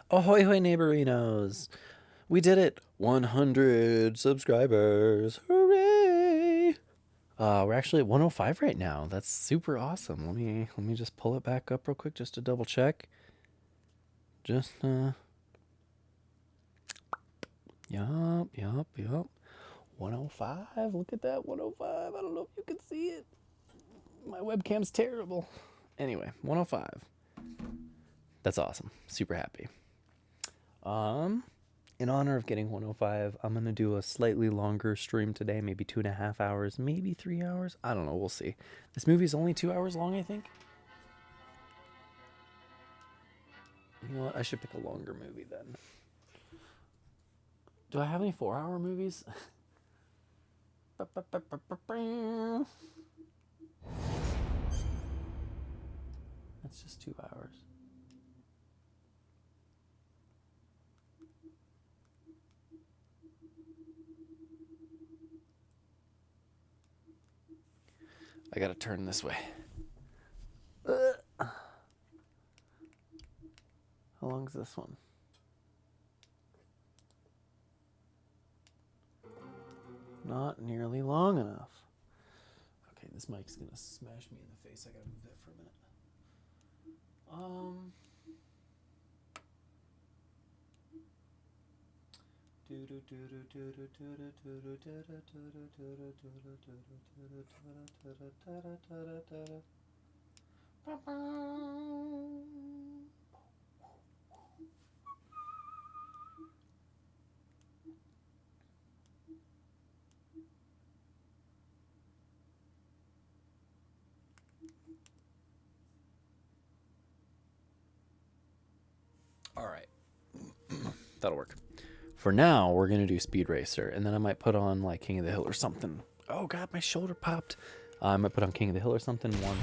Ahoy, hoy, neighborinos! We did it! 100 subscribers! Hooray! We're actually at 105 right now. That's super awesome. Let me just pull it back up real quick just to double check. Just yup. 105. Look at that 105. I don't know if you can see it. My webcam's terrible. Anyway, 105. That's awesome. Super happy. In honor of getting 105, I'm gonna do a slightly longer stream today, maybe 2.5 hours, maybe 3 hours. I don't know, we'll see. This movie's only 2 hours long, I think. You know what? I should pick a longer movie then. Do I have any 4-hour movies? That's just 2 hours. I gotta turn this way. How long's this one? Not nearly long enough. Okay, this mic's gonna smash me in the face. I gotta move that for a minute. All right. That'll work. For now, we're going to do Speed Racer, and then I might put on, like, King of the Hill or something. Oh, God, my shoulder popped. I might put on King of the Hill or something once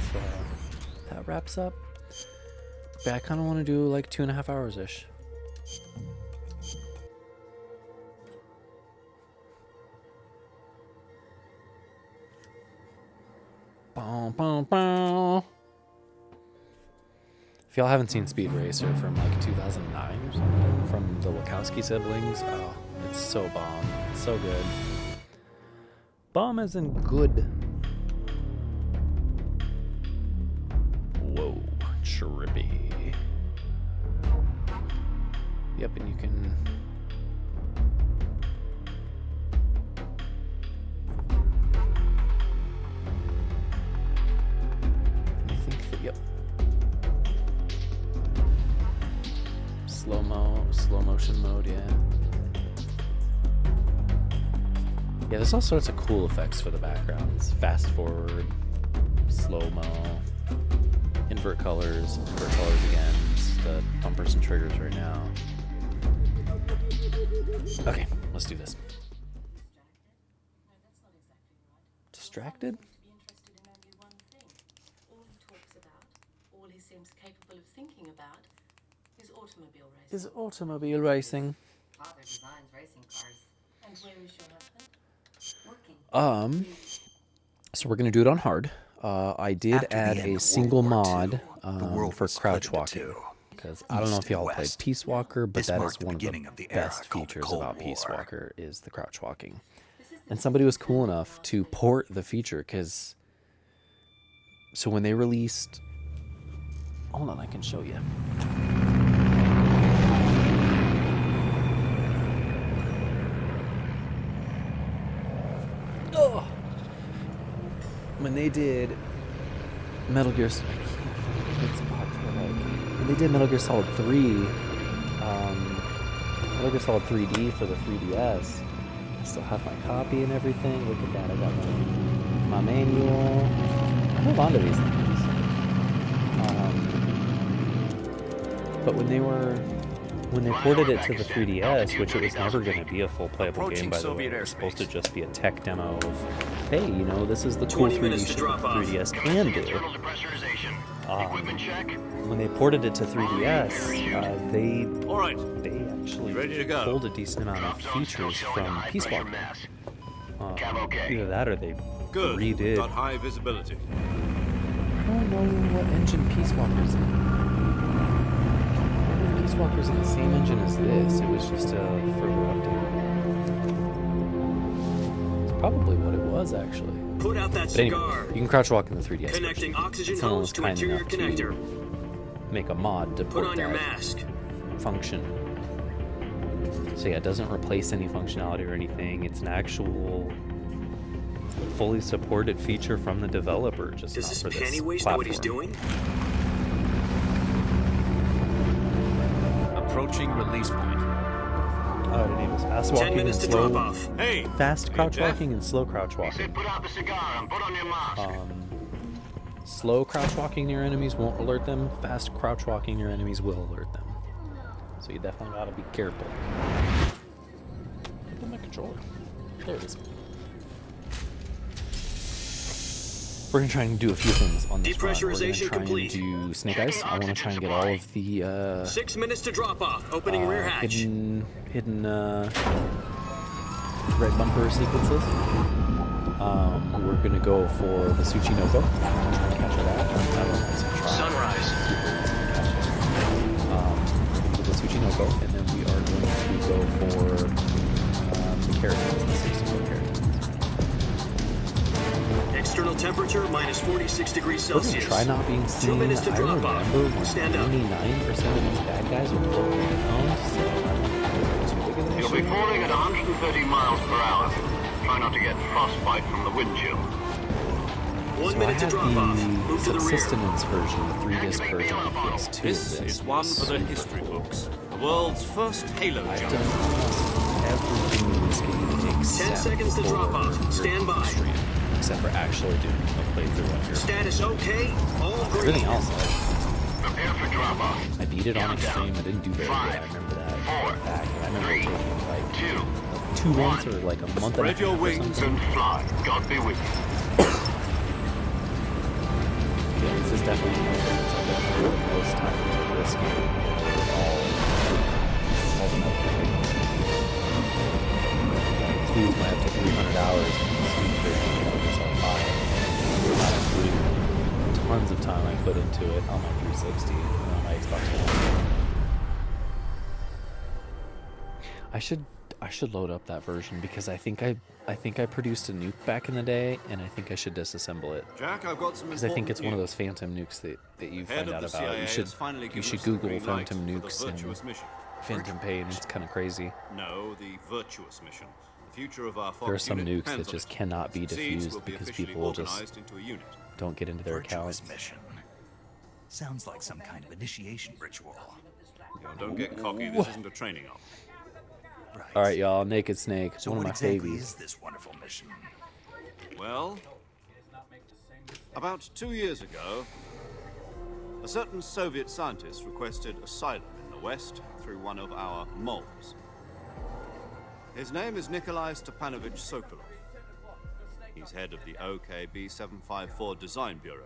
that wraps up. But I kind of want to do, like, 2.5 hours-ish. If y'all haven't seen Speed Racer from like 2009 or something, from the Wachowski siblings, oh, it's so bomb. It's so good. Bomb as in good. Whoa, trippy. Yep, and you can... I think that, yep. Slow motion mode, yeah. Yeah, there's all sorts of cool effects for the backgrounds. Fast forward, slow-mo, invert colors again. Just bumpers and triggers right now. Okay, let's do this. Distracted? All he seems capable of thinking about is automobile racing. Is automobile racing. Father designs racing cars. And where is your husband? Working. So we're gonna do it on hard. I did add a single mod for crouch walking, because I don't know if y'all played Peace Walker, but that is one of the best features about Peace Walker is the crouch walking. And somebody was cool enough to port the feature, because so when they released, hold on, I can show you. Oh. When they did Metal Gear, I can't find a good spot for when they did Metal Gear Solid 3, Metal Gear Solid 3D for the 3DS. I still have my copy and everything. Look at that, I got my manual. I hold on to these things. But when they ported it to the 3DS, which it was never going to be a full playable game, by the way, it was supposed to just be a tech demo of, hey, you know, this is the cool 3D shit that the 3DS can do. When they ported it to 3DS, they actually pulled a decent amount of features from Peace Walker. Either that or they redid. Got high visibility. I don't know what engine Peace Walker's in. Peace Peace Walker's in the same engine as this. It was just a further update. It's probably what it was, actually. Put out that But anyway, cigar. you can crouch walk in the 3DS Connecting version. oxygen Someone hose was to kind interior enough connector. to make a mod to Put port on your that mask. function. So yeah, it doesn't replace any functionality or anything. It's an actual fully supported feature from the developer, just Does not this for this penny waste platform. know what he's doing? Approaching release point. Oh, the name is fast 10 walking and minutes to drop slow. off. Hey! Fast crouch Jeff? walking and slow crouch walking. Put out the cigar and put on your mask. Slow crouch walking near enemies won't alert them. Fast crouch walking near enemies will alert them. So you definitely gotta be careful. Look at my controller. There it is. We're gonna try and do a few things on this run. We're gonna Depressurization try and complete. do Snake Eyes. I want to try and get all of the 6 minutes to drop off. Opening rear hatch. hidden red bumper sequences. We're gonna go for the Tsuchinoko. Try and capture that. That one was a try. Sunrise. Super easy to capture. The Tsuchinoko, and then we are going to go for the Kerotans, the 64 Kerotans. External temperature minus 46 degrees We're gonna Celsius. try not being 2 seen. minutes to I drop remember off. when Stand up. 99% of these bad guys are floating around, so I don't think they're too big of an You'll be issue. falling at 130 miles per hour. Try not to get frostbite from the wind chill. 1 So I minute to had drop off. the Move to the rear. Subsistence version, the 3-disc version of PS2 This of this. is one for the history books. The world's first Halo I've jump. done almost everything in this game except 10 seconds to for drop off. Stand by. Extreme, except for actually doing a playthrough on here. Status okay. All green. Everything else, Prepare for drop off. I beat it on Extreme. I didn't do very good. I remember that for a fact. I remember it taking like 2 months or like a month and a Spread half your or wings something. And fly. God be with you. Yeah, this is definitely my favorite. I definitely put the most time into this game over all the Metal Gear games. That includes my up to 300 hours in the Steam version of Metal Gear Solid 5. Not including tons of time I put into it on my 360 and on my Xbox One. I should load up that version because I think I produced a nuke back in the day, and I think I should disassemble it. Jack, I've got some Because I think it's one of news. those phantom nukes that you Head find of out the about. CIA You has finally should given us the Google green light phantom for the nukes and virtuous mission. phantom pain. It's kind of crazy. No, the virtuous mission. The future of our Fox There are some unit nukes that depends on just it. cannot be Succeeds, defused we'll be because officially people just organized into a unit. don't get into their Virtuous accounts. mission. Sounds like some kind of initiation ritual. Don't get cocky. This isn't a training op. Right. All right, y'all. Naked Snake, So one of what my exactly favies. is this wonderful mission? Well, about 2 years ago, a certain Soviet scientist requested asylum in the West through one of our moles. His name is Nikolai Stepanovich Sokolov. He's head of the OKB-754 Design Bureau,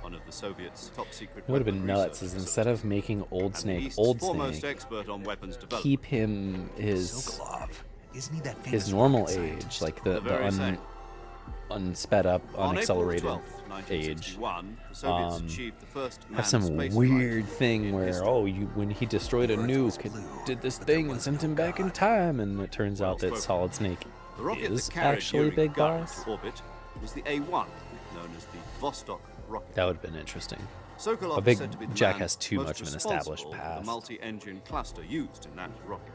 one of the Soviets' top secret. What would have been weapon nuts is research instead of facilities. making Old And the Snake East's Old foremost Snake, expert on weapons development. keep him his Sokolov. Isn't he that famous his normal rocket age, scientist? like The very same. unsped up, On April unaccelerated 12th, age. 1961, the Soviets achieved the first Have manned some space weird flight thing in where history. when he destroyed a nuke and did this thing and sent him back in time, and it turns out that Well Solid Snake The rocket is that carried actually Yuri Big Gagarin Boss. to orbit was the A-1, known as the Vostok rocket. That would have been interesting. Sokolov A big is said to be the Jack man has too most much of an established responsible for past. The multi-engine cluster used in that rocket.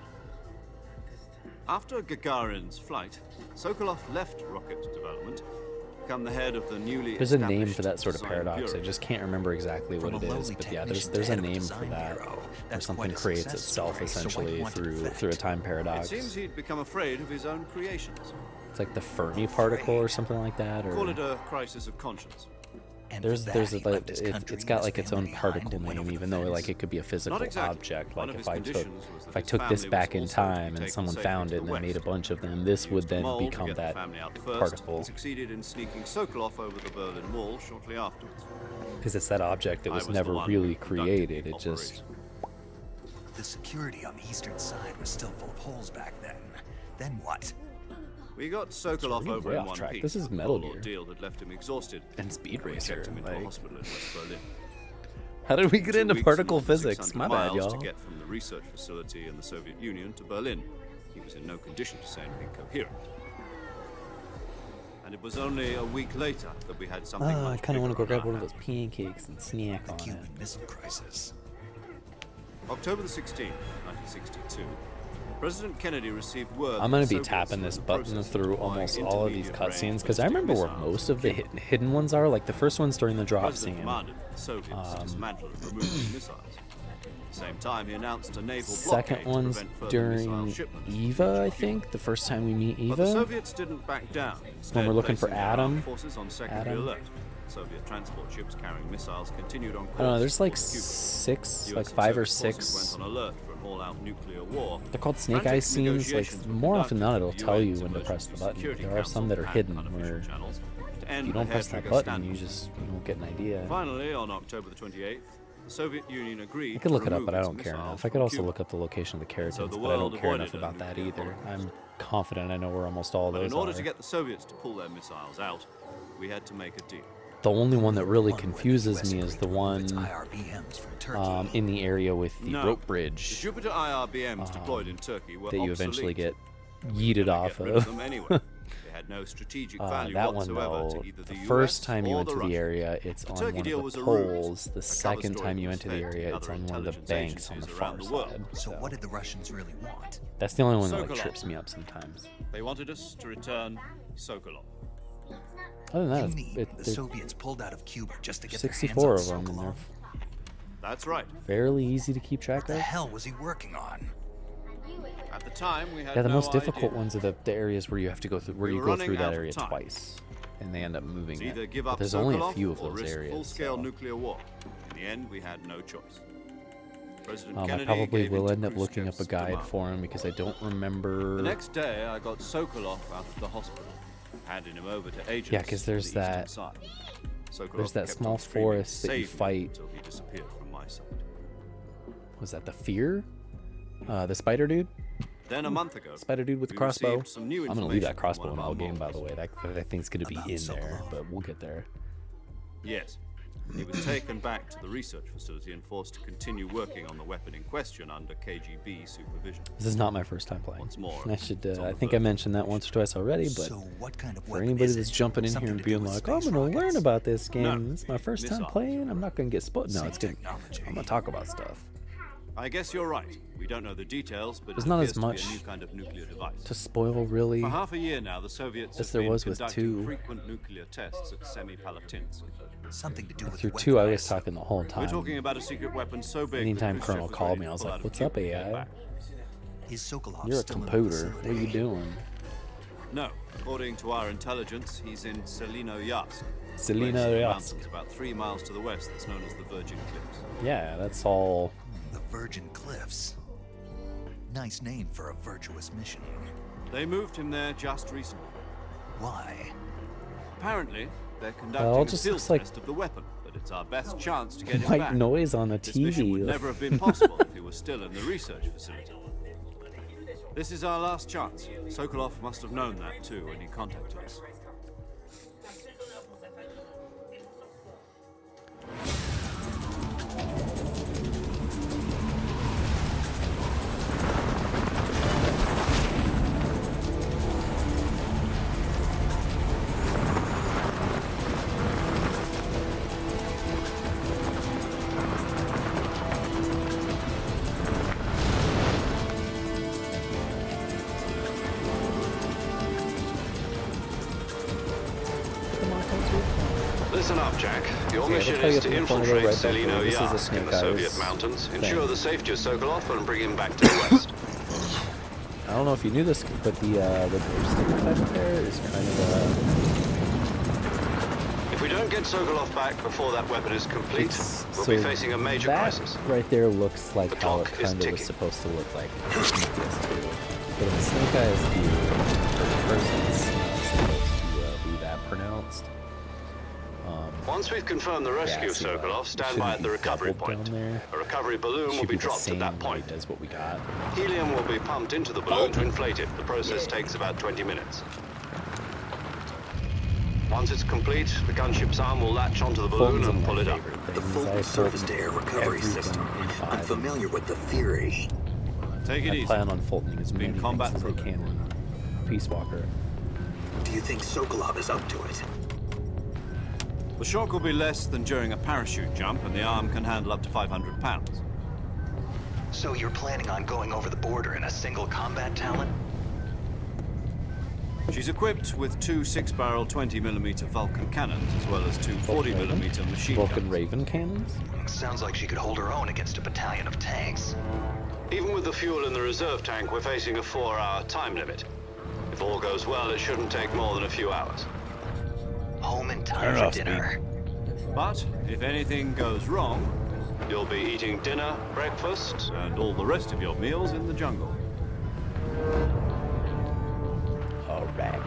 After Gagarin's flight, Sokolov left rocket development to become the head of the newly There's a name established for that sort of Design paradox. Bureau. I just can't remember exactly what From it a is, lowly but yeah, technician there's to a head of a name for design that, bureau. where That's something quite a creates success itself story, so what essentially quantum through effect? a time It paradox. seems he'd become afraid of his own creations. It's like the Fermi particle or something like that, Call it or a crisis of conscience. And there's for there's that, a, he left his it's country got and like his its own family particle behind and went name, over even the though fence. like it could be a physical exactly. object. One Like of if his I took conditions was that if I his took this family back was in also to be time and taken someone safely found to it the and then made a West. bunch of them, this He would used a then mole to become get the that family out first. particle He succeeded in sneaking Sokolov over the Berlin Wall shortly afterwards. because it's that object that I was the never one really who conducted created. the It just operation. The security on the eastern side was still full of holes back then. Then what? We got Sokolov getting over way in off one track. piece. This is The Metal whole Gear. ordeal had left him exhausted. and Speed We Racer. checked him into a Like, hospital in West Berlin. How did we get 2 into weeks particle and physics? 600 My bad, miles y'all. to get from the research facility in the Soviet Union to Berlin. He was in no condition to say anything coherent. And it was only a week later that we had something I much kind of want to go bigger grab on one our of those pancakes and snack on it. Cuban Missile Crisis. October the 16th, 1962, President Kennedy received word. I'm that gonna the be Soviets tapping were this in the button process of through deploying almost all of these intermediate-range cutscenes because I remember where ballistic most of the missiles. hidden ones are. Like the first one's during the drop President scene. commanded the Soviets to dismantle and remove these missiles. At the same time, he announced a naval Second blockade to one's prevent further during missile shipments Eva, reaching I Cuba. think. The first time we meet But the Eva. Soviets didn't back down. When we're looking for Instead, placing their armed Adam. forces on secondary Adam. alert. Soviet transport ships carrying missiles continued on course. I don't know. There's like towards Cuba. six, US like and 5 or Soviet forces 6. went on alert for an all-out nuclear war. They're called snake Frantic eyes scenes. Like negotiations were more often than not, it'll conducted tell with you UN's when to press the Emergency button. Security There are some that are Council hidden and where unofficial channels to end if you the don't press that hair-trigger button, you standoff. just won't get an idea. Finally, on October the 28th, the Soviet Union agreed I could look to it up, remove but I its don't care missiles enough. I from could also Cuba. look up the location of the Kerotans, So the but I don't world care avoided enough about a that nuclear either. holocaust. I'm confident I know where almost all of But those in order are. to get the Soviets to pull their missiles out, we had to make a deal. The only one that really One where the confuses US me is agreed the to remove its one IRBMs from Turkey. in the area with the No. rope The bridge Jupiter IRBMs deployed in Turkey were that you eventually obsolete. get yeeted Gonna off get rid of of. them anyway. They had no strategic value That one whatsoever though, to either the the first US time you or went the to the Russians. area, it's The on Turkey one deal of was the a ruse. poles. The A cover second story time you was went to the fed area, to it's other on one of the intelligence banks on the agencies far around the world. side. So So what did the Russians really want? that's the only one that like Sokolov. trips me up sometimes. They wanted us to return Sokolov. Other than You that, mean the there's Soviets pulled out of Cuba just to get their hands 64 on of them, and they're Sokolov? That's right. fairly easy to keep track What the of. hell was he working on? At the time, we had Yeah, the no most difficult idea. ones are the areas where you have to go through, where We you were go running through that out of area time. twice, and they end up moving It's either it. give But up there's only a Sokolov few of or those risk areas. full-scale So. nuclear war. In the end, we had no choice. President I Kennedy probably gave will in to end up looking up a Khrushchev's guide demand. for him because I don't remember. The next day, I got Sokolov out of the hospital, handing him over to agents. Yeah, 'cause there's on the eastern that- side. Sokolov there's that kept small on screaming, forest that you "Save me," fight. until he disappeared from my sight. Was that the Fear? The spider dude? Then a month ago, Spider dude with the we crossbow? received some new I'm gonna leave that information from crossbow one in of all our game, by models. the way. That thing's gonna be About in there, Sokolov. but we'll get there. Yes. He was taken back to the research facility and forced to continue working on the weapon in question under KGB supervision. This is not my first time playing. What's more, I should. it's on I the think I verge. mentioned that once or twice already, but So what kind of for weapon anybody is that's it? jumping in here Something and to do being with like, "I'm space gonna learn rockets? about this game. No, It's my first time missiles. playing. I'm not gonna get spoiled." No, Same it's good. technology. I'm gonna talk about stuff. I guess you're right. We don't know the details, but There's it not appears as to be much a new kind of nuclear device. To spoil, really. For half a year now, the Soviets Yes, have there been was with conducting 2. frequent nuclear tests at Semipalatinsk. Something to do with Through the 2, I was weapons. talking the whole We're time. talking about a secret weapon so big. Anytime that Khrushchev Colonel was called ready me, to I was pull like, out of "What's Cuba up, to get AI? back. Is Sokolov You're a still in the computer. What are you facility? doing?" No, according to our intelligence, he's in Selino-Yatsk. Selino-Yatsk. Mountains about 3 miles to the west. That's known as the Virgin Cliffs. Yeah, that's all. The Virgin Cliffs. Nice name for a virtuous mission. They moved him there just recently. Why? Apparently, they're Well, conducting it a just field looks like test of the weapon, but it's our best chance to get him White back. noise on the This mission would TV. never have been possible if he was still in the research facility. This is our last chance. Sokolov must have known that too when he contacted us. Listen up, Jack. Your Yeah, mission that's how you is to get the phone infiltrate right back there. This is a Selino-Yatsk in Snake the Soviet Eyes mountains, thing. ensure the safety of Sokolov, and bring him back to the west. I don't know if you knew this, but the stick effect there is kind of If we don't get Sokolov back before that weapon is complete, it's, we'll so be facing a major that crisis. right there looks like The how it clock is kind of was ticking. supposed to look like in PS2. But in the Snake Eyes view, first person, it's not supposed to be that pronounced. Once we've confirmed the rescue of see, Sokolov, it stand shouldn't by at be the recovery doubled point. down there. A recovery balloon will Should be the dropped same at that point. rate as what we got. Helium will be pumped into the balloon to inflate it. The process takes about 20 minutes. Once it's complete, the gunship's arm will latch onto the balloon and pull it up. The Fulton surface-to-air recovery system. I'm familiar with the theory. Take it I easy. plan on Fultoning as many combat things as I through. can in Peace Walker. Do you think Sokolov is up to it? The shock will be less than during a parachute jump, and the arm can handle up to 500 pounds. So you're planning on going over the border in a single combat talent? She's equipped with two 6-barrel 20mm Vulcan cannons, as well as two 40mm machine Vulcan guns. Raven cannons? Sounds like she could hold her own against a battalion of tanks. Even with the fuel in the reserve tank, we're facing a 4-hour time limit. If all goes well, it shouldn't take more than a few hours. Home in time for dinner. But if anything goes wrong, You'll be eating dinner, breakfast, and all the rest of your meals in the jungle. Alright.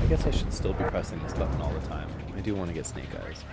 I guess I should still be pressing this button all the time. I do want to get Snake Eyes.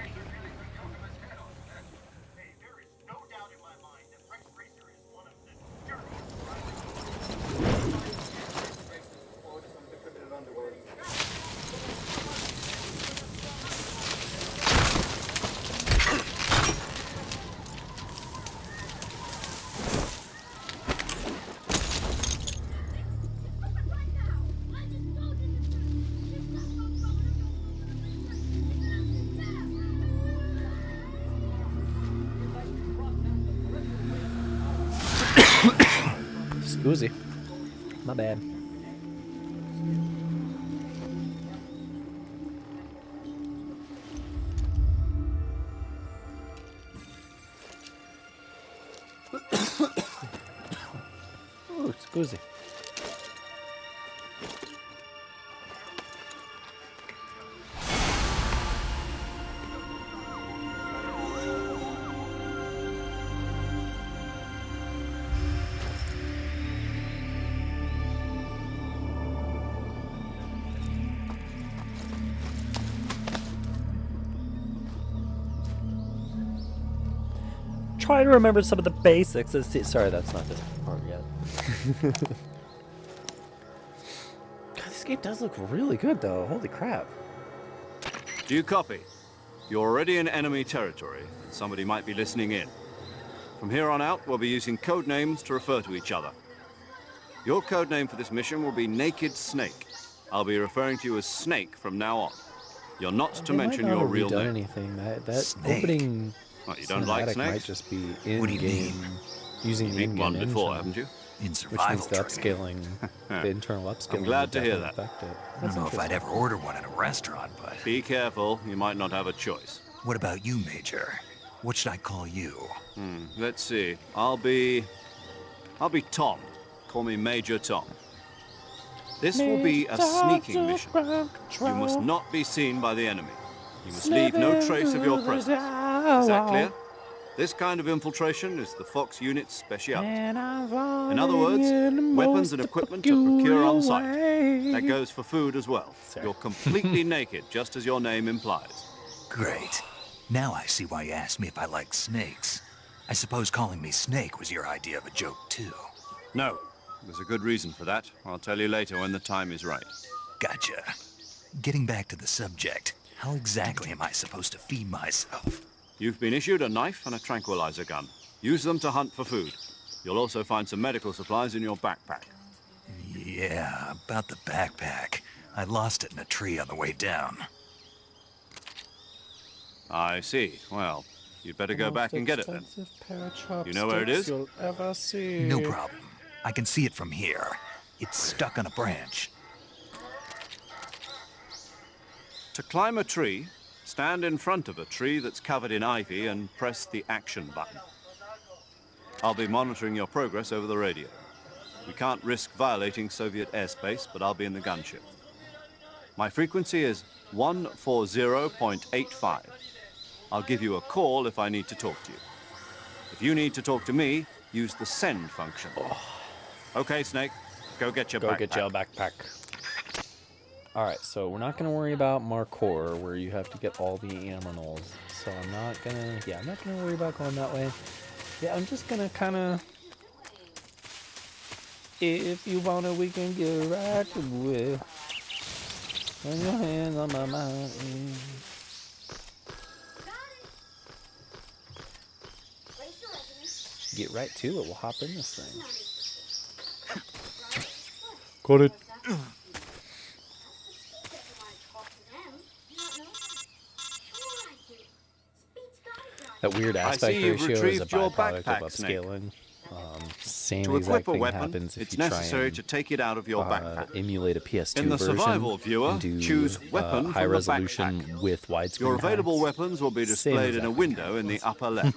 Scoozy. My bad. Oh, Scoozy. Try to remember some of the basics. Sorry, that's not this part yet. God, this game does look really good, though. Holy crap. Do you copy? You're already in enemy territory, and somebody might be listening in. From here on out, we'll be using code names to refer to each other. Your code name for this mission will be Naked Snake. I'll be referring to you as Snake from now on. You're not to mention your real name. Anything. That Snake. opening What, you don't like cinematic might snakes? just be What do you in-game mean? using the You've in-game one before, engine, haven't you? In which survival means the training. upscaling, the internal upscaling. glad would to hear definitely that. affect it. I don't know if I'd ever order one in a restaurant, but... Be careful, you might not have a choice. What about you, Major? What should I call you? Let's see. I'll be Tom. Call me Major Tom. This will be a sneaking mission. You must not be seen by the enemy. You must leave no trace of your presence. Is that clear? This kind of infiltration is the Fox Unit's specialty. In other words, weapons and equipment are procured on site. That goes for food as well. You're completely naked, just as your name implies. Great. Now I see why you asked me if I like snakes. I suppose calling me Snake was your idea of a joke, too. No, there's a good reason for that. I'll tell you later when the time is right. Gotcha. Getting back to the subject, how exactly am I supposed to feed myself? You've been issued a knife and a tranquilizer gun. Use them to hunt for food. You'll also find some medical supplies in your backpack. Yeah, about the backpack. I lost it in a tree on the way down. I see. Well, you'd better go back and get it then. You know where it is? You'll ever see. No problem. I can see it from here. It's stuck on a branch. To climb a tree, stand in front of a tree that's covered in ivy and press the action button. I'll be monitoring your progress over the radio. We can't risk violating Soviet airspace, but I'll be in the gunship. My frequency is 140.85. I'll give you a call if I need to talk to you. If you need to talk to me, use the send function. Okay, Snake, go get your backpack. Go get your backpack. Alright, so we're not going to worry about Marcor, where you have to get all the animals. So I'm not going to worry about going that way. Yeah, I'm just going to kind of... If you want to, we can get right away. Put your hands on my mountain. Get right to it. We'll hop in this thing. Got it. That weird aspect you've ratio is a retrieved your byproduct of backpack, Snake. upscaling. Same To exact equip a thing weapon, happens if it's you try necessary and to take it out of your backpack. emulate a PS2 In the version survival viewer, and do, choose Weapon high from the resolution backpack. with widescreen. Your available packs. weapons will be Same displayed in a exact window in the upper left.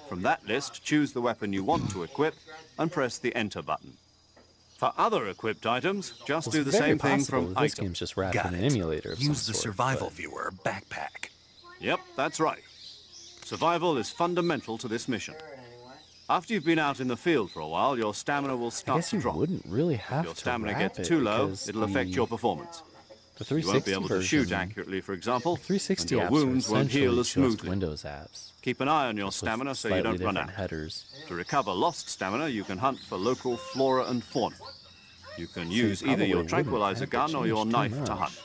From that list, choose the weapon you want to equip and press the Enter button. For other equipped items, just It's do the very same thing possible from that this Item. game's just wrapped Got in it. an emulator of some Use the sort, survival but- viewer backpack. Yep, that's right. Survival is fundamental to this mission. After you've been out in the field for a while, your stamina will I start guess to you drop. wouldn't really If have your to stamina wrap gets it too low, because it'll affect your performance. The You won't 360 be able to version, shoot accurately, for example, 360 and your apps wounds are won't heal essentially as just smoothly. Windows apps. Keep an eye on your with stamina so you slightly don't run different out. headers. To recover lost stamina, you can hunt for local flora and fauna. You can use either probably your wouldn't tranquilizer have to gun or your change too knife to much. hunt.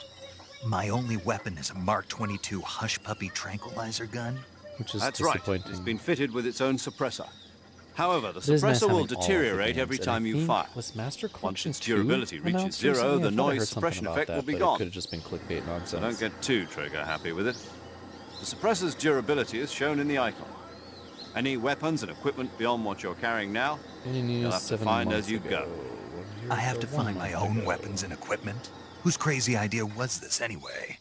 My only weapon is a Mark 22 Hush Puppy tranquilizer gun. Which is That's right. disappointing. It's been fitted with its own suppressor. However, the It is nice suppressor will having all of the deteriorate games, every and time I you think fire. was Master Once Collection its durability 2 reaches announced zero, recently? the I thought I noise heard something suppression about effect that, will be but gone. It could have just been clickbait nonsense. So don't get too trigger happy with it. The suppressor's durability is shown in the icon. Any weapons and equipment beyond what you're carrying now, you'll have to find as you go. I have to find my own weapons and equipment? Whose crazy idea was this anyway?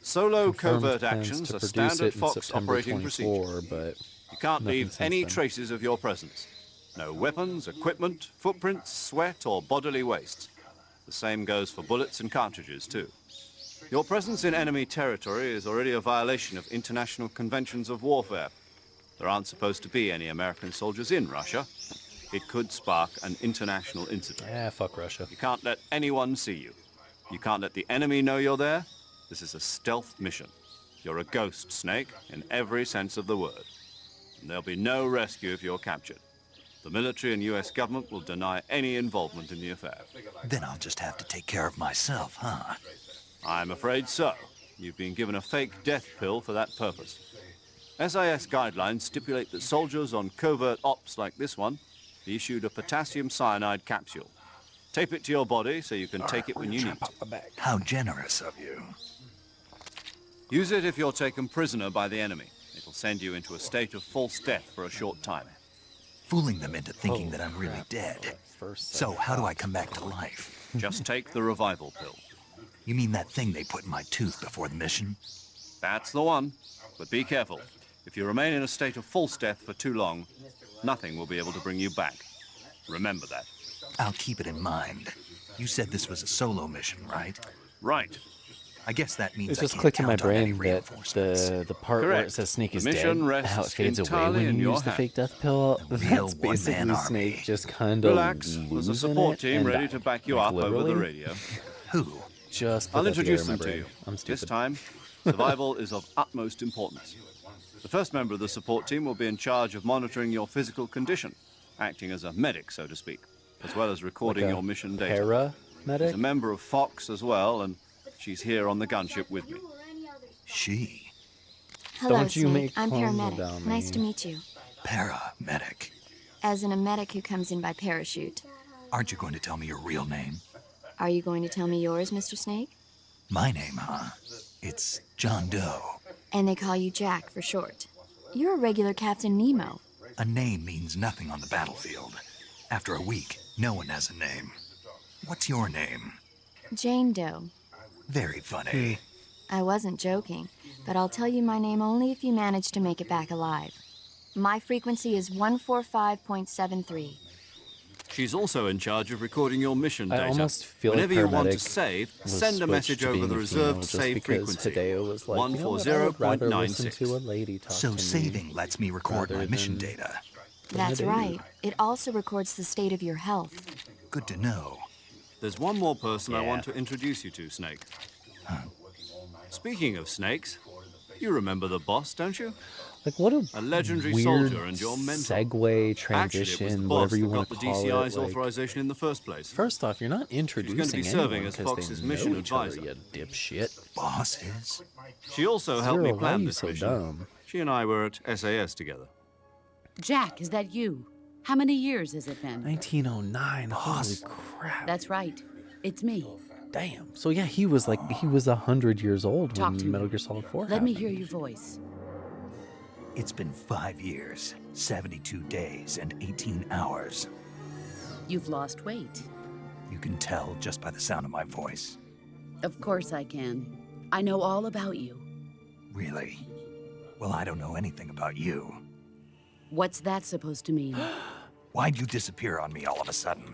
Solo Confirmed covert plans actions to are produce standard it in Fox September operating 24, procedure. but You can't nothing leave since any then. traces of your presence. No weapons, equipment, footprints, sweat, or bodily waste. The same goes for bullets and cartridges, too. Your presence in enemy territory is already a violation of international conventions of warfare. There aren't supposed to be any American soldiers in Russia. It could spark an international incident. fuck Russia. You can't let anyone see you. You can't let the enemy know you're there. This is a stealth mission. You're a ghost, Snake, in every sense of the word. And there'll be no rescue if you're captured. The military and US government will deny any involvement in the affair. Then I'll just have to take care of myself, huh? I'm afraid so. You've been given a fake death pill for that purpose. SIS guidelines stipulate that soldiers on covert ops like this one be issued a potassium cyanide capsule. Tape it to your body so you can take it when you need to. How generous of you. Use it if you're taken prisoner by the enemy. It'll send you into a state of false death for a short time. Fooling them into thinking that I'm really crap. dead. First So how do I come back to life? Just take the revival pill. You mean that thing they put in my tooth before the mission? That's the one. But be careful. If you remain in a state of false death for too long, nothing will be able to bring you back. Remember that. I'll keep it in mind. You said this was a solo mission, right? Right. I guess that means It's I just can't clicked in my count on any brain that reinforcements. the part where it Correct. says Snake The is dead, mission rests how it fades away entirely when in you your use the hands. fake death pill. A real That's basically one-man Snake army. just kind of Relax. There's a support team ready to back you up over the radio. Who? Just put I'll that introduce together in them my to you. brain. I'm This stupid. time, survival is of utmost importance. The first member of the support team will be in charge of monitoring your physical condition, acting as a medic, so to speak, as well as recording Like a your mission data. She's Paramedic? a member of Fox as well, and she's here on the gunship with me. She. Hello, Don't you Snake. make I'm clones paramedic. about Nice me. to meet you. Paramedic. As in a medic who comes in by parachute. Aren't you going to tell me your real name? Are you going to tell me yours, Mr. Snake? My name, huh? It's John Doe. And they call you Jack for short. You're a regular Captain Nemo. A name means nothing on the battlefield. After a week, no one has a name. What's your name? Jane Doe. Very funny. I wasn't joking, but I'll tell you my name only if you manage to make it back alive. My frequency is 145.73. She's also in charge of recording your mission I data. almost feel like Whenever you want to paramedic save, was send a switched message to over being the a reserved female just save because frequency. Hideo was like, you know what, I would rather listen 140.96. to a lady talk So to me. saving lets me record rather my mission than- data. That's Hideo. right. It also records the state of your health. Good to know. There's one more person I Yeah. want to introduce you to, Snake. Speaking of snakes, you remember the boss, don't you? Like, what A legendary weird soldier and your mentor. segue, Actually, it was the transition, boss whatever you that want got to the call DCI's it. Like, authorization in the first place. first off, you're not She's introducing going to be serving anyone as because Fox's they mission know each other, advisor. you dipshit. Boss is? She also helped me Zero, why are plan you this so mission. dumb? She and I were at SAS together. Jack, is that you? How many years has it been? 1909. Boss. Holy crap. That's right. It's me. Damn. So yeah, he was 100 years old Talk when to me. Metal Gear Solid 4 Let me happened. hear your voice. It's been 5 years, 72 days, and 18 hours. You've lost weight. You can tell just by the sound of my voice. Of course I can. I know all about you. Really? Well, I don't know anything about you. What's that supposed to mean? Why'd you disappear on me all of a sudden?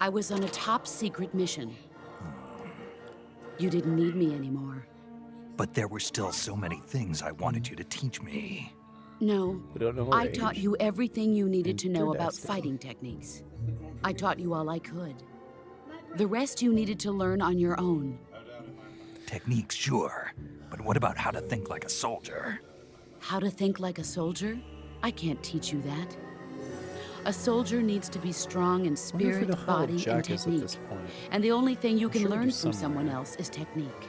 I was on a top secret mission. You didn't need me anymore. But there were still so many things I wanted you to teach me. No, We don't know her I age. taught you everything you needed to know your about destiny. fighting techniques. I taught you all I could. The rest you needed to learn on your own. Techniques, sure. But what about how to think like a soldier? How to think like a soldier? I can't teach you that. A soldier needs to be strong in I wonder if we spirit, know how body, and Jack is at technique. this point. And the only thing you can sure we learn do from somewhere. someone else is technique.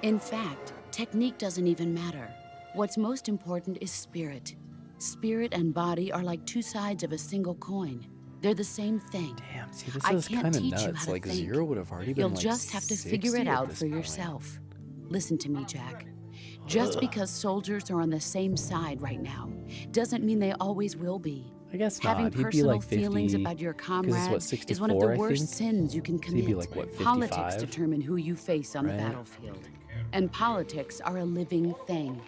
In fact, technique doesn't even matter. What's most important is spirit. Spirit and body are like two sides of a single coin. They're the same thing. Damn, see, this I is can't kind of teach you nuts. how to Like, think. Zero would have already been You'll just have to figure 60 it at out this for point. yourself. Listen to me, Jack. Just because soldiers are on the same side right now doesn't mean they always will be. I guess Having not. He'd be personal like 50. feelings about your 'cause it's, comrades what, is one of the 64, I worst think? sins you can So commit. he'd be like, what, Politics 55? determine who you face on the Right. battlefield. And politics are a living thing.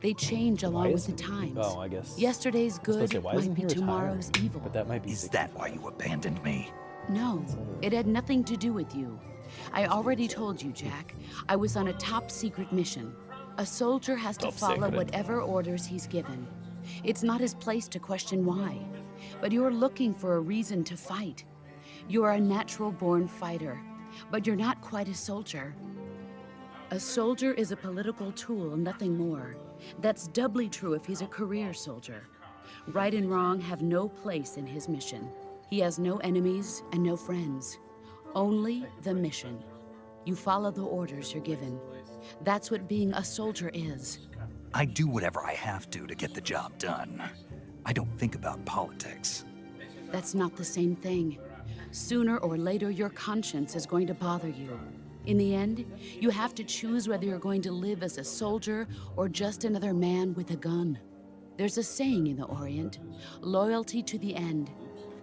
They change along with the isn't- times. oh, I guess- Yesterday's I was gonna good say, why might isn't be he retired? tomorrow's evil. But that might be Is 60. that why you abandoned me? No, it had nothing to do with you. I already told you, Jack. I was on a top secret mission. A soldier has to Top follow secret. whatever orders he's given. It's not his place to question why. But you're looking for a reason to fight. You're a natural-born fighter, but you're not quite a soldier. A soldier is a political tool, nothing more. That's doubly true if he's a career soldier. Right and wrong have no place in his mission. He has no enemies and no friends. Only the mission. You follow the orders you're given. That's what being a soldier is. I do whatever I have to get the job done. I don't think about politics. That's not the same thing. Sooner or later, your conscience is going to bother you. In the end, you have to choose whether you're going to live as a soldier or just another man with a gun. There's a saying in the Orient, loyalty to the end.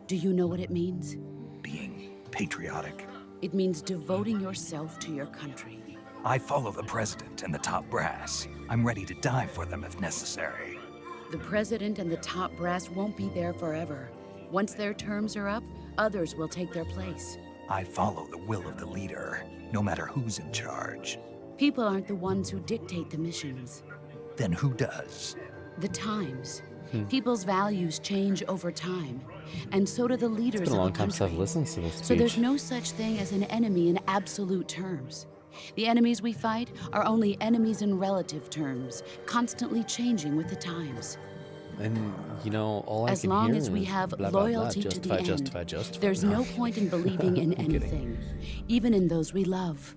Do you know what it means? Being patriotic. It means devoting yourself to your country. I follow the president and the top brass. I'm ready to die for them if necessary. The president and the top brass won't be there forever. Once their terms are up, others will take their place. I follow the will of the leader, no matter who's in charge. People aren't the ones who dictate the missions. Then who does? The times. People's values change over time, and so do the leaders It's been a of long a time since I've country. listened to this speech. So there's no such thing as an enemy in absolute terms. The enemies we fight are only enemies in relative terms, constantly changing with the times. And, you know, all I As can long hear as we is have blah, blah, blah, loyalty to justify, the justify, end, justify. there's no point in believing in I'm kidding. anything, even in those we love.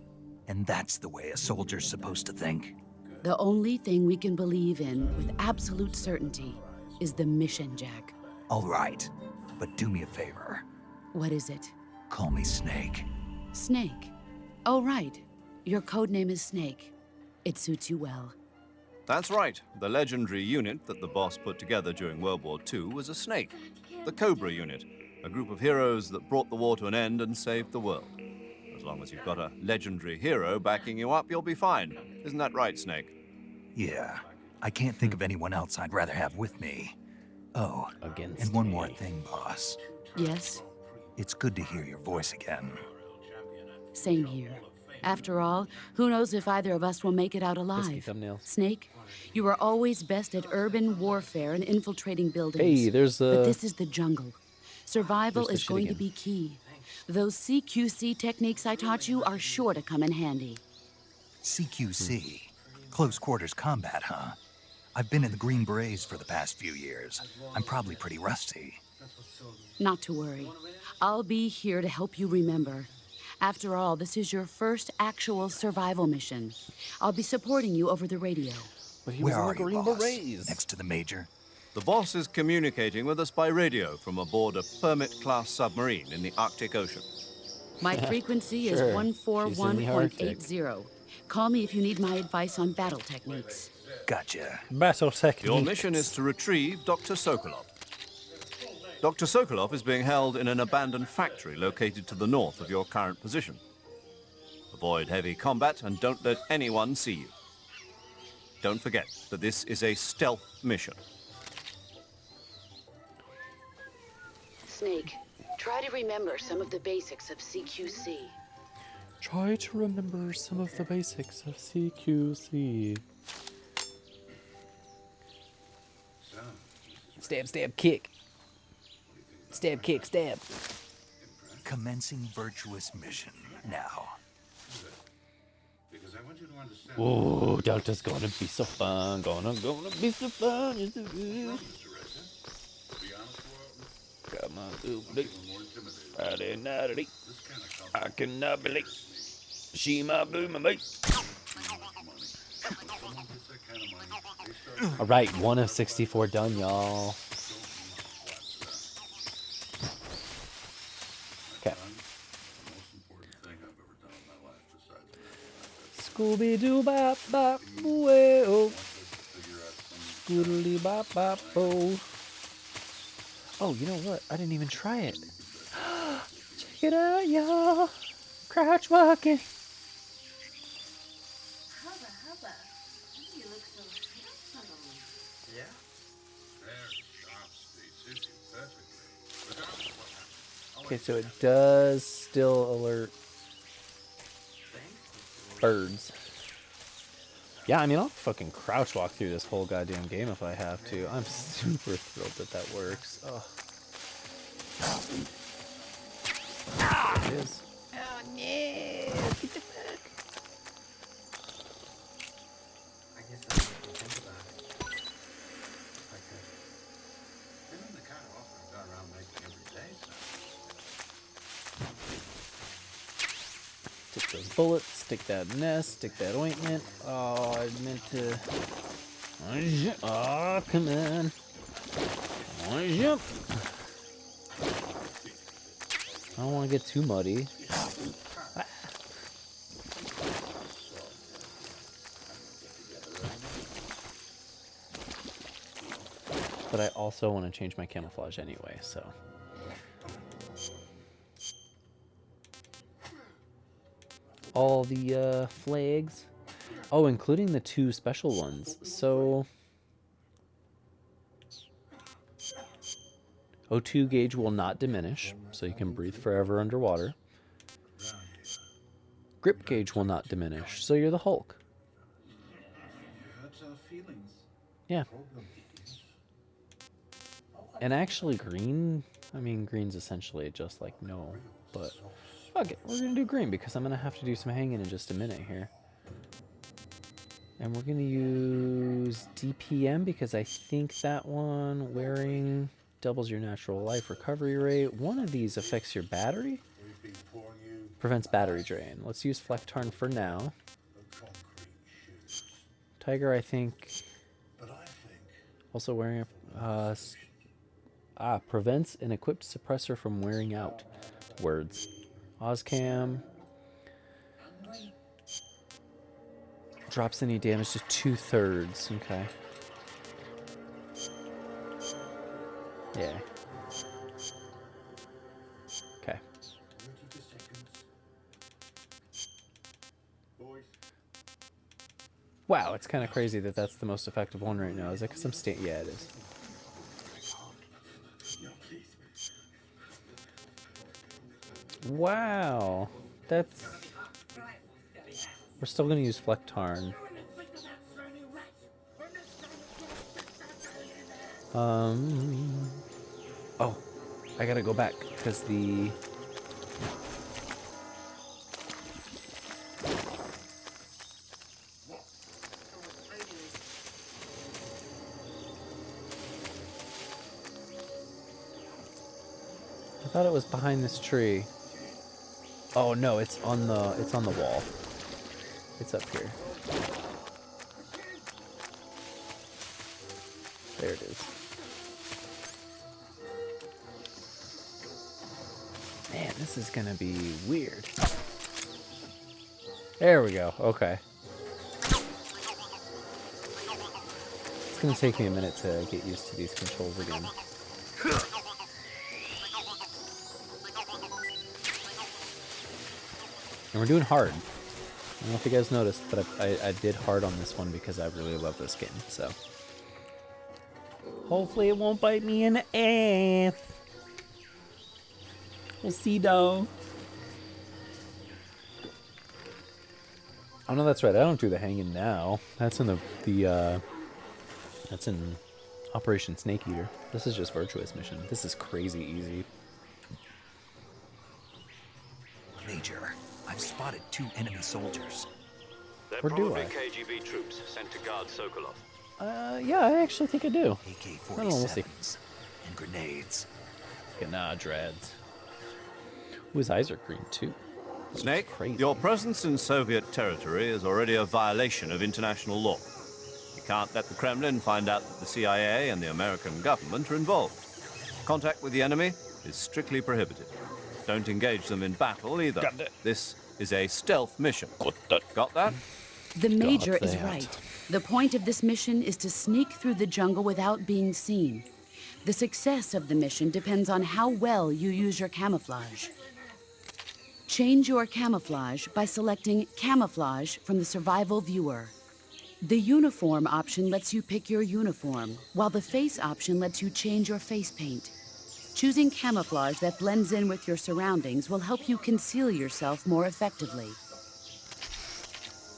And that's the way a soldier's supposed to think. The only thing we can believe in with absolute certainty is the mission, Jack. All right, but do me a favor. What is it? Call me Snake. Snake. Oh, right. Your code name is Snake. It suits you well. That's right. The legendary unit that the boss put together during World War II was a snake. The Cobra unit, a group of heroes that brought the war to an end and saved the world. As long as you've got a legendary hero backing you up, you'll be fine. Isn't that right, Snake? Yeah, I can't think of anyone else I'd rather have with me. Oh, Against and one more me. thing, boss. Yes, It's good to hear your voice again. same here. After all, who knows if either of us will make it out alive? Risky thumbnails. Snake, you were always best at urban warfare and infiltrating buildings. Hey, there's But this is the jungle. Survival There's the is shit going to again. be key. Those CQC techniques I taught you are sure to come in handy. CQC. Close quarters combat, huh? I've been in the Green Berets for the past few years. I'm probably pretty rusty. Not to worry. I'll be here to help you remember. After all, this is your first actual survival mission. I'll be supporting you over the radio. But he Where was are in the you, Green boss? Berets. Next to the Major? The boss is communicating with us by radio from aboard a Permit-class submarine in the Arctic Ocean. My frequency Sure. is She's in the Arctic. 141.80. Call me if you need my advice on battle techniques. Gotcha. Battle technique. Your mission is to retrieve Dr. Sokolov. Dr. Sokolov is being held in an abandoned factory located to the north of your current position. Avoid heavy combat and don't let anyone see you. Don't forget that this is a stealth mission. Snake, try to remember some of the basics of CQC. Try to remember some of the basics of CQC. Stab, stab, kick. Stab, kick, stab. Commencing virtuous mission now. Oh, Delta's gonna be so fun. Gonna be so fun. Yes, it is. Come on, oobly. Friday nighty. I cannot believe she my blue my mate. All right, 1 of 64 done, y'all. Okay. Scooby Doo bop bop well. Scoodly bop bop bo. Oh, you know what? I didn't even try it. Check it out, y'all. Crouch walking. Hubba, hubba. You look so handsome. Yeah? Very sharp, Stacy. Perfectly. Okay, so it does still alert birds. Yeah, I mean, I'll fucking crouch walk through this whole goddamn game if I have to. I'm super thrilled that that works. Oh. There it is. Oh no! Get the fuck. I guess I didn't think about it. I could. Isn't the kind of offer I got around making every day, so. Take those bullets, stick that nest, stick that ointment. Oh, I meant to. Oh, come on. Jump. I don't want to get too muddy. But I also want to change my camouflage anyway, so. All the flags. Oh, including the 2 special ones. So O2 gauge will not diminish, so you can breathe forever underwater. Grip gauge will not diminish, so you're the Hulk. Yeah. And actually green, I mean green's essentially just like no, but fuck it, we're gonna do green because I'm gonna have to do some hanging in just a minute here. And we're gonna use DPM because I think that one wearing doubles your natural life recovery rate. One of these affects your battery. Prevents battery drain. Let's use Flectarn for now. Tiger, I think. Also wearing a prevents an equipped suppressor from wearing out. Words. Ozcam. Drops any damage to 2/3. Okay. Yeah. Okay. Wow, it's kind of crazy that that's the most effective one right now. Is it because I'm yeah, it is. Wow. That's... We're still going to use Flectarn. Oh, I gotta go back because the... I thought it was behind this tree. Oh no, it's on the wall. It's up here. There it is. Man, this is gonna be weird. There we go. Okay. It's gonna take me a minute to get used to these controls again. And we're doing hard. I don't know if you guys noticed, but I did hard on this one because I really love this game, so. Hopefully it won't bite me in the ass. We'll see though. Oh no, that's right. I don't do the hanging now. That's in that's in Operation Snake Eater. This is just Virtuous Mission. This is crazy easy. Major, I've spotted 2 enemy soldiers. They're Or do probably I? KGB troops sent to guard Sokolov. Yeah, I actually think I do. I don't know, we'll see. AK-47s and grenades. Nah, dreads. Ooh, his eyes are green too. Snake, Crazy. your presence in Soviet territory is already a violation of international law. You can't let the Kremlin find out that the CIA and the American government are involved. Contact with the enemy is strictly prohibited. Don't engage them in battle either. Got it. This is a stealth mission. Got that? The Major is that. right. The point of this mission is to sneak through the jungle without being seen. The success of the mission depends on how well you use your camouflage. Change your camouflage by selecting Camouflage from the Survival Viewer. The Uniform option lets you pick your uniform, while the Face option lets you change your face paint. Choosing camouflage that blends in with your surroundings will help you conceal yourself more effectively.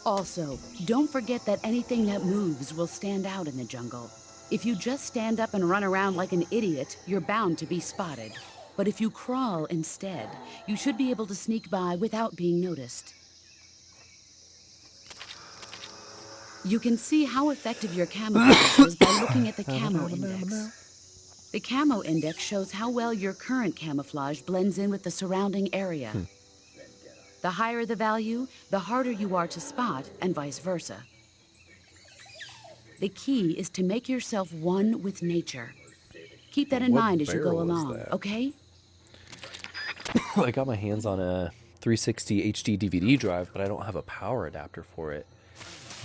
Also, don't forget that anything that moves will stand out in the jungle. If you just stand up and run around like an idiot, you're bound to be spotted. But if you crawl instead, you should be able to sneak by without being noticed. You can see how effective your camouflage is by looking at the camo index. The camo index shows how well your current camouflage blends in with the surrounding area. The higher the value, the harder you are to spot, and vice versa. The key is to make yourself one with nature. Keep that in mind as you go along, okay? I got my hands on a 360 HD DVD drive, but I don't have a power adapter for it.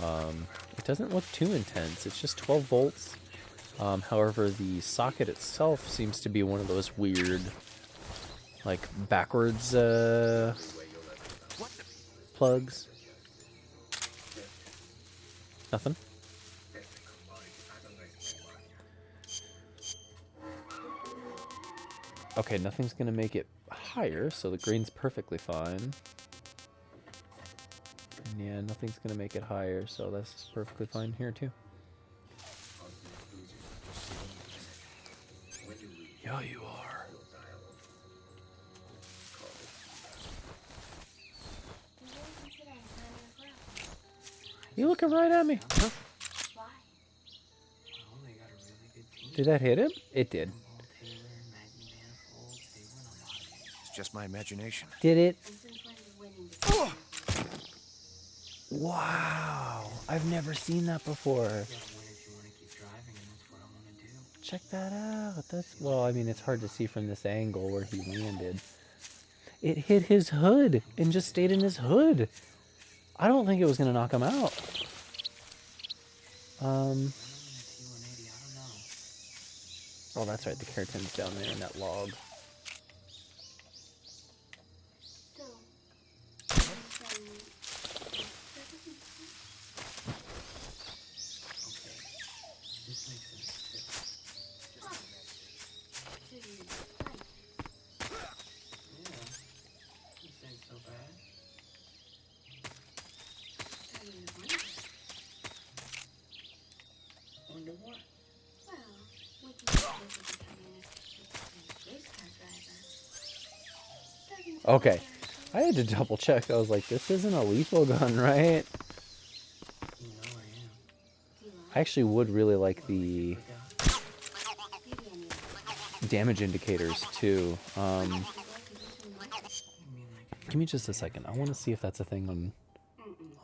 It doesn't look too intense. It's just 12 volts. However, the socket itself seems to be one of those weird, like, backwards plugs. Nothing? Okay, nothing's gonna make it higher, so the green's perfectly fine. And yeah, nothing's gonna make it higher, so that's perfectly fine here too. Yeah, you are. You looking right at me? Huh? Did that hit him? It did. It's just my imagination. Did it? Oh. Wow. I've never seen that before. Check that out. That's, well, I mean, it's hard to see from this angle where he landed. It hit his hood and just stayed in his hood. I don't think it was going to knock him out. Oh, that's right. The Kerotan's down there in that log. Okay, I had to double check. I was like, this isn't a lethal gun, right? I actually would really like the damage indicators too. You mean like Give me just a second. I want to see if that's a thing on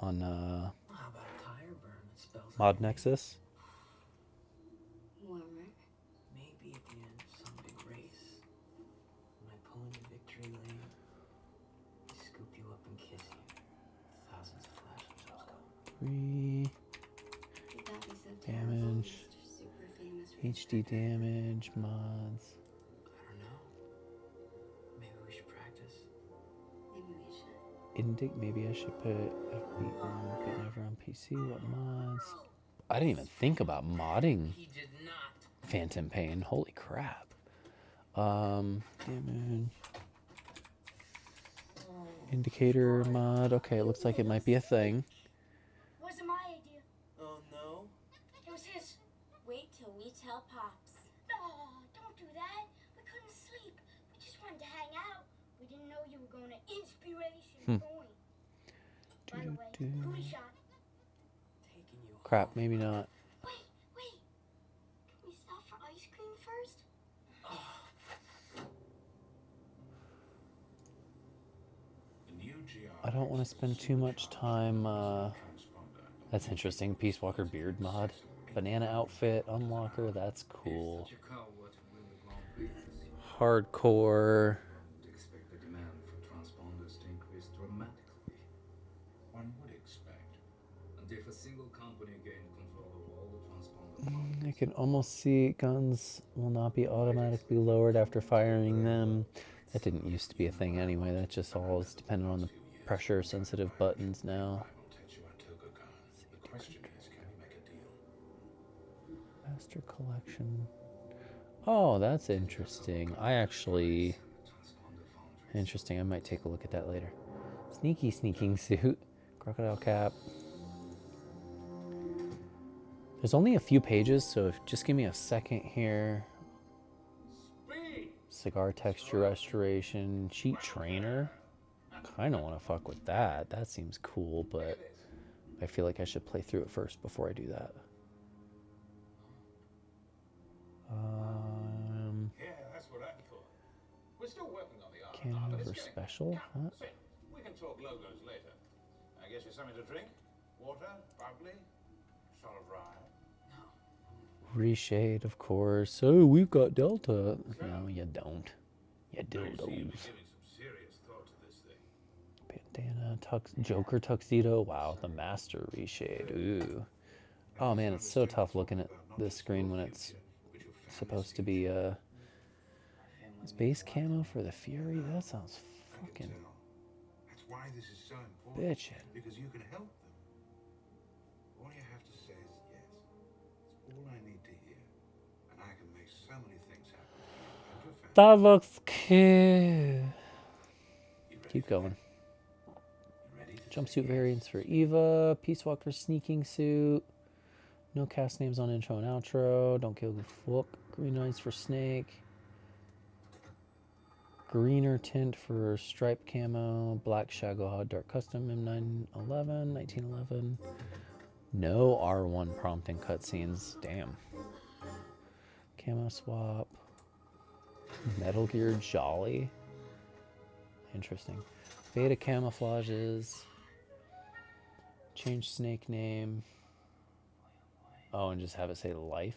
how about a tire burn that spells Mod out Nexus. Warmer. maybe at the end of some big race. When I pull into victory lane, I scoop you up and kiss you. Thousands of flashing jobs going. 3 Would that be so damage. Mr. Super famous HD damage mods. I don't know. Maybe we should practice. Maybe we should. Maybe I should put FB on, but never on PC. What mods? I didn't even think about modding He did not. Phantom Pain. Holy crap. Damage. Indicator mod. Okay, it looks like it might be a thing. Wasn't my idea. Oh no. It was his. Wait till we tell Pops. Oh, don't do that. We couldn't sleep. We just wanted to hang out. We didn't know you were going to inspiration point. By the way, booty shot. Taking you Crap, maybe not. Wait. Can we stop for ice cream first? I don't want to spend too much time. That's interesting. Peace Walker beard mod. Banana outfit unlocker. That's cool. Such a coward to win the Grand Prix this year. Hardcore. Expect the demand for transponders to increase dramatically. One would expect. And if a single company gained control of all the transponder I can almost see guns will not be automatically lowered after firing them. That didn't used to be a thing anyway. That just all is dependent on the pressure sensitive buttons now. The question is, can we make a deal? Master collection. Oh, that's interesting. Interesting. I might take a look at that later. Sneaking suit. Crocodile cap. There's only a few pages, so just give me a second here. Cigar texture restoration. Cheat trainer. Kind of want to fuck with that. That seems cool, but I feel like I should play through it first before I do that. Yeah, that's what I thought. We're still working on the art. Cannon but over it's getting- special? Come, Huh? sit. We can talk logos later. I guess you're something to drink? Water? Bubbly? Shot of rye? Reshade, of course. Oh, we've got Delta. No, you don't. You I see you've been dildos. giving some serious thought to this thing. Bandana, Joker tuxedo. Wow, the master reshade. Ooh. Oh man, it's so tough looking at this screen when it's supposed to be space camo for the Fury. That sounds fucking That's why this is so important. bitchin'. Because you can help them. All you have to say is yes. It's all I need to hear. And I can make so many things happen to you and your family. That looks cute. Keep going. Jumpsuit variants for Eva. Peace Walker sneaking suit. No cast names on intro and outro. Don't kill the fuck. Green eyes for Snake. Greener tint for stripe camo. Black Shagohod Dark Custom M911, 1911. No R1 prompting cutscenes. Damn. Camo swap. Metal Gear Jolly. Interesting. Beta camouflages. Change Snake name. Oh, and just have it say life.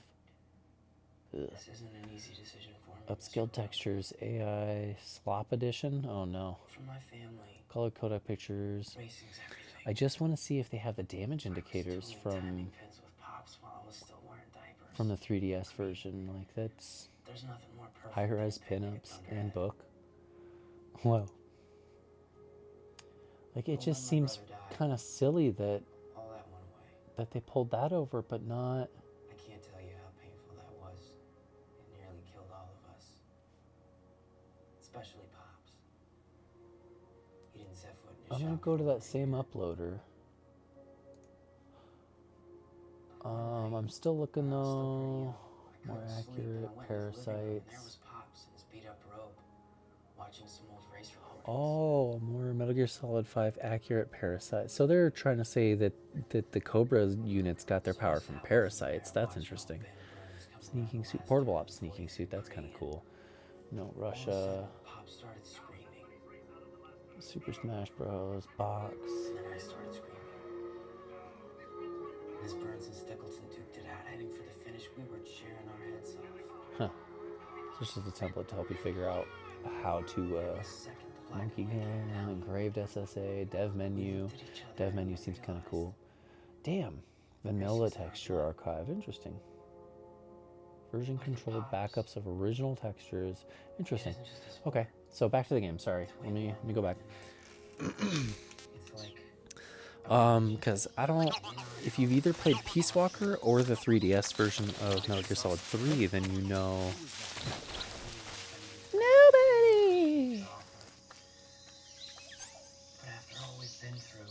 Ugh. This isn't an easy decision for me. Upscaled textures, AI slop edition. Oh no. For my family, Color Kodak pictures. racing's everything. I just want to see if they have the damage indicators from Pins with Pops while I was still wearing diapers. the 3DS version. Like that's There's nothing more perfect. high res pinups and book. Wow. Like it just seems kind of silly that All that went away. that they pulled that over, but not. I can't tell you how painful that was. It nearly killed all of us. Especially Pops. He didn't set foot in I'm his gonna shop. go to that same uploader. I'm still looking though. More accurate parasites. There was Pops in his beat up robe, watching some old race recordings. Oh, more Metal Gear Solid 5 accurate parasites. So they're trying to say that the Cobra units got their power from parasites. That's interesting. Sneaking suit, portable ops sneaking suit. That's kind of cool. No, Russia. Pop started screaming. Super Smash Bros. Box. And then I started screaming. As Burns and Stickleton duked it out, heading for the finish, we were cheering our heads off. Huh. So this is a template to help you figure out how to monkey gun, engraved SSA, dev menu. Dev menu seems kind of cool. Damn. Vanilla texture archive. Interesting. Version controlled backups of original textures. Interesting. Okay, so back to the game. Sorry. Let me go back. Because I don't... If you've either played Peace Walker or the 3DS version of Metal Gear Solid 3, then you know... Nobody! But after all we've been through...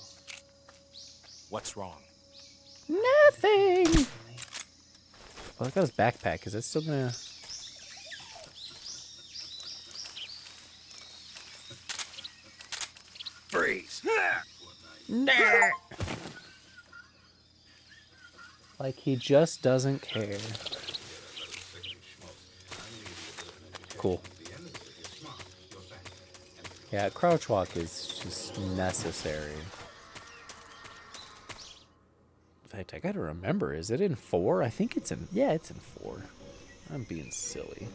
What's wrong? Nothing! Oh, look at his backpack. Is it still gonna... Freeze! Nah. Like he just doesn't care. Cool. Yeah, crouch walk is just necessary. In fact, I gotta remember, is it in 4? I think it's in... Yeah, it's in 4. I'm being silly.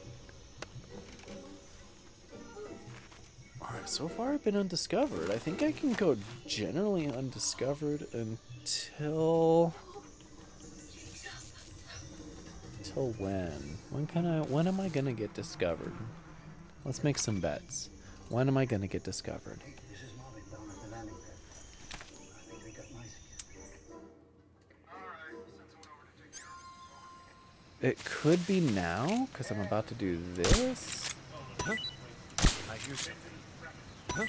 Alright, so far I've been undiscovered. I think I can go generally undiscovered until... Until when? When am I gonna get discovered? Let's make some bets. When am I gonna get discovered? This is Molly down at the landing pad. I think we got mice again. It could be now, because I'm about to do this. Huh? I hear something. Huh?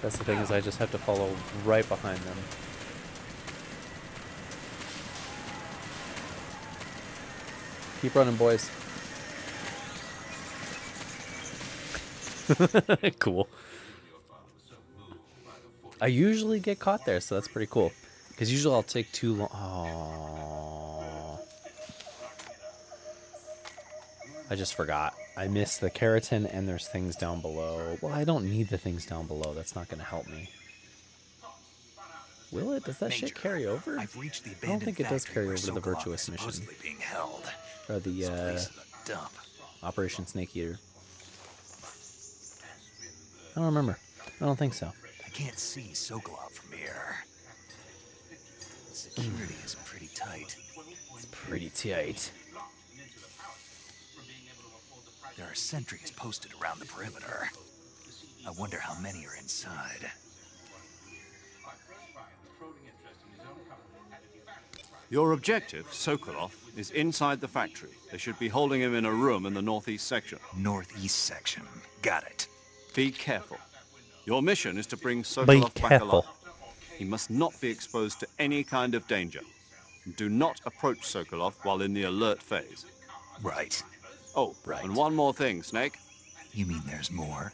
That's the thing, is I just have to follow right behind them. Keep running, boys. Cool. I usually get caught there, so that's pretty cool. Because usually I'll take too long. Oh. I just forgot. I missed the Kerotan and there's things down below. Well, I don't need the things down below. That's not going to help me. Will it? Does that shit carry over? I've reached the I don't think it does carry over to the Sokolov Virtuous is mission. supposedly being held. Or the This place is a dump. Operation Snake Eater. I don't remember. I don't think so. I can't see Sokolov from here. Security is pretty tight. It's pretty tight. There are sentries posted around the perimeter. I wonder how many are inside. Your objective, Sokolov, is inside the factory. They should be holding him in a room in the northeast section. Northeast section. Got it. Be careful. Your mission is to bring Sokolov back alive. He must not be exposed to any kind of danger. Do not approach Sokolov while in the alert phase. Right. Oh, right. And one more thing, Snake. You mean there's more?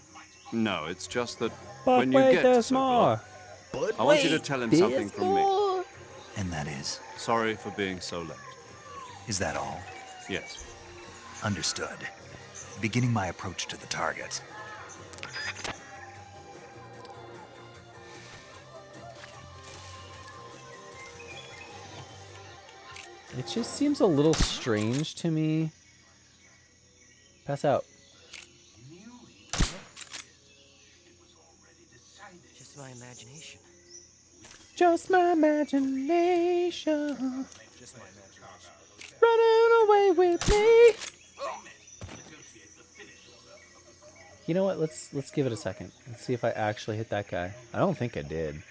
No, it's just that But when you wait, get to there's Sokolov, more. I want you to tell him something from me. And that is? Sorry for being so late. Is that all? Yes. Understood. Beginning my approach to the target. It just seems a little strange to me. Pass out. Just my imagination. Just my imagination. Running away with me. You know what? Let's give it a second. Let's see if I actually hit that guy. I don't think I did.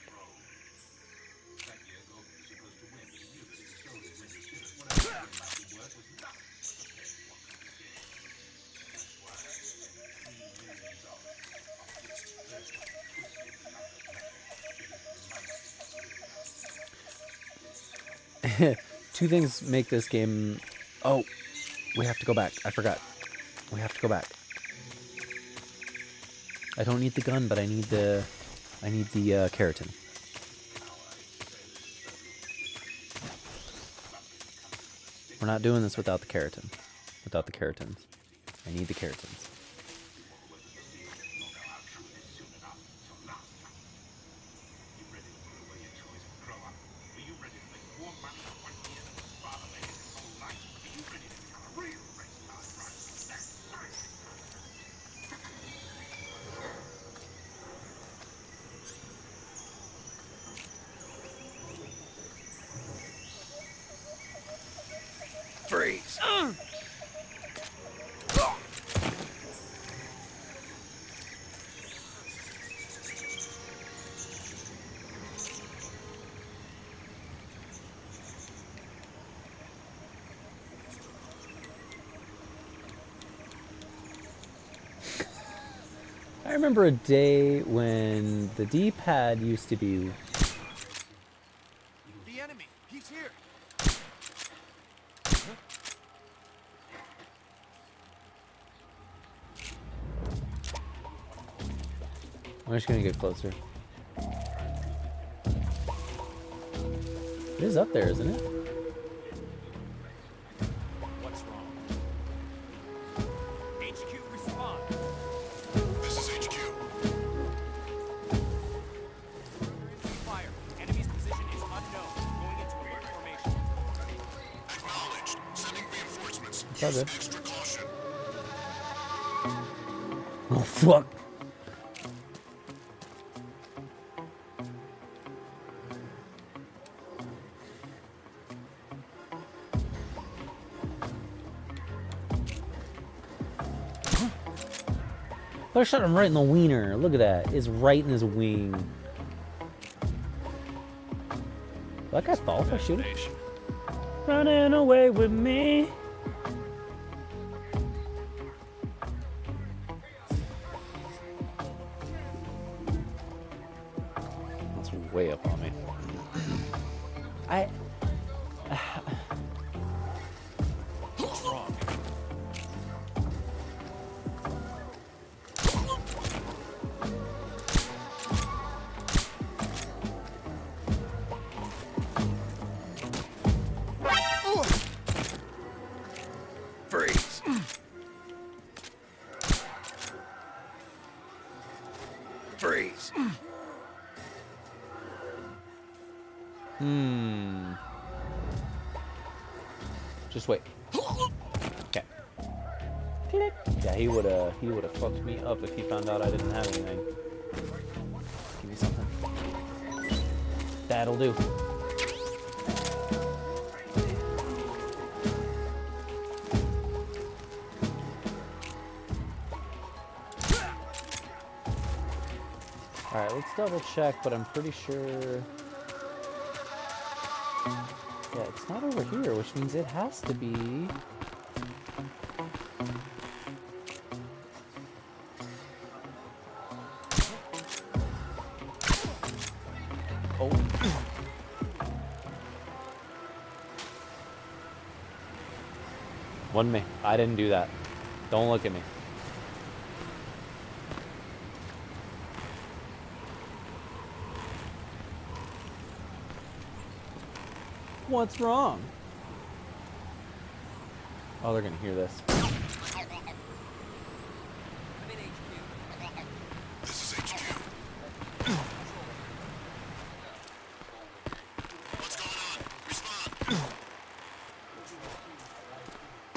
Two things make this game... Oh, we have to go back. I forgot. We have to go back. I don't need the gun, but I need the Kerotan. We're not doing this without the Kerotan. Without the Kerotans. I need the Kerotans. Freeze. I remember a day when the D-pad used to be... The enemy! He's here! I'm just gonna get closer. It is up there, isn't it? What's wrong? HQ, respond! This is HQ. Fire. Enemy's position is unknown. Going into alert formation. Acknowledged. Sending reinforcements. It's all Use good. extra caution. Oh, fuck. I shot him right in the wiener. Look at that. It's right in his wing. Will that guy fall if I shoot him? Running away with me. That's way up on me. What's wrong? Freeze. Freeze. Just wait. Okay. Click. Yeah, he would have fucked me up if he found out I didn't have anything. Give me something. That'll do. Alright, let's double check, but I'm pretty sure... Yeah, it's not over here, which means it has to be... Oh. Wasn't me. I didn't do that. Don't look at me. What's wrong? Oh, they're gonna hear this. This is HQ. What's going on? Respond.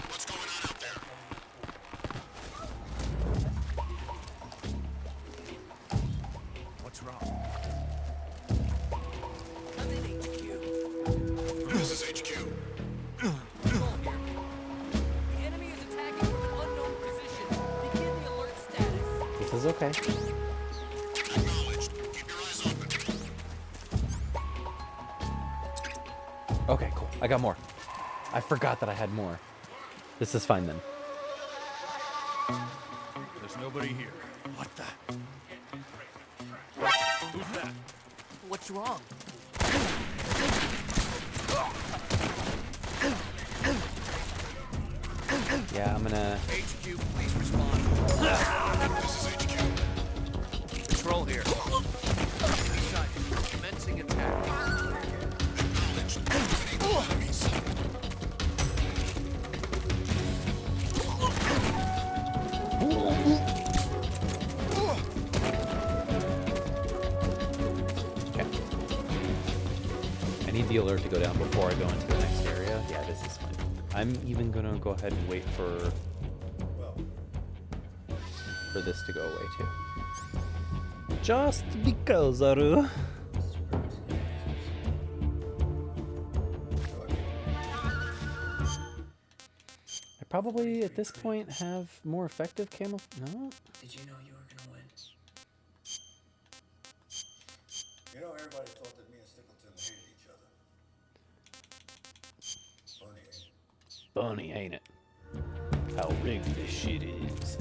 What's going on out there? What's wrong? This is HQ. The enemy is attacking from an unknown position. Begin the alert status. This is okay. Acknowledged. Keep your eyes open. Okay, cool. I got more. I forgot that I had more. This is fine then. There's nobody here. What the? Who's that? What's wrong? Yeah, I'm gonna... HQ, please respond. This is HQ. Patrol here. Commencing attack. I need the alert to go down before I go into the next area. Yeah, this is fine. I'm even gonna go ahead and wait for this to go away too. Just because, Aru. I probably at this point have more effective camo. No. Did you know you were gonna win? You know, everybody thought that me and Stickleton hated each other. Funny, ain't it? Funny, ain't it? How rigged this shit is.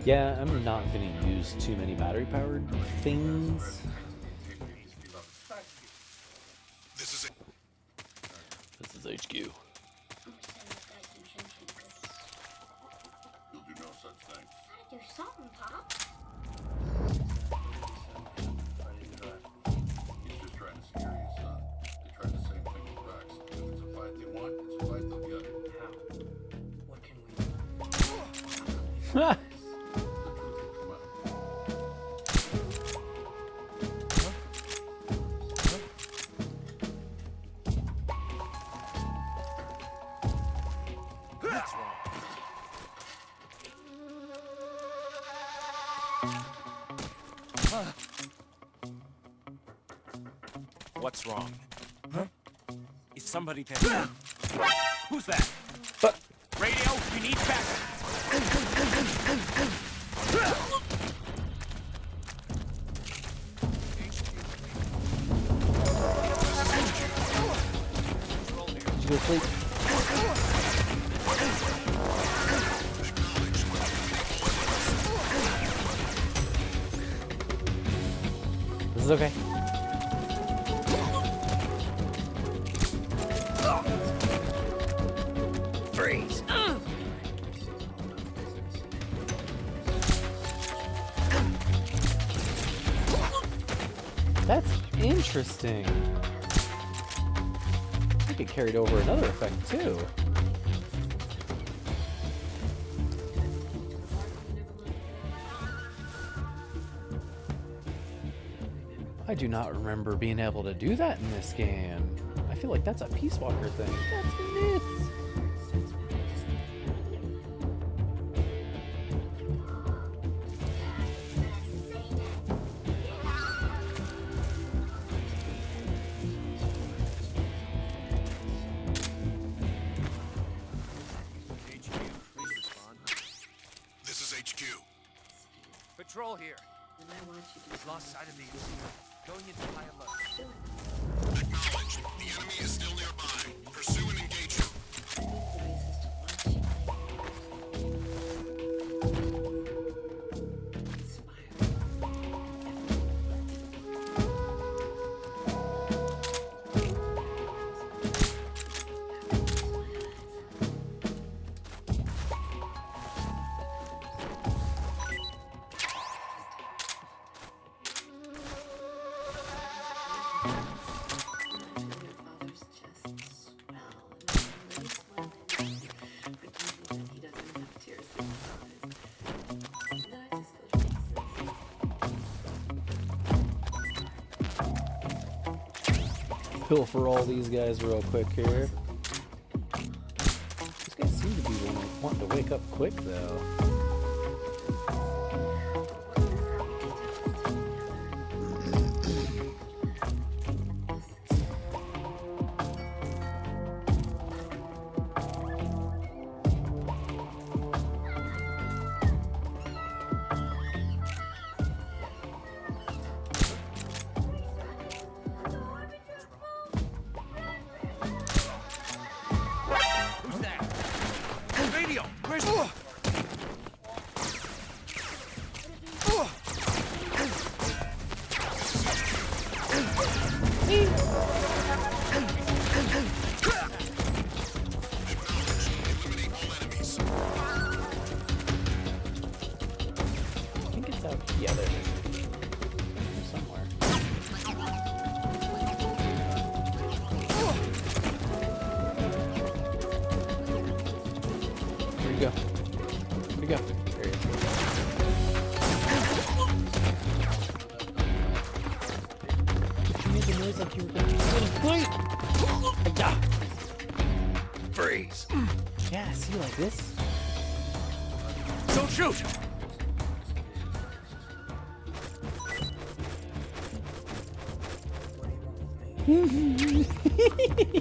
Yeah, I'm not going to use too many battery-powered things. This is HQ. You'll You'll do no such thing. Gotta do something, Pop. He's just trying to scare you, son. They tried the same thing with Rex. If it's a fight they want, it's a fight they'll get. How? What can we do? What's wrong? Huh? Is somebody there? Who's that? Radio, we need backup. Did you go sleep? This is okay. Freeze. That's interesting. I think it carried over another effect too. I do not remember being able to do that in this game. I feel like that's a Peace Walker thing. That's nuts. This is HQ. Patrol here. Then I want you to He's lost sight of the incident. Going into high alert. Acknowledged. The enemy is still nearby. Pursue and engage him. Pill for all these guys real quick here. These guys seem to be wanting to wake up quick though. Yeah, there it is. Somewhere. Where'd he go? Where'd he go? There he is. Did you make a noise like you were going to wait? Yeah. Freeze. Yeah, see, like this? Don't shoot!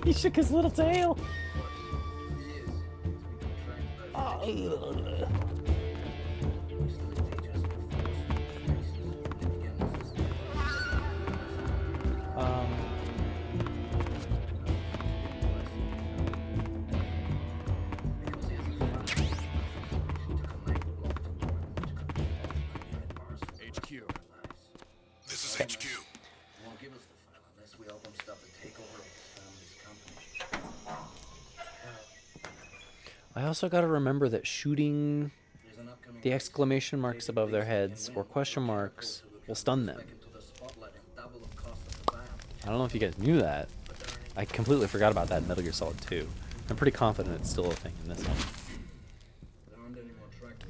He shook his little tail. HQ. This is HQ. Won't give us the file unless we help them stop the takeover of the family's company. I also got to remember that shooting the exclamation marks above their heads or question marks will stun them. I don't know if you guys knew that. I completely forgot about that in Metal Gear Solid 2. I'm pretty confident it's still a thing in this one.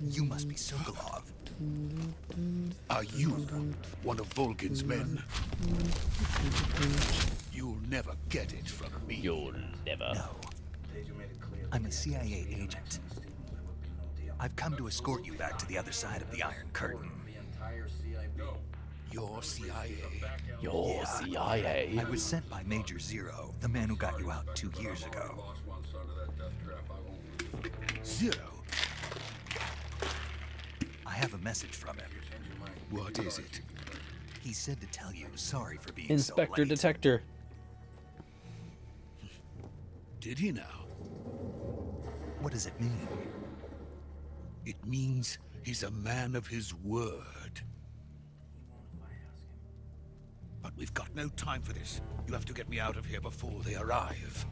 You must be Sokolov. Are you one of Volgin's men? You'll never get it from me. You'll never. No. I'm a CIA agent. I've come to escort you back to the other side of the Iron Curtain. Your CIA. Your CIA. I was sent by Major Zero, the man who got you out 2 years ago. Zero? I have a message from him. What is it? He said to tell you sorry for being Inspector so late. Detector. Did he now? What does it mean? It means he's a man of his word. But we've got no time for this. You have to get me out of here before they arrive.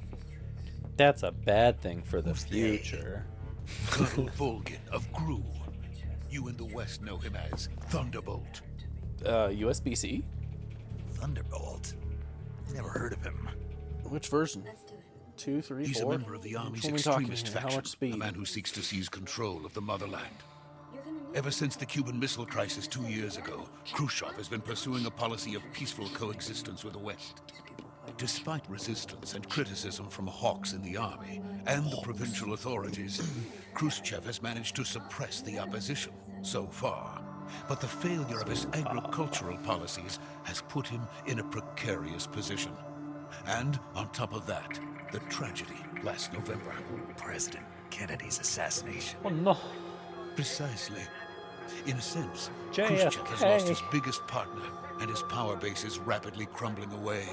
That's a bad thing for the future. Colonel Volgin of Gru. You in the West know him as Thunderbolt. USBC? Thunderbolt? Never heard of him. Which version? 2, 3, He's 4? a member of the Army's Which one we talking extremist here? How faction, much speed? a man who seeks to seize control of the motherland. Ever since the Cuban Missile Crisis 2 years ago, Khrushchev has been pursuing a policy of peaceful coexistence with the West. Despite resistance and criticism from hawks in the army and the provincial authorities, Khrushchev has managed to suppress the opposition so far. But the failure of his agricultural policies has put him in a precarious position. And on top of that, the tragedy last November. President Kennedy's assassination. Oh no. Precisely. In a sense, JFK. Khrushchev has lost his biggest partner, and his power base is rapidly crumbling away.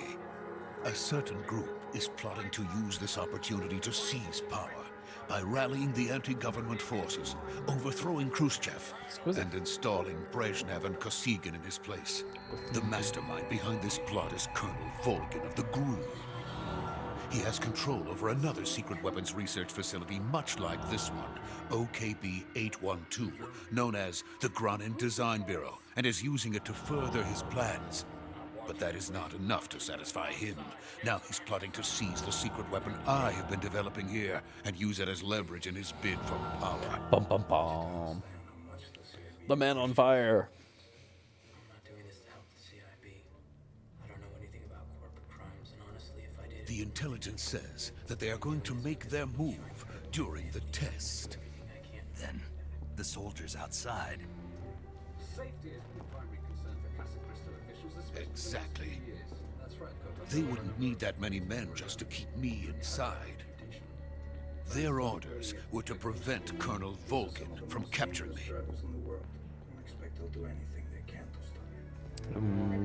A certain group is plotting to use this opportunity to seize power by rallying the anti-government forces, overthrowing Khrushchev, and installing Brezhnev and Kosygin in his place. The mastermind behind this plot is Colonel Volgin of the GRU. He has control over another secret weapons research facility much like this one, OKB-812, known as the Granin Design Bureau, and is using it to further his plans. But that is not enough to satisfy him. Now he's plotting to seize the secret weapon I have been developing here and use it as leverage in his bid for power. Bum bum bum. The man on fire. The intelligence says that they are going to make their move during the test. Then, the soldiers outside. Exactly. They wouldn't need that many men just to keep me inside. Their orders were to prevent Colonel Volgin from capturing me.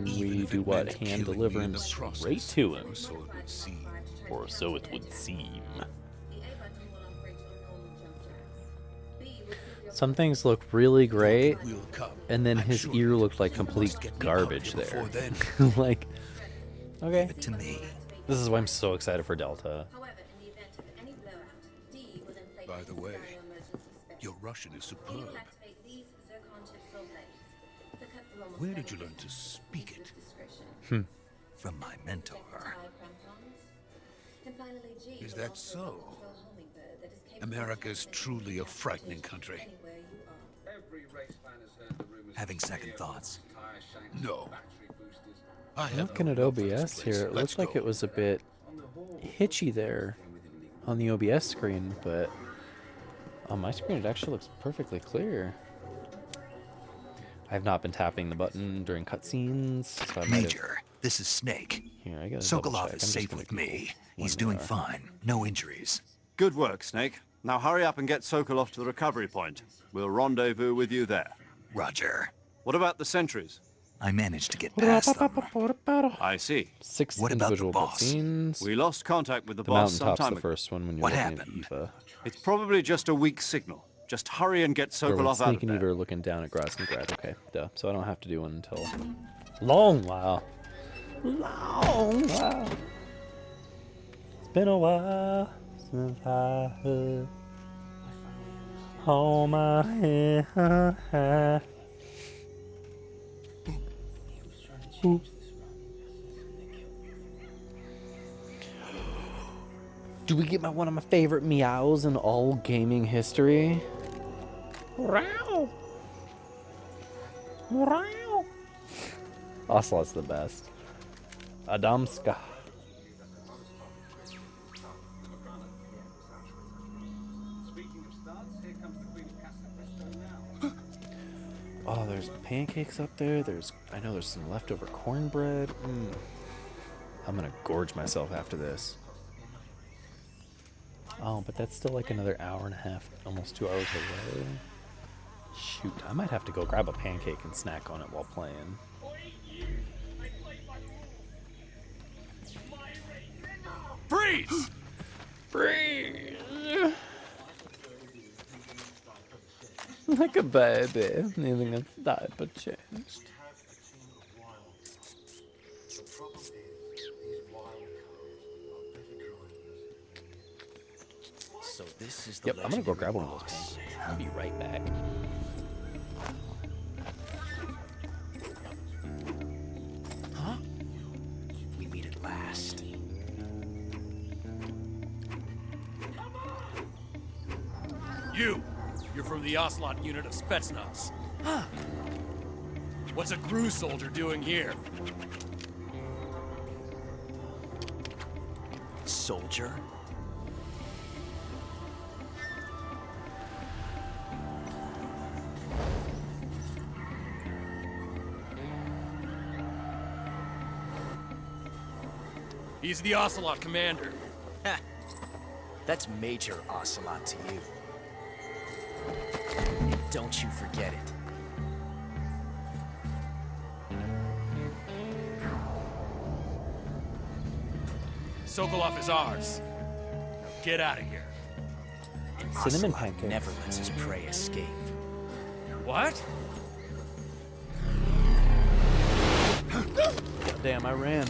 We do what? Hand deliver him straight to him. So it would seem. Or so it would seem. Some things look really great, and then his ear looked like complete garbage there. Like, okay. To me. This is why I'm so excited for Delta. By the way, your Russian is superb. Where did you learn to speak it? From my mentor. Is that so? America's truly a frightening country. Having second thoughts. No. I'm looking at OBS here. It looked like it was a bit hitchy there on the OBS screen, but on my screen it actually looks perfectly clear. I have not been tapping the button during cutscenes, so I Major, this is Snake. Here, I gotta Sokolov is safe with me. He's doing fine. No injuries. Good work, Snake. Now hurry up and get Sokolov to the recovery point. We'll rendezvous with you there. Roger. What about the sentries? I managed to get past them. I see. 6 What about the individual boss? cutscenes. We lost contact with the The boss some mountaintop's time the ago. first one when you're What looking happened? at Eva. It's probably just a weak signal. Just hurry and get Or when Sokolov out Snake of and there. Eva are looking down at Grassengrad. Okay, duh. So I don't have to do one until long while. Long while. It's been a while since I heard all my head. Do we get one of my favorite meows in all gaming history? Meow. Meow. Ocelot's the best. Adamska. Oh, there's pancakes up there. I know there's some leftover cornbread. I'm gonna gorge myself after this. Oh, but that's still like another hour and a half, almost 2 hours away. Shoot, I might have to go grab a pancake and snack on it while playing. Freeze! Freeze! Like a baby, needing its diaper changed. So this is the Yep, I'm gonna go grab one of those pancakes. I'll be right back. Huh? We meet at last. You're from the Ocelot unit of Spetsnaz. Huh. What's a GRU soldier doing here? Soldier? He's the Ocelot commander. Ha! That's Major Ocelot to you. And don't you forget it. Sokolov is ours. Now get out of here. Cinnamon Ocelot pancakes. never lets his prey escape. What? Damn, I ran.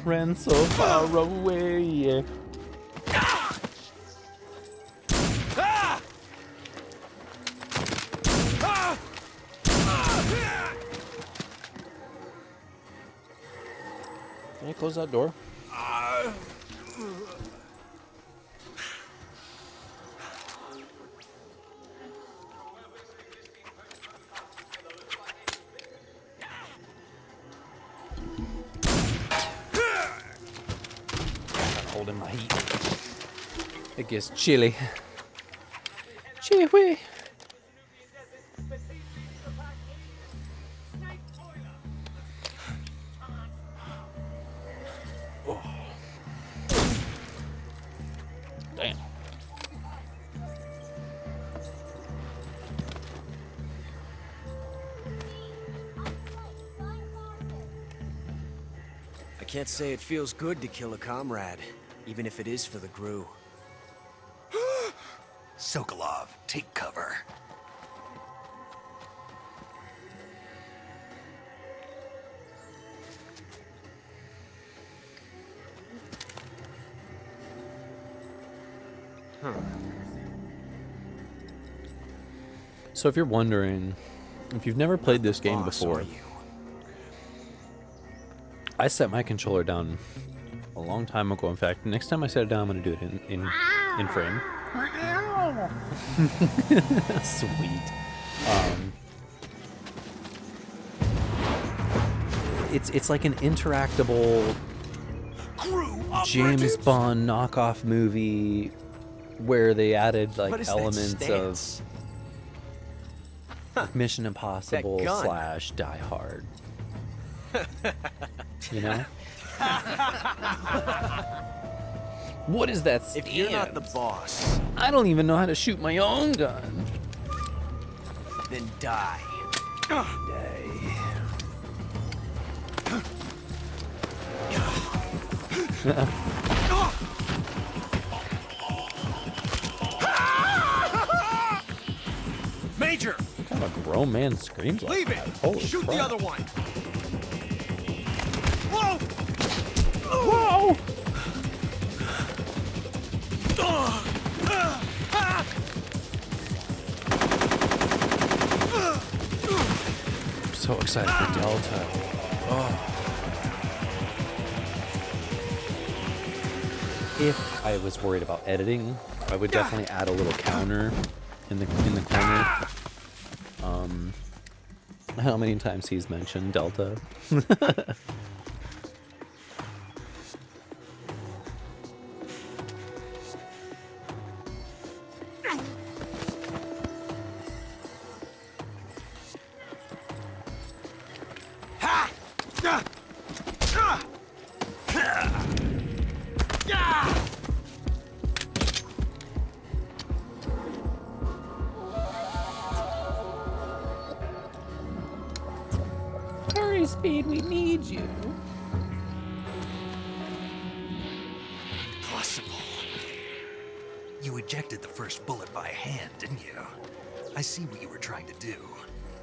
Ran so far away. Can I close that door? Holding my heat. It gets chilly. Chilly. Oh. Damn. I can't say it feels good to kill a comrade, even if it is for the GRU. Sokolov, take cover. So if you're wondering If you've never played this game before, I set my controller down a long time ago. In fact, next time I set it down, I'm going to do it in frame. Sweet. It's like an interactable James Bond knockoff movie where they added like elements of Mission Impossible / Die Hard. You know? What is that stand? If you're not the boss, I don't even know how to shoot my own gun. then die. Major! What kind of a grown man screams like Leave that? it! Holy Shoot crap. the other one! Whoa! Whoa! I'm so excited for Delta. Oh. If I was worried about editing, I would definitely add a little counter in the corner. How many times he's mentioned Delta? Hurry, Speed, we need you. Impossible. You ejected the first bullet by hand, didn't you? I see what you were trying to do.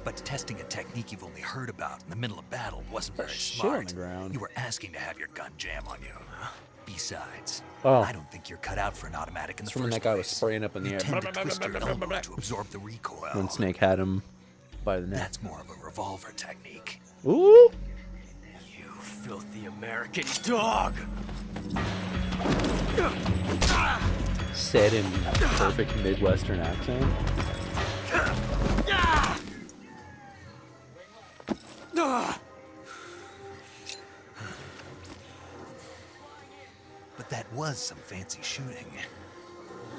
But testing a technique you've only heard about in the middle of battle wasn't very Shit on smart. the ground. You were asking to have your gun jam on you. Besides, Oh. I don't think you're cut out for an automatic in It's the from when first that guy was place. spraying up in the You air. tend to twist your elbow to absorb the recoil. When Snake had him by the neck. That's more of a revolver technique. Ooh! You filthy American dog! Said in perfect Midwestern accent. But that was some fancy shooting.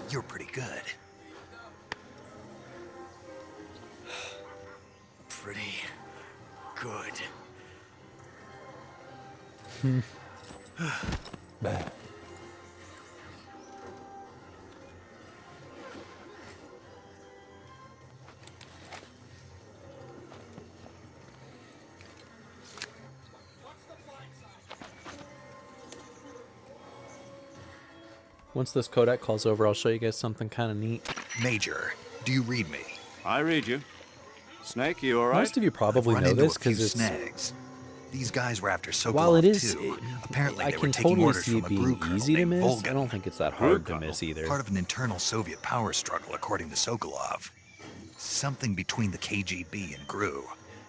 You're pretty good. Pretty good. Once this Kodak calls over, I'll show you guys something kind of neat. Major, do you read me? I read you. Snake, you all right? Most of you probably Run know into this a few because it's. snags. These guys were after Sokolov While it is, too. Apparently I they were can taking totally orders see from it a GRU being colonel easy to named miss. Volgan. I don't think it's that hard to miss either. Part of an internal Soviet power struggle, according to Sokolov. Something between the KGB and GRU.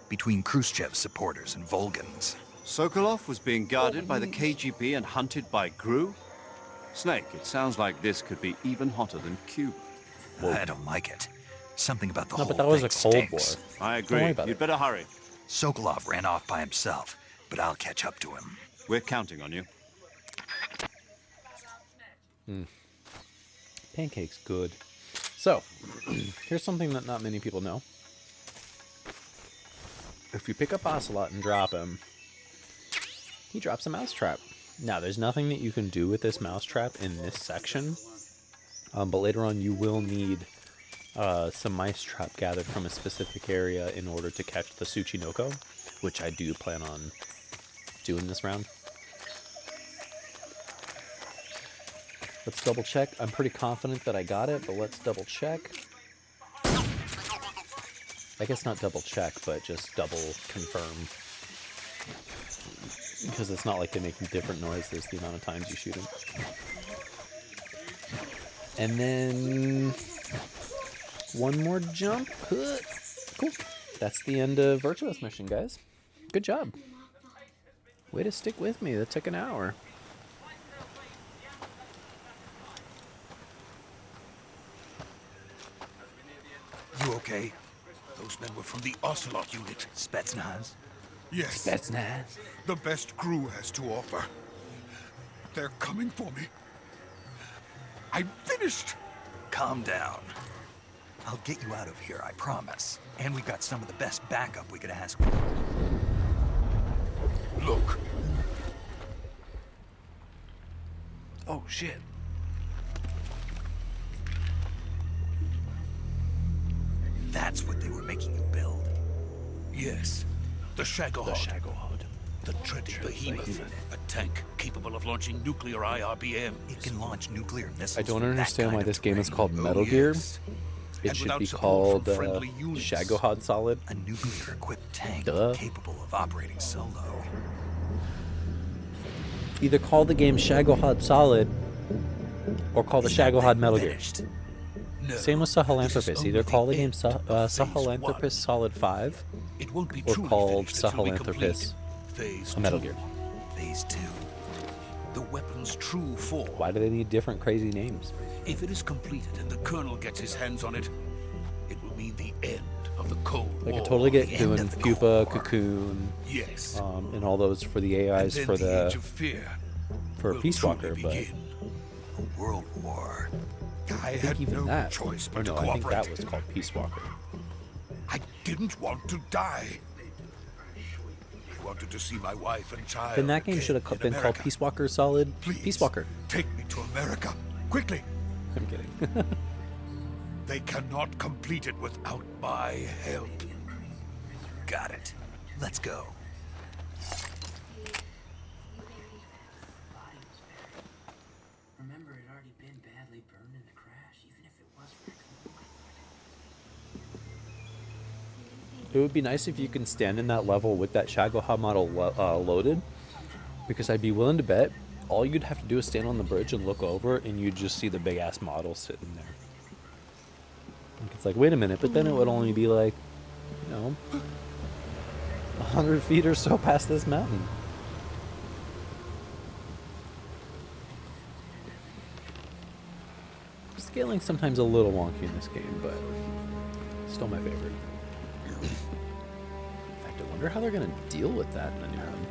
Between Khrushchev's supporters and Volgans. Sokolov was being guarded by the KGB and hunted by GRU? Snake, it sounds like this could be even hotter than Cuba. I don't like it. Something about the No, whole but that was thing a Cold War. stinks. I Don't worry agree. about You'd it. better hurry. Sokolov ran off by himself, but I'll catch up to him. We're counting on you. Pancake's good. So, here's something that not many people know. If you pick up Ocelot and drop him, he drops a mousetrap. Now, there's nothing that you can do with this mousetrap in this section, but later on you will need some mice trap gathered from a specific area in order to catch the Tsuchinoko, which I do plan on doing this round. Let's double check. I'm pretty confident that I got it, but let's double check. I guess not double check, but just double confirm. Because it's not like they make different noises the amount of times you shoot them. And then one more jump. Cool. that's the end of Virtuous mission, guys. Good job. Way to stick with me. That took an hour. You okay? Those men were from the Ocelot unit. Spetsnaz? Yes. Spetsnaz. The best crew has to offer. They're coming for me. I'm finished. Calm down. I'll get you out of here, I promise. And we got some of the best backup we could ask for. Look. Oh, shit. That's what they were making you build. Yes. The Shagohod. The Shagohod. The dreaded behemoth. A tank capable of launching nuclear IRBM. It can launch nuclear missiles. I don't with that understand kind why of this game is terrain. called Metal Gear. It And should without be support called from friendly units. Shagohod Solid. A nuclear-equipped tank Duh. capable of operating solo. Either call the game Shagohod Solid or call the Shagohod Metal Gear. No, Same with Sahelanthropus. Either only call the the game end of Phase Sahelanthropus 1. Solid 5 It won't be or truly called finished until we Sahelanthropus complete Phase a Metal 2. Gear. Phase 2. The weapon's true form. Why do they need different crazy names? If it is completed and the Colonel gets his hands on it, it will mean the end of the Cold They War. could totally get The doing end of the Pupa, Cold War. Cocoon, Yes. and all those for the AIs And then for the Age the of Fear for will Peace Walker, truly but begin. A world war. I I think had even no that. choice Or but no, to I think cooperate. that was called Peace Walker. I didn't want to die. I wanted to see my wife and child. Then that game again should have in been called America. Peace Walker Solid. Please, Peace Walker. Take me to America, quickly. I'm kidding. They cannot complete it without my help. Got it. Let's go. Remember, it had already been badly burned in the crash, even if it was It would be nice if you can stand in that level with that Shagohod model loaded, because I'd be willing to bet all you'd have to do is stand on the bridge and look over, and you'd just see the big ass model sitting there. Like, it's like, wait a minute, but then it would only be like, you know, 100 feet or so past this mountain. Scaling's sometimes a little wonky in this game, but still my favorite. In fact, I wonder how they're going to deal with that in the new one.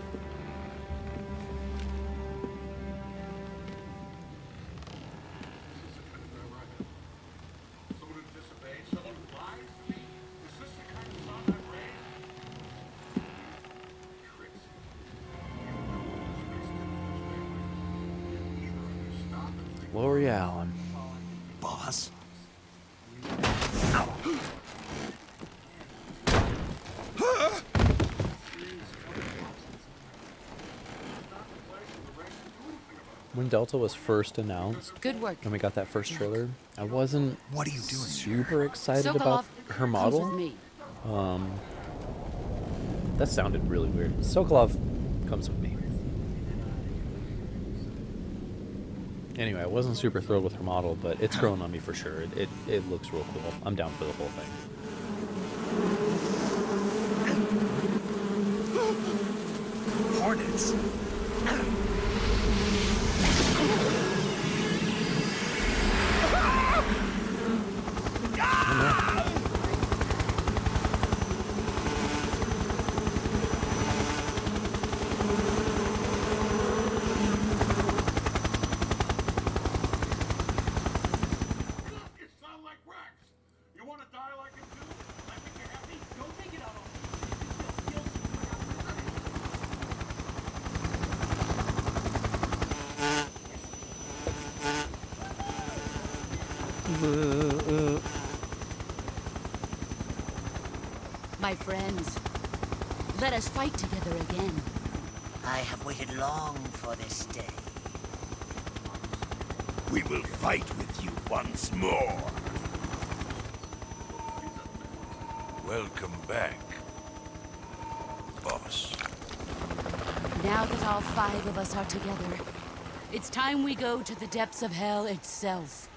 Gloria Allen. Boss? When Delta was first announced, Good work. and we got that first trailer, I wasn't What are you doing super excited Sokolov about her comes model. with me. That sounded really weird. Sokolov comes with me. Anyway, I wasn't super thrilled with her model, but it's grown on me for sure. It looks real cool. I'm down for the whole thing. Hornets. You sound like Rex. You want to die like him too? I think you're happy. Don't take it out on me. My friends, let us fight together again. I have waited long for this day. We will fight with you once more. Welcome back, boss. Now that all 5 of us are together, it's time we go to the depths of hell itself.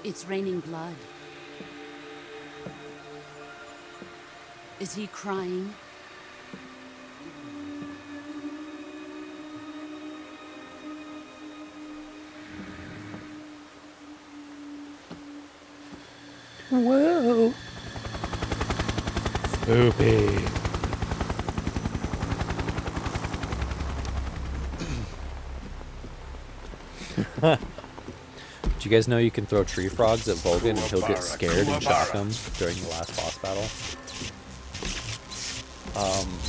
It's raining blood. Is he crying? Whoa. Spoopy. Do you guys know you can throw tree frogs at Vulcan and he'll get scared and shock him during the last boss battle?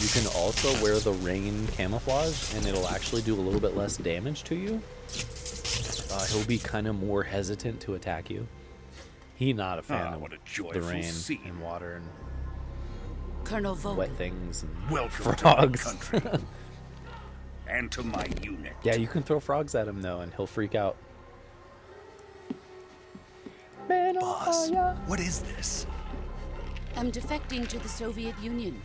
You can also wear the rain camouflage and it'll actually do a little bit less damage to you. He'll be kind of more hesitant to attack you. He's not a fan of the rain and water and Colonel Vulcan. wet things and Welcome frogs. to my country. And to my unit. Yeah, you can throw frogs at him though and he'll freak out. Boss, what is this? I'm defecting to the Soviet Union.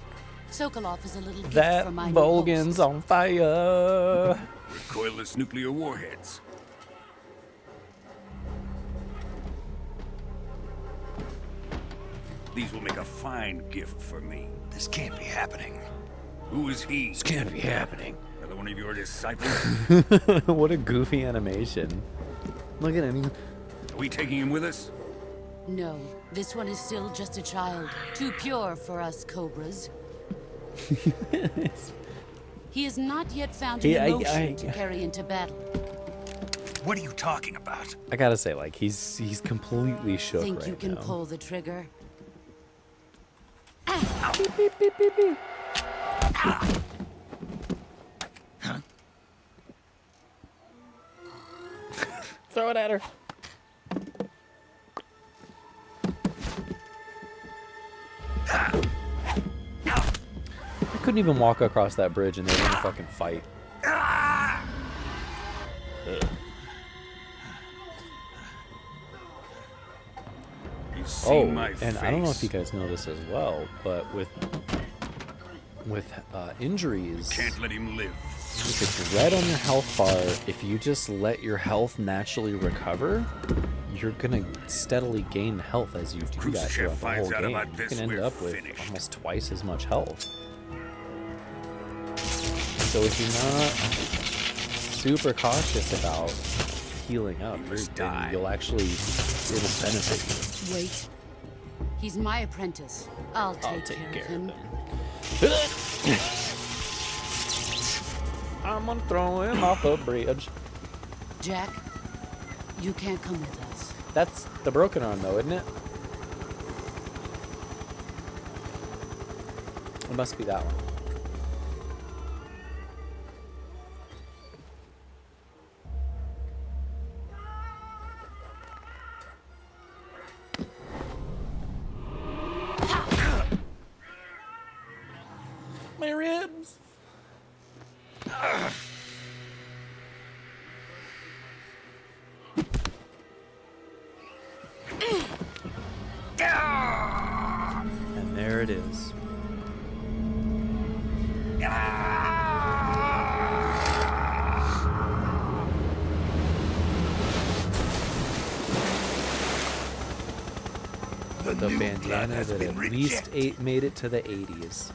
Sokolov is a little gift That for my Vulcan's on fire. Recoilless nuclear warheads. These will make a fine gift for me. This can't be happening. Who is he? This can't be happening. Another one of your disciples? What a goofy animation. Look at him. Are we taking him with us? No, this one is still just a child. Too pure for us cobras. He has not yet found an emotion to carry into battle. What are you talking about? I gotta say, like, he's completely shook Think right you can now. pull the trigger? Beep, beep, beep, beep, beep. Throw it at her. I couldn't even walk across that bridge and they were gonna fucking fight. Ugh. Oh, and I don't know if you guys know this as well, but with injuries, Can't let him live. if it's red on your health bar, if you just let your health naturally recover, you're gonna steadily gain health as you do that throughout the whole game. You can end up with almost twice as much health. So if you're not super cautious about healing up, then you'll actually, it'll benefit you. Wait. He's my apprentice. I'll take care of him. I'm gonna throw him off the bridge. Jack, you can't come with us. That's the broken arm though, isn't it? It must be that one. My ribs. And there it is. The bandana that at least made it to the 80s.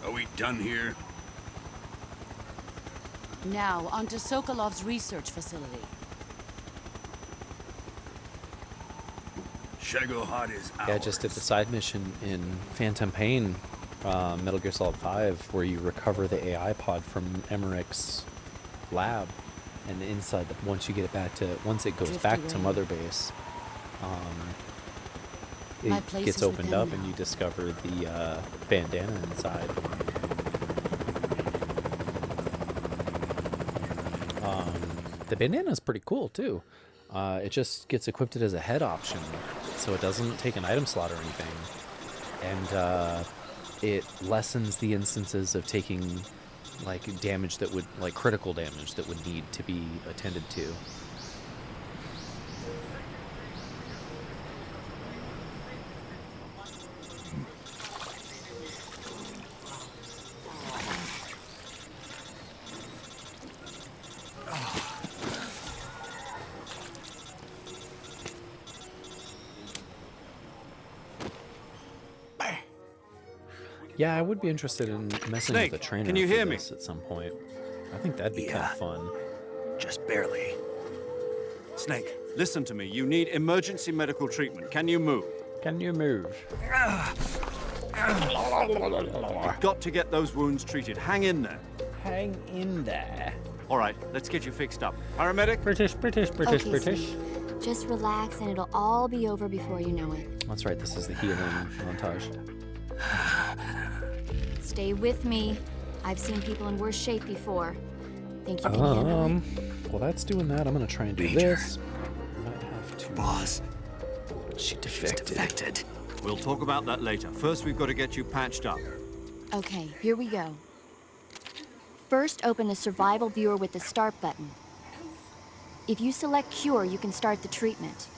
Are we done here? Now, onto Sokolov's research facility. Shago Hot is ours. Yeah, I just did the side mission in Phantom Pain, Metal Gear Solid 5, where you recover the AI pod from Emmerich's lab, and inside, once you get it back to, once it goes back to Mother Base, it gets opened up and you discover the bandana inside. The bandana is pretty cool too. It just gets equipped as a head option, so it doesn't take an item slot or anything, and it lessens the instances of taking like damage that would, like critical damage that would need to be attended to. Yeah, I would be interested in messing Snake, with the trainer can you for hear me? this at some point. I think that'd be kind of fun. Just barely. Snake, listen to me. You need emergency medical treatment. Can you move? Can you move? You've got to get those wounds treated. Hang in there. Hang in there. All right, let's get you fixed up. Paramedic? British. Okay, Snake. Just relax and it'll all be over before you know it. That's right, this is the healing montage. Stay with me. I've seen people in worse shape before. Think you can handle it? Well, that's doing that. I'm gonna try and do this. Might have to. Boss. She defected. We'll talk about that later. First, we've got to get you patched up. Okay, here we go. First, open the survival viewer with the start button. If you select cure, you can start the treatment.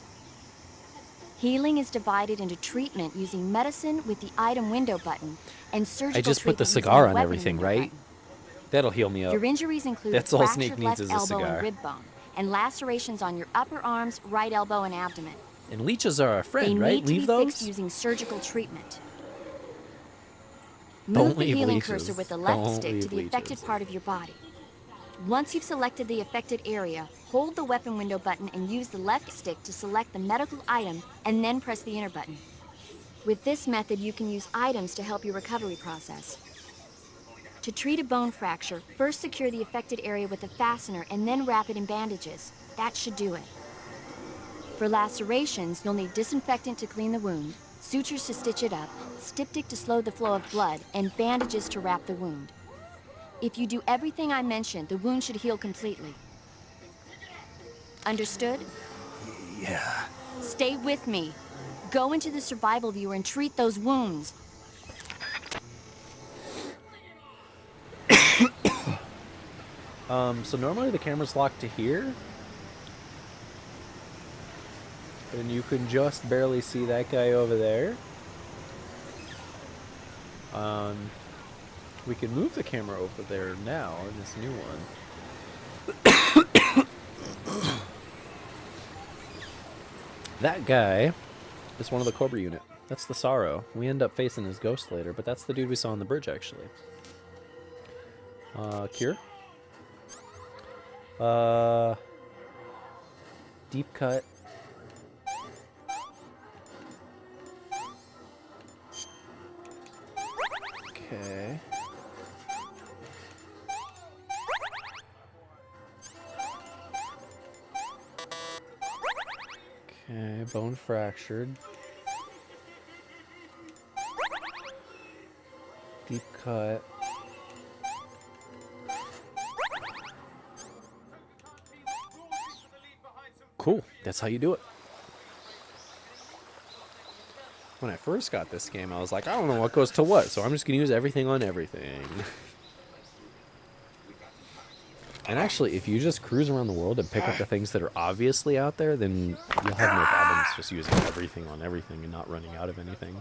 Healing is divided into treatment using medicine with the item window button and surgical I just put the treatment using cigar the on weapon everything, window right? button. That'll heal me up. Your injuries include That's all fractured Snake needs left is a elbow cigar. and rib bone, and lacerations on your upper arms, right elbow, and abdomen. And leeches are our They friend, right? need to Leave be those? fixed using surgical treatment. Don't Move the leave healing leeches. cursor with the left Don't stick to leave the affected leeches. part of your body. Once you've selected the affected area, hold the weapon window button and use the left stick to select the medical item, and then press the enter button. With this method, you can use items to help your recovery process. To treat a bone fracture, first secure the affected area with a fastener and then wrap it in bandages. That should do it. For lacerations, you'll need disinfectant to clean the wound, sutures to stitch it up, styptic to slow the flow of blood, and bandages to wrap the wound. If you do everything I mentioned, the wound should heal completely. Understood? Yeah. Stay with me. Go into the survival viewer and treat those wounds. So normally the camera's locked to here. And you can just barely see that guy over there. We can move the camera over there now in this new one. That guy is one of the Cobra unit. That's the Sorrow. We end up facing his ghost later, but that's the dude we saw on the bridge, actually. Cure. Deep cut. Okay. Okay, bone fractured. Deep cut. Cool, that's how you do it. When I first got this game, I was like, I don't know what goes to what, so I'm just going to use everything on everything. And actually, if you just cruise around the world and pick up the things that are obviously out there, then you'll have no problems just using everything on everything and not running out of anything.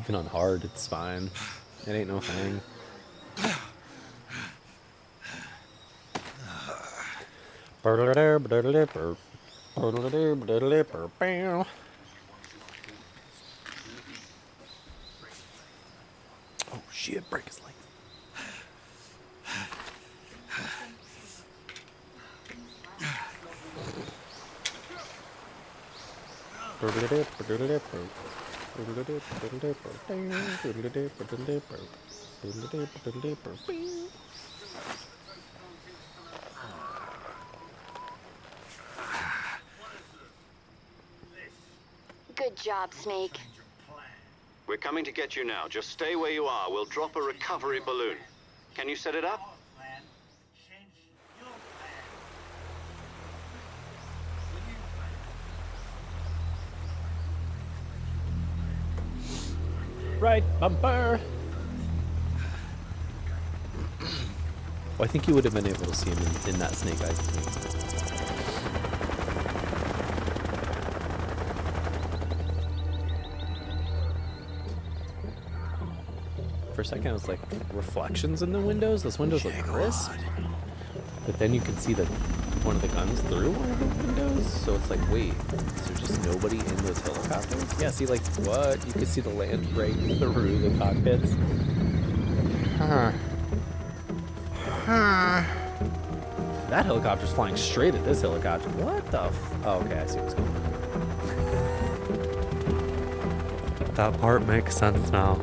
Even on hard, it's fine. It ain't no thing. Oh shit, break his leg. Good job, Snake. We're coming to get you now. Just stay where you are. We'll drop a recovery balloon. Can you set it up? Right bumper. Well, I think you would have been able to see him in that Snake Eyes thing. For a second, I was like, reflections in the windows? Those windows look crisp. But then you can see the one of the guns through one of the windows. So it's like, wait, is there just nobody in those helicopters? Yeah, see, like, what? You can see the land right through the cockpits. Huh. Huh. That helicopter's flying straight at this helicopter. What the oh, okay, I see what's going on. That part makes sense now.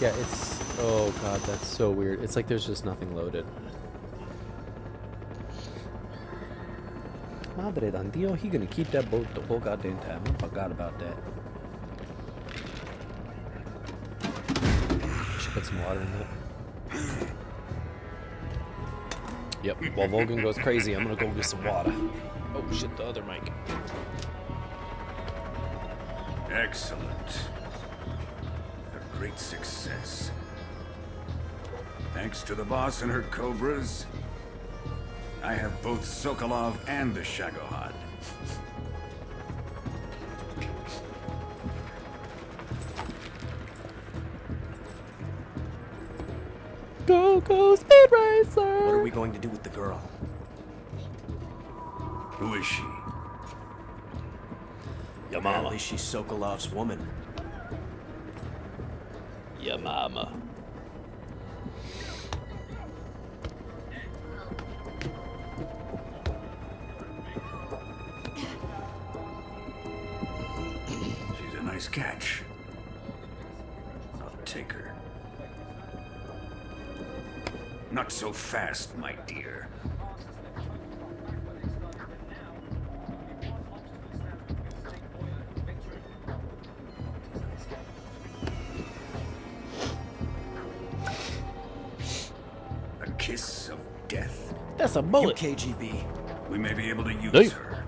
Yeah, it's... Oh god, that's so weird. It's like there's just nothing loaded. Madre dandio, he gonna keep that boat the whole goddamn time. I forgot about that. Should put some water in it. Yep, while Volgan goes crazy, I'm gonna go get some water. Oh shit, the other mic. Excellent. A great success. Thanks to the boss and her cobras, I have both Sokolov and the Shagohod. Go, go, Speed Racer! What are we going to do with the girl? Who is she? Your mama. Apparently she's Sokolov's woman. Your mama. She's a nice catch. I'll take her. Not so fast, my dear. A kiss of death. That's a bullet. KGB. We may be able to use Hey. her.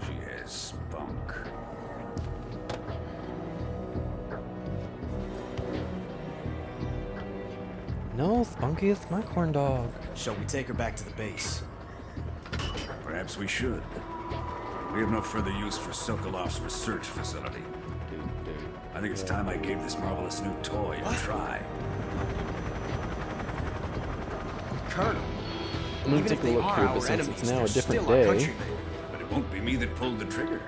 She has spunk. No, Spunky, it's my corn dog. Shall we take her back to the base? Perhaps we should. We have no further use for Sokolov's research facility. I think it's time I gave this marvelous new toy a try. Colonel, I'm gonna take a look here, but since it's now a different day. But it won't be me that pulled the trigger.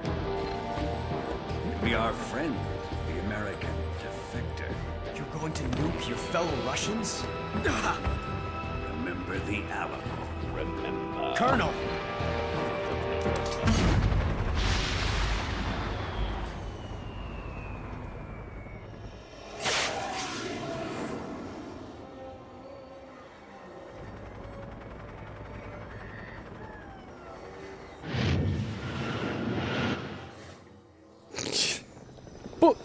It'll be our friend, the American defector. You're going to nuke your fellow Russians? Remember the Alamo. Remember. Colonel! But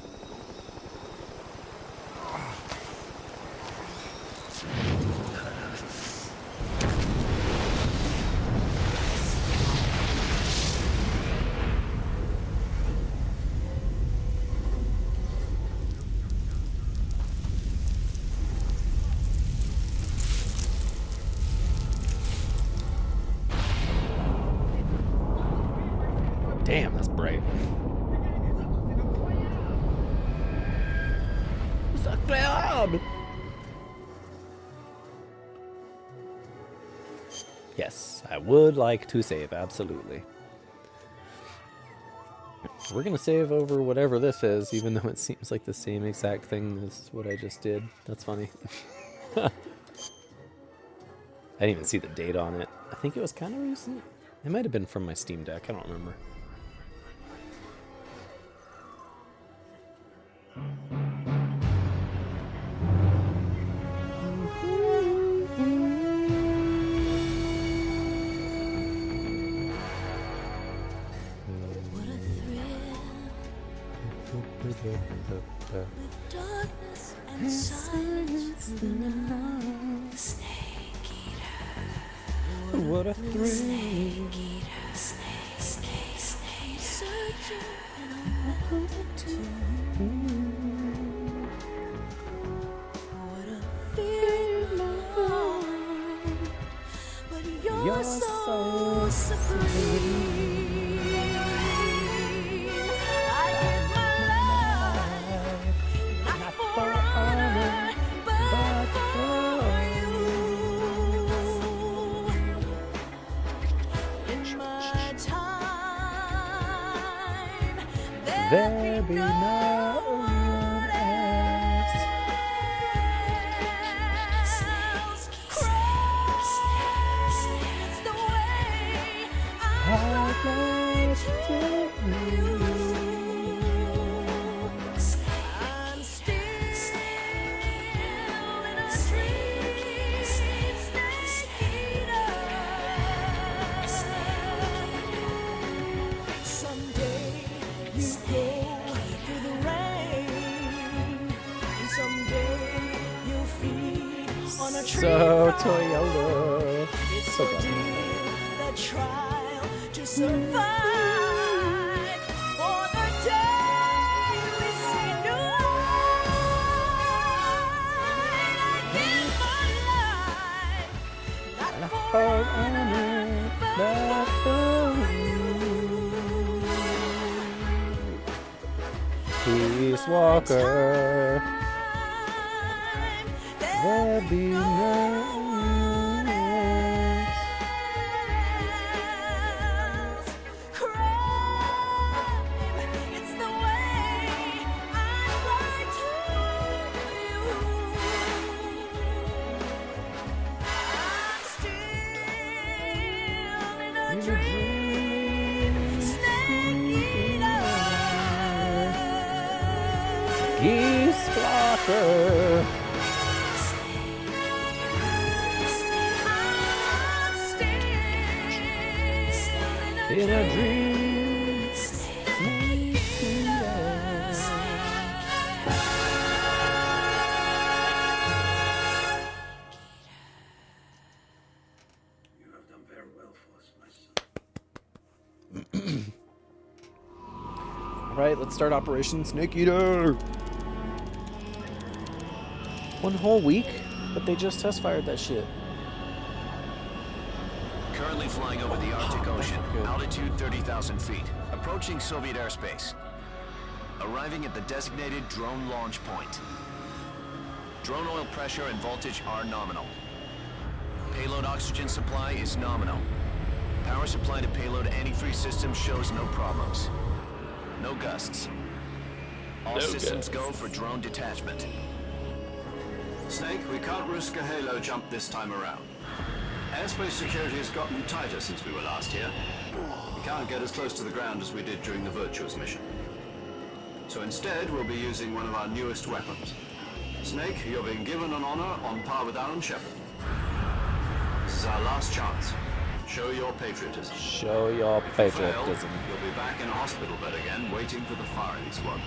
damn, that's bright. Yes, I would like to save, absolutely. We're gonna save over whatever this is, even though it seems like the same exact thing as what I just did. That's funny. I didn't even see the date on it. I think it was kind of recent. It might have been from my Steam Deck, I don't remember. What a thrill. With darkness What a thrill. You're so supreme. I give my life, not for honor, but for you. In my time, there be no one else. I'd like to you. I'm still in a dream, snake eater. Someday you go through the rain, and someday you'll feed on a tree. So Toyota, so the trial to survive for the day we see new light. I give my life, not for honor, but for you. Peace Walker, there be no Geese Flocker. In a dream, You have done very well for us, my son. All right, let's start Operation Snake Eater. 1 whole week, but they just test fired that shit. Currently flying over the Arctic Ocean, altitude 30,000 feet, approaching Soviet airspace. Arriving at the designated drone launch point. Drone oil pressure and voltage are nominal. Payload oxygen supply is nominal. Power supply to payload antifreeze system shows no problems. No gusts. All systems go for drone detachment. Snake, we can't risk a halo jump this time around. Airspace security has gotten tighter since we were last here. We can't get as close to the ground as we did during the Virtuous mission. So instead, we'll be using one of our newest weapons. Snake, you're being given an honor on par with Alan Shepard. This is our last chance. Show your patriotism. Show your patriotism. You'll be back in a hospital bed again, waiting for the firing squad.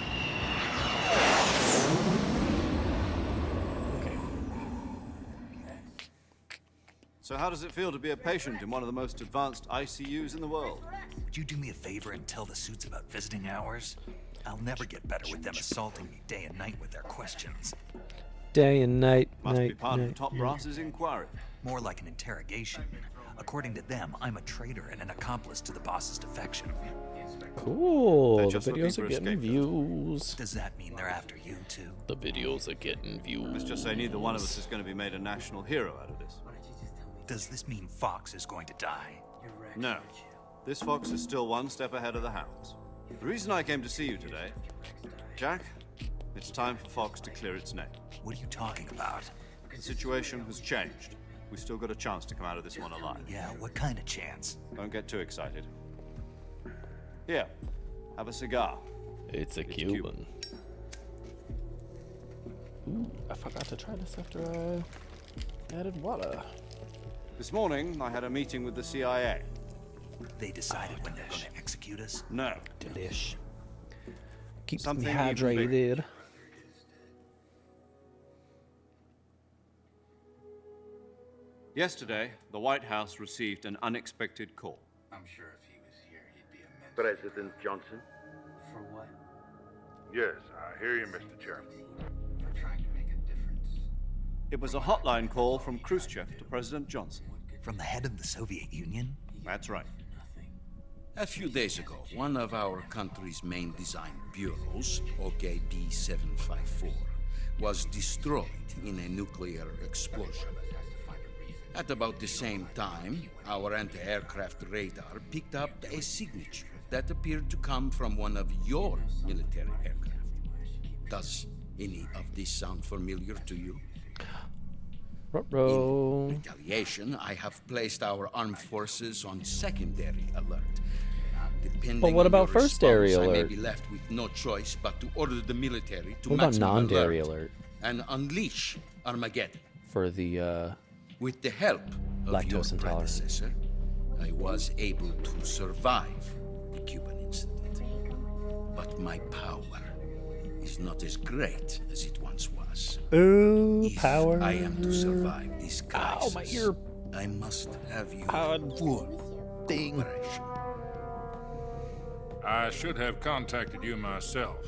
So how does it feel to be a patient in one of the most advanced ICUs in the world? Would you do me a favor and tell the suits about visiting hours? I'll never get better with them assaulting me day and night with their questions. Day and night, Must be part of the top brass's inquiry. More like an interrogation. According to them, I'm a traitor and an accomplice to the boss's defection. Cool. The videos are getting views. Does that mean they're after you too? The videos are getting views. Let's just say neither one of us is going to be made a national hero out of this. Does this mean Fox is going to die? No. This fox is still one step ahead of the hounds. The reason I came to see you today, Jack, it's time for Fox to clear its name. What are you talking about? The situation has changed. We've still got a chance to come out of this one alive. Yeah, what kind of chance? Don't get too excited. Here, have a cigar. It's a Cuban. Ooh, I forgot to try this after I added water. This morning, I had a meeting with the CIA. They decided when they're going to execute us? No. Delish. Keeps Something me even hydrated. Yesterday, the White House received an unexpected call. I'm sure if he was here, he'd be immense. President Johnson? For what? Yes, I hear you, Mr. Chairman. For trying to make a difference. It was a hotline call from Khrushchev to President Johnson. From the head of the Soviet Union? That's right. A few days ago, one of our country's main design bureaus, OKB 754, was destroyed in a nuclear explosion. At about the same time, our anti-aircraft radar picked up a signature that appeared to come from one of your military aircraft. Does any of this sound familiar to you? Ruh-roh. In retaliation, I have placed our armed forces on secondary alert. Depending But what on about your first area response, I may alert? be left with no choice but to order the military to What about maximum non-dairy alert alert? and unleash Armageddon. For the With the help of your lactose intolerant. predecessor, I was able to survive the Cuban incident. But my power is not as great as it once was. Ooh, If power. I am to survive this crisis, Ow, my ear. I must have you Ow, full ding. cooperation. I should have contacted you myself.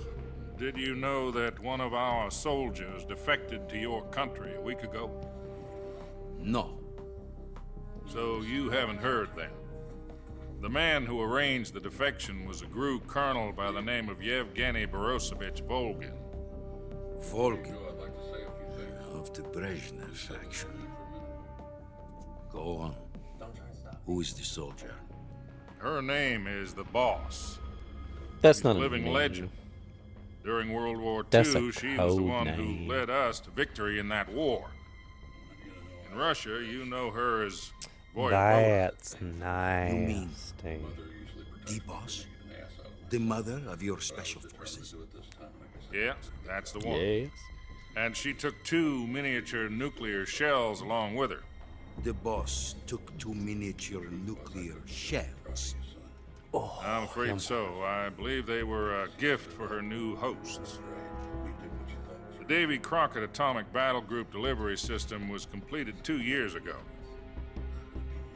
Did you know that one of our soldiers defected to your country a week ago? No. So you haven't heard then. The man who arranged the defection was a GRU colonel by the name of Yevgeny Borisovich Volgin. Volgin? Of the Brezhnev faction. Go on. Who is the soldier? Her name is the Boss. That's She's not a a living name. legend. During World War That's a II, she was the code one name. who led us to victory in that war. In Russia, you know her as Voyevode. That's You mean nasty. the boss? The mother of your special forces? Yes, that's the one. Yes. And she took 2 miniature nuclear shells along with her. The boss took 2 miniature nuclear shells. Oh, I'm afraid so. I believe they were a gift for her new hosts. The Davy Crockett Atomic Battle Group delivery system was completed 2 years ago.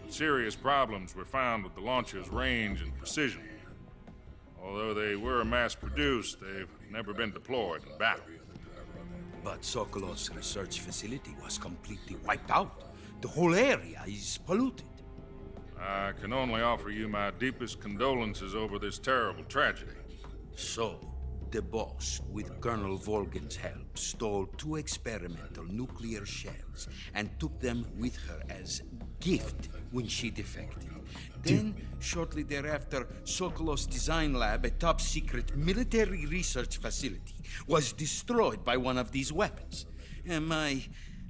Serious problems were found with the launcher's range and precision. Although they were mass-produced, they've never been deployed in battle. But Sokolov's research facility was completely wiped out. The whole area is polluted. I can only offer you my deepest condolences over this terrible tragedy. So, the boss, with Colonel Volgin's help, stole 2 experimental nuclear shells and took them with her as gift when she defected. Then, shortly thereafter, Sokolov's design lab, a top-secret military research facility, was destroyed by one of these weapons. Am I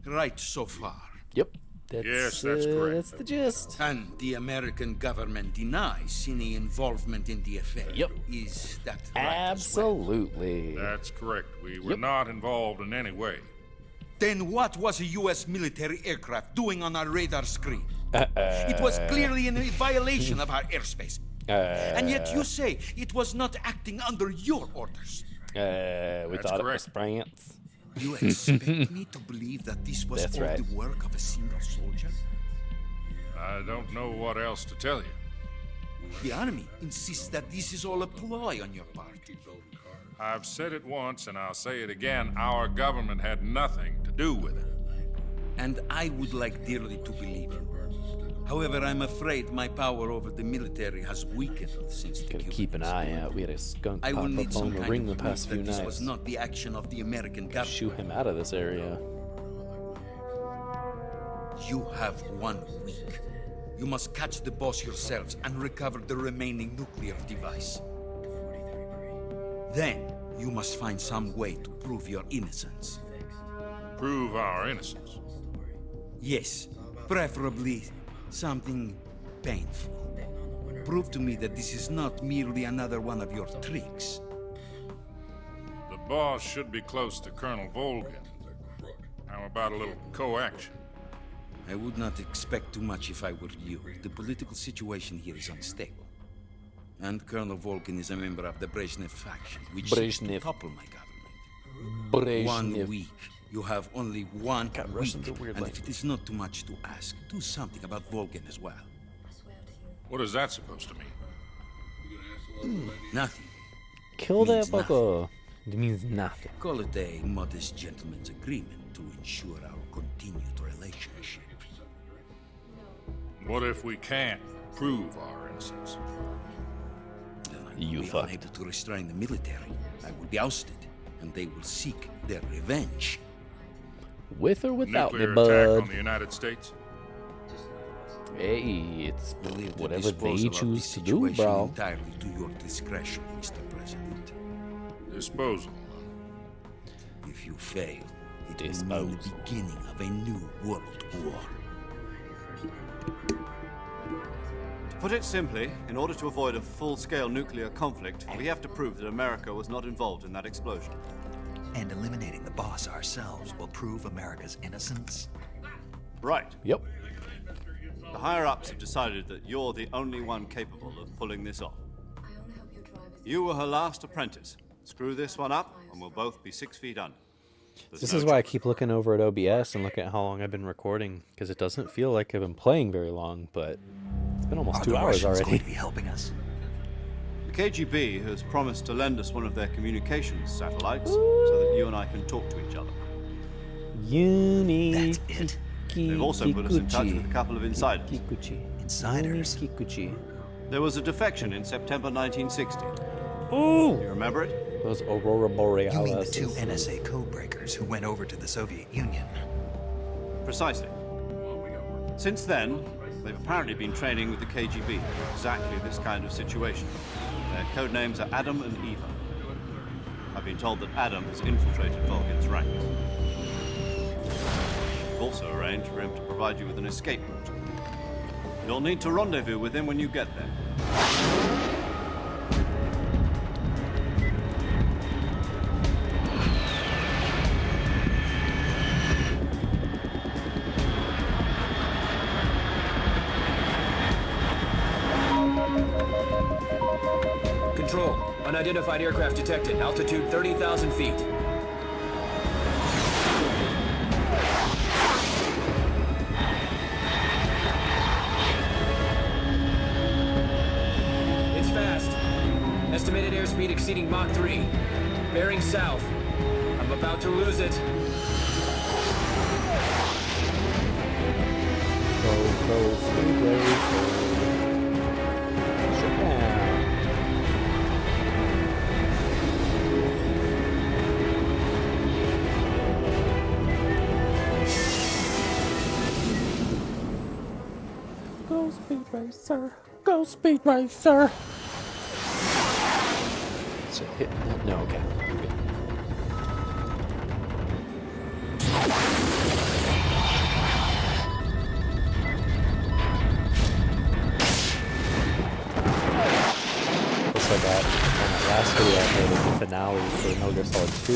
right so far? Yep. That's, Yes, that's correct. That's the gist. And the American government denies any involvement in the affair. Yep. Is that right? Absolutely. That's correct. We were not involved in any way. Then what was a U.S. military aircraft doing on our radar screen? It was clearly in a violation of our airspace. And yet you say it was not acting under your orders. We That's thought correct. it was France. You expect me to believe that this was That's all right. the work of a single soldier? I don't know what else to tell you. The army insists that this is all a ploy on your part. I've said it once and I'll say it again. Our government had nothing to do with it. And I would like dearly to believe you. However, I'm afraid my power over the military has weakened since the Gotta Cuban keep an eye out. We had a skunk I pop will need up some on the kind ring the of past proof few that this nights. was not the action of the American government. Shoo him out of this area. You have 1 week. You must catch the boss yourselves and recover the remaining nuclear device. Then, you must find some way to prove your innocence. Prove our innocence. Yes, preferably something painful. Prove to me that this is not merely another one of your tricks. The boss should be close to Colonel Volgin. How about a little co-action? I would not expect too much if I were you. The political situation here is unstable. And Colonel Volgin is a member of the Brezhnev faction, which seeks to Brezhnev. topple my government. Brezhnev. 1 week You have only 1 week, weird and if it is not too much to ask, do something about Volgan as well. What is that supposed to mean? Nothing. Kill that Means nothing. fucker. It means nothing. Call it a modest gentleman's agreement to ensure our continued relationship. What if we can't prove our innocence? Then I You will be fucked. unable to restrain the military. I will be ousted, and they will seek their revenge. With or without me, Nuclear attack bud. on the United States? Hey, it's We'll leave the whatever they disposal of choose this to do, situation bro. entirely to your discretion, Mr. President. Disposal. If you fail, it will mean the beginning of a new world war. To put it simply, in order to avoid a full-scale nuclear conflict, we have to prove that America was not involved in that explosion. And eliminating the boss ourselves will prove America's innocence? Right. Yep. The higher-ups have decided that you're the only one capable of pulling this off. You were her last apprentice. Screw this one up, and we'll both be 6 feet under. This is why I keep looking over at OBS and looking at how long I've been recording, because it doesn't feel like I've been playing very long, but it's been almost 2 hours already. Going to be helping us? The KGB has promised to lend us one of their communications satellites so that you and I can talk to each other. Uni. That's it. They've also put us in touch with a couple of insiders. Insiders? There was a defection in September 1960. Ooh! You remember it? Those Aurora Borealis. You mean the 2 NSA codebreakers who went over to the Soviet Union? Precisely. Since then, they've apparently been training with the KGB for exactly this kind of situation. Their code names are Adam and Eva. I've been told that Adam has infiltrated Volgan's ranks. We've also arranged for him to provide you with an escape route. You'll need to rendezvous with him when you get there. Control. Unidentified aircraft detected. Altitude 30,000 feet. It's fast. Estimated airspeed exceeding Mach 3. Bearing south. I'm about to lose it. Go, speedway, shut down. Go speed racer, go speed racer. So hit no, okay. We're good. Just like that on that last video I made of the finale for Metal Gear Solid 2,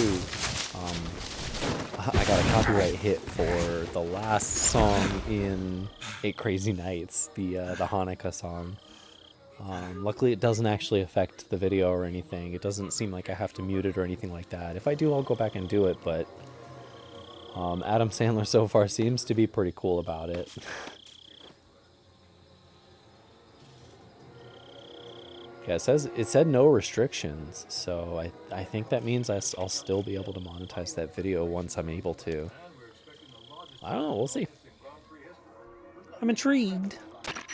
I got a copyright hit for the last song in 8 Crazy Nights, the Hanukkah song. Luckily it doesn't actually affect the video or anything. It doesn't seem like I have to mute it or anything like that. If I do, I'll go back and do it, but Adam Sandler so far seems to be pretty cool about it. Yeah, it said no restrictions, so I think that means I'll still be able to monetize that video once I'm able to. I don't know, we'll see. I'm intrigued.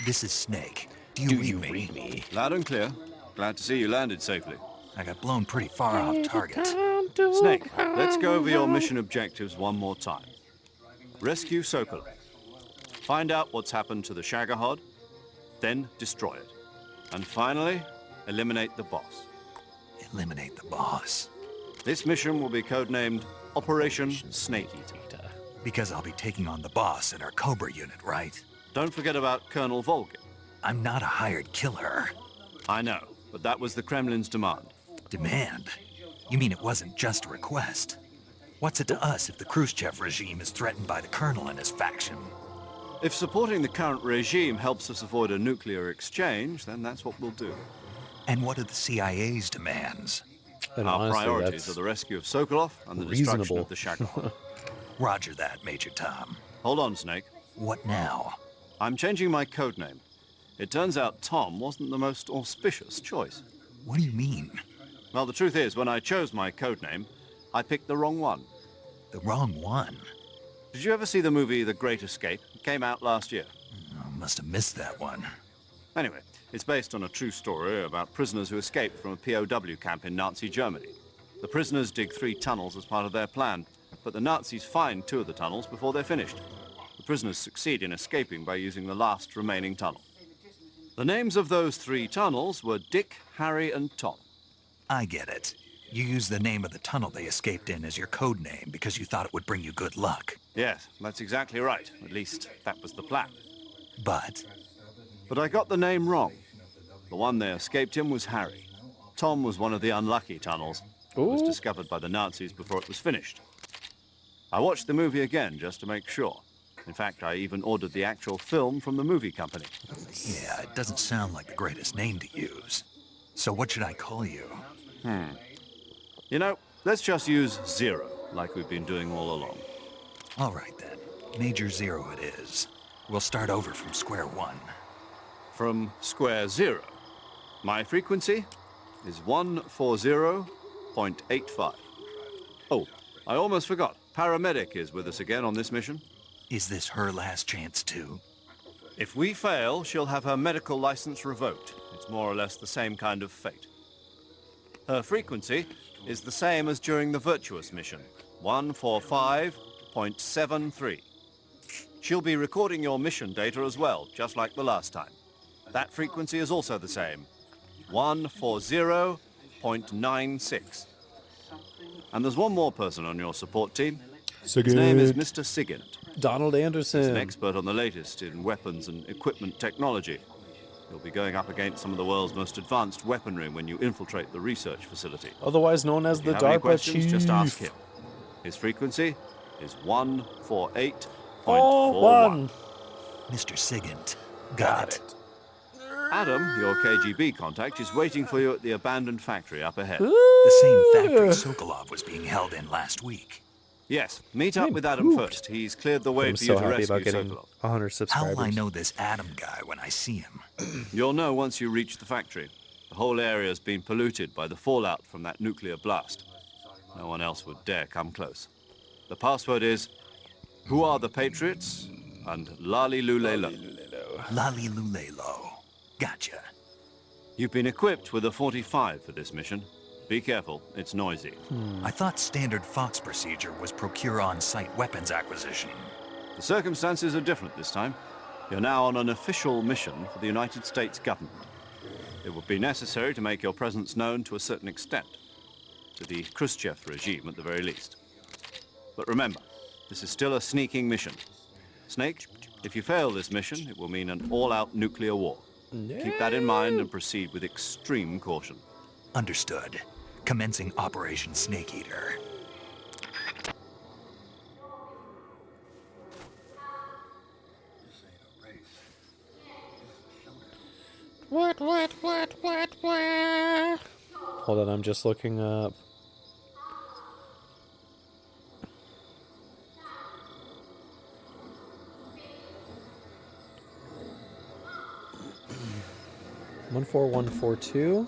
This is Snake. Do you read me? Loud and clear. Glad to see you landed safely. I got blown pretty far off target. Snake, let's go over your mission objectives one more time. Rescue Sokolov. Find out what's happened to the Shagohod, then destroy it. And finally, eliminate the boss. Eliminate the boss? This mission will be codenamed Operation Snake Eater. Because I'll be taking on the boss in our Cobra unit, right? Don't forget about Colonel Volgin. I'm not a hired killer. I know, but that was the Kremlin's demand. Demand? You mean it wasn't just a request? What's it to us if the Khrushchev regime is threatened by the Colonel and his faction? If supporting the current regime helps us avoid a nuclear exchange, then that's what we'll do. And what are the CIA's demands? And Our honestly, priorities that's are the rescue of Sokolov and the destruction of the Shagoth. Roger that, Major Tom. Hold on, Snake. What now? I'm changing my code name. It turns out Tom wasn't the most auspicious choice. What do you mean? Well, the truth is, when I chose my code name, I picked the wrong one. The wrong one? Did you ever see the movie The Great Escape? It came out last year. I must have missed that one. Anyway, it's based on a true story about prisoners who escaped from a POW camp in Nazi Germany. The prisoners dig 3 tunnels as part of their plan, but the Nazis find 2 of the tunnels before they're finished. The prisoners succeed in escaping by using the last remaining tunnel. The names of those 3 tunnels were Dick, Harry, and Tom. I get it. You used the name of the tunnel they escaped in as your code name because you thought it would bring you good luck. Yes, that's exactly right. At least, that was the plan. But I got the name wrong. The one they escaped in was Harry. Tom was one of the unlucky tunnels. It was discovered by the Nazis before it was finished. I watched the movie again just to make sure. In fact, I even ordered the actual film from the movie company. Yeah, it doesn't sound like the greatest name to use. So what should I call you? You know, let's just use Zero, like we've been doing all along. All right, then. Major Zero it is. We'll start over from square one. From square 0. My frequency is 140.85. Oh, I almost forgot. Paramedic is with us again on this mission. Is this her last chance, too? If we fail, she'll have her medical license revoked. It's more or less the same kind of fate. Her frequency is the same as during the Virtuous mission, 145.73. She'll be recording your mission data as well, just like the last time. That frequency is also the same, 140.96. And there's one more person on your support team. His name is Mr. Sigint. Donald Anderson. He's an expert on the latest in weapons and equipment technology. You'll be going up against some of the world's most advanced weaponry when you infiltrate the research facility. Otherwise known as the If you have any DARPA questions, Chief. just ask him. His frequency is 148.41. Mr. Sigint. Got it. Adam, your KGB contact, is waiting for you at the abandoned factory up ahead. The same factory Sokolov was being held in last week. Yes, meet up with Adam first. He's cleared the way I'm for so you to happy rescue about getting Sokolov. 100 subscribers. How'll I know this Adam guy when I see him? You'll know once you reach the factory. The whole area's been polluted by the fallout from that nuclear blast. No one else would dare come close. The password is, "Who are the Patriots?" and "Lali Lulelo." Lali Lulelo. Gotcha. You've been equipped with a 45 for this mission. Be careful, it's noisy. I thought standard Fox procedure was procure on-site weapons acquisition. The circumstances are different this time. You're now on an official mission for the United States government. It would be necessary to make your presence known to a certain extent, to the Khrushchev regime at the very least. But remember, this is still a sneaking mission. Snake, if you fail this mission, it will mean an all-out nuclear war. Keep that in mind and proceed with extreme caution. Understood. Commencing Operation Snake Eater. What? Hold on, I'm just looking up. One 4142.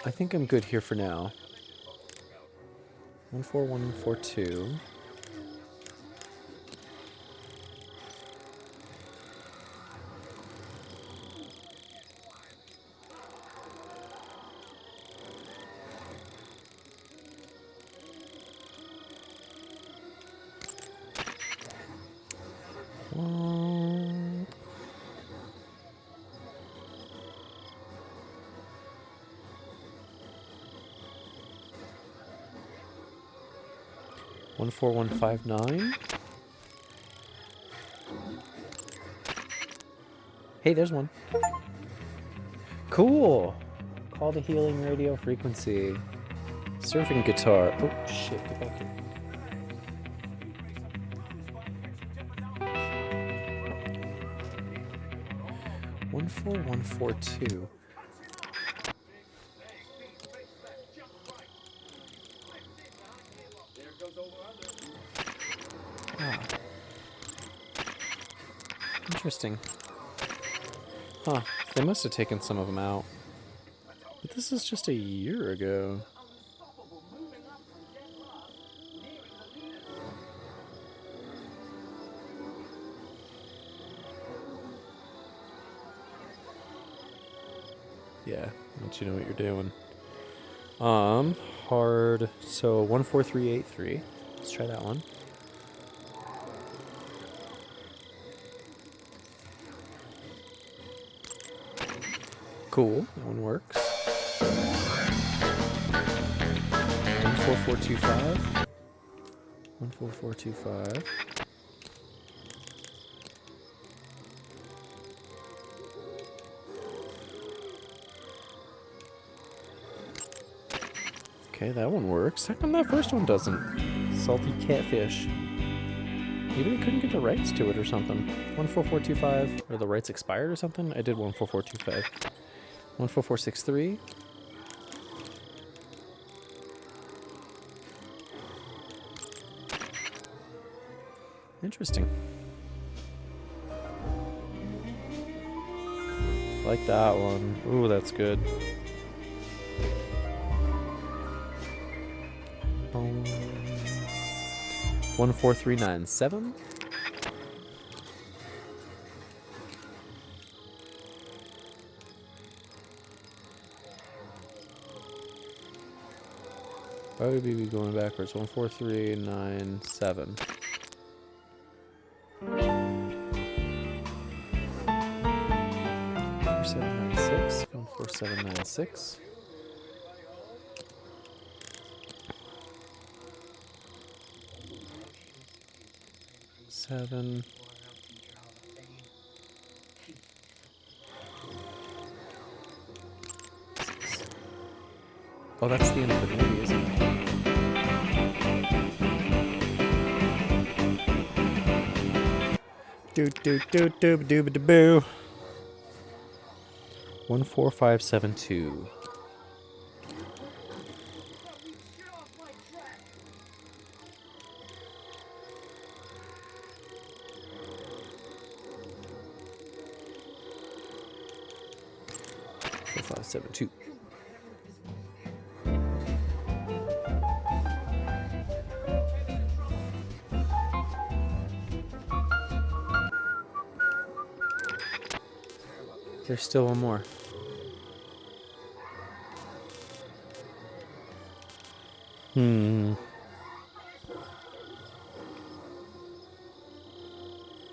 I think I'm good here for now. 14142. One 4159. Hey, there's one. Cool. Call to healing radio frequency. Surfing guitar. Oh shit! Get back here. 14142. Ah. Interesting. Huh. They must have taken some of them out. But this is just a year ago. Yeah, once you know what you're doing. Hard. So 14383. Let's try that one. Cool, that one works. 14425. 14425. Okay, that one works. How come that first one doesn't? Salty catfish. Maybe they couldn't get the rights to it or something. 14425, or the rights expired or something? I did 14425. 14463. Interesting. Like that one. Ooh, that's good. 14397. Why would we be going backwards? 14397. 14796. 14796. Seven. Six. Oh, that's the end of the movie, isn't it? Doo-doo-doo-doo-doo-doo-doo. 14572. Four, 5, 7, 2. There's still one more. Hmm.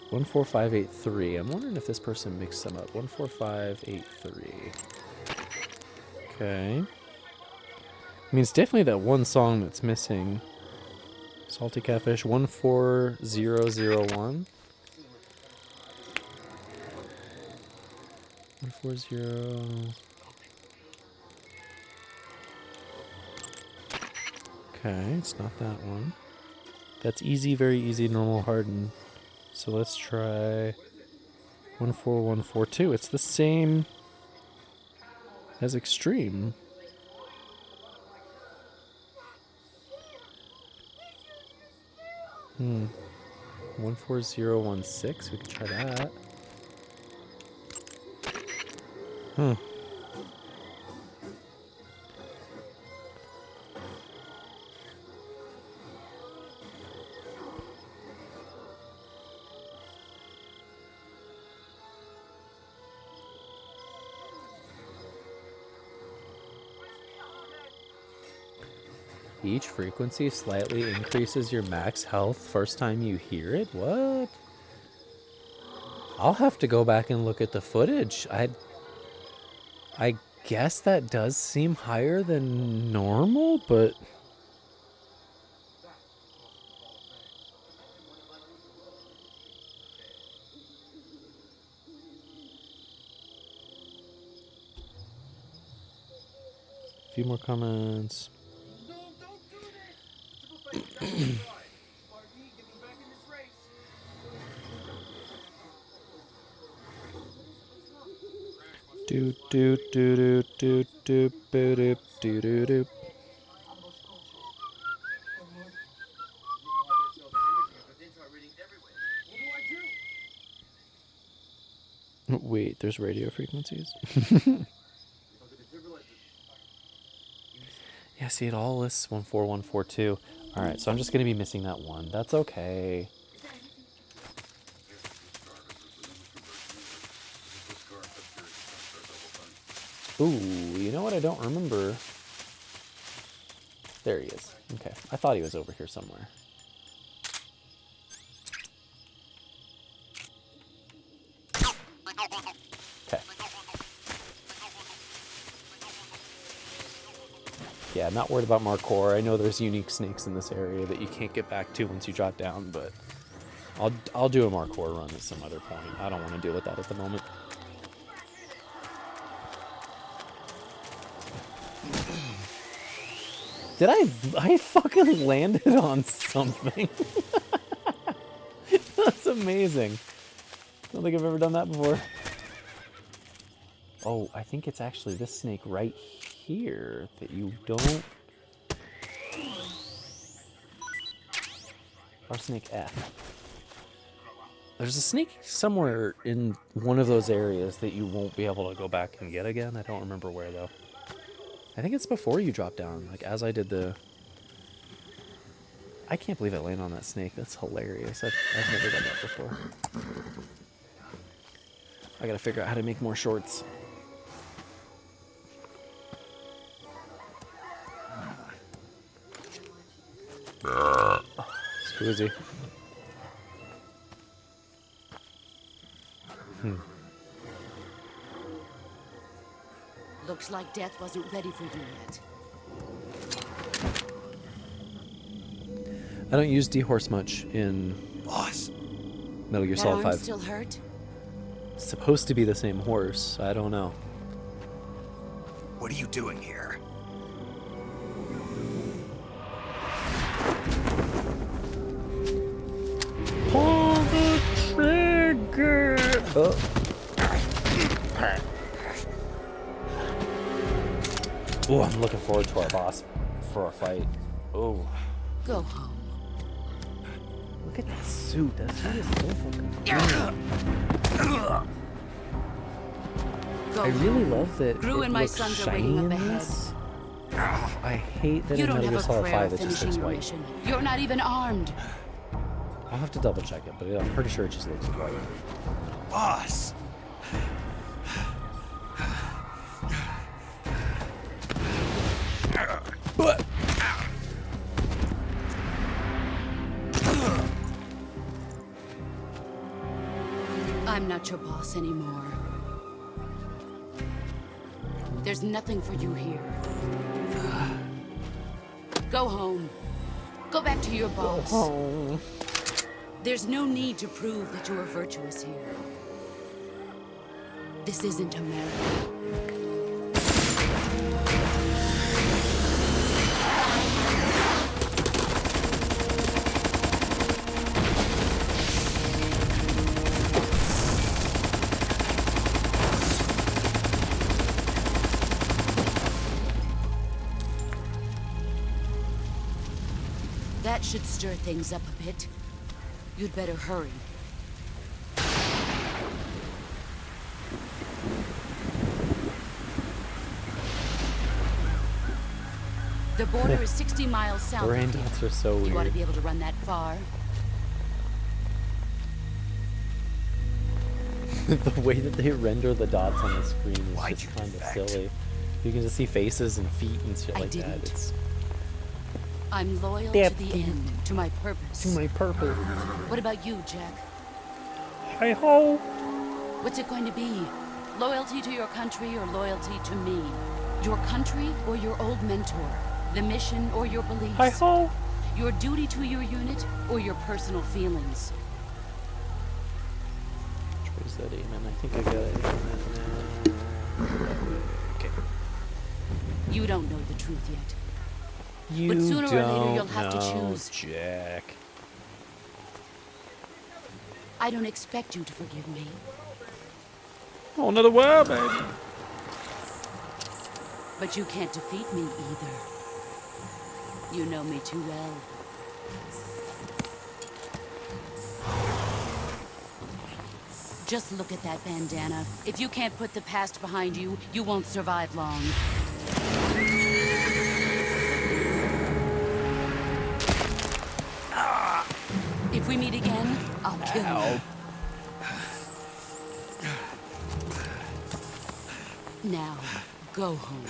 14583. I'm wondering if this person mixed them up. 14583. Okay. I mean, it's definitely that one song that's missing. Salty Catfish 14001. 140. Okay, it's not that one. That's easy, very easy, normal, hardened. So let's try 14142. It's the same as extreme. Hmm. 14016. We could try that. Hmm. Each frequency slightly increases your max health first time you hear it? What? I'll have to go back and look at the footage. I guess that does seem higher than normal, but... A few more comments. Do do do do do do do do do do do. Wait, there's radio frequencies? Yeah, see, it all lists 14142. Alright, so I'm just going to be missing that one. That's okay. Ooh, you know what I don't remember? There he is. Okay, I thought he was over here somewhere. Okay. Yeah, not worried about Markor. I know there's unique snakes in this area that you can't get back to once you drop down, but I'll do a Markor run at some other point. I don't want to deal with that at the moment. Did I fucking landed on something? That's amazing. I don't think I've ever done that before. Oh, I think it's actually this snake right here that you don't... Or snake F. There's a snake somewhere in one of those areas that you won't be able to go back and get again. I don't remember where, though. I think it's before you drop down, like as I did the... I can't believe I landed on that snake. That's hilarious. I've never done that before. I gotta figure out how to make more shorts. Squeezy. Looks like death wasn't ready for you yet. I don't use D-Horse much in Metal Gear Solid 5. Still hurt? It's supposed to be the same horse. I don't know. What are you doing here? Pull the trigger! Oh. Oh, I'm looking forward to our boss for a fight. Oh. Go home. Look at that suit. That suit is so fucking cool. I really love that Gru and my sons are waiting up ahead. I hate that in Metal Gear Solid 5 it just looks white. You're not even armed. I'll have to double check it, but I'm pretty sure it just looks white. Boss! But I'm not your boss anymore. There's nothing for you here. Go home. Go back to your boss. Go home. There's no need to prove that you are virtuous here. This isn't America. That should stir things up a bit. You'd better hurry. The border is 60 miles south. The rain dots are so weird. You ought to be able to run that far. The way that they render the dots on the screen is just kind of silly. You can just see faces and feet and shit like that. It's... I'm loyal to the end, to my purpose. To my purpose. What about you, Jack? Hi ho! What's it going to be? Loyalty to your country or loyalty to me? Your country or your old mentor? The mission or your beliefs? Hi ho! Your duty to your unit or your personal feelings? Where's that aim? I think I got it. Okay. You don't know the truth yet. You but sooner don't or later you'll have to know, choose. Jack. I don't expect you to forgive me. Oh, another world, baby. But you can't defeat me either. You know me too well. Just look at that bandana. If you can't put the past behind you, you won't survive long. If we meet again, I'll kill you. Now, go home.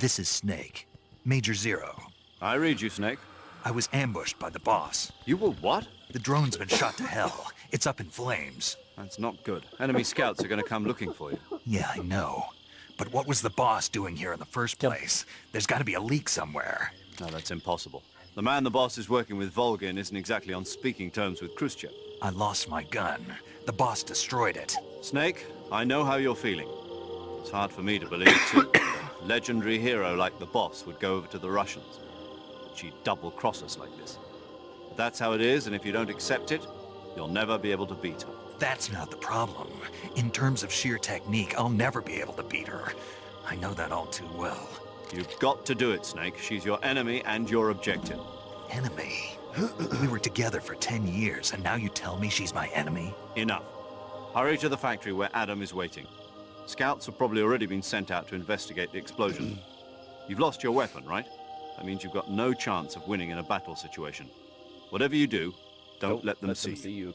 This is Snake. Major Zero. I read you, Snake. I was ambushed by the boss. You were what? The drone's been shot to hell. It's up in flames. That's not good. Enemy scouts are going to come looking for you. Yeah, I know. But what was the boss doing here in the first place? There's got to be a leak somewhere. No, that's impossible. The man the boss is working with, Volgin, isn't exactly on speaking terms with Khrushchev. I lost my gun. The boss destroyed it. Snake, I know how you're feeling. It's hard for me to believe, too. A legendary hero like the boss would go over to the Russians. She'd double-cross us like this. But that's how it is, and if you don't accept it, you'll never be able to beat her. That's not the problem. In terms of sheer technique, I'll never be able to beat her. I know that all too well. You've got to do it, Snake. She's your enemy and your objective. Enemy? We were together for 10 years, and now you tell me she's my enemy? Enough. Hurry to the factory where Adam is waiting. Scouts have probably already been sent out to investigate the explosion. You've lost your weapon, right? That means you've got no chance of winning in a battle situation. Whatever you do, don't let them see you.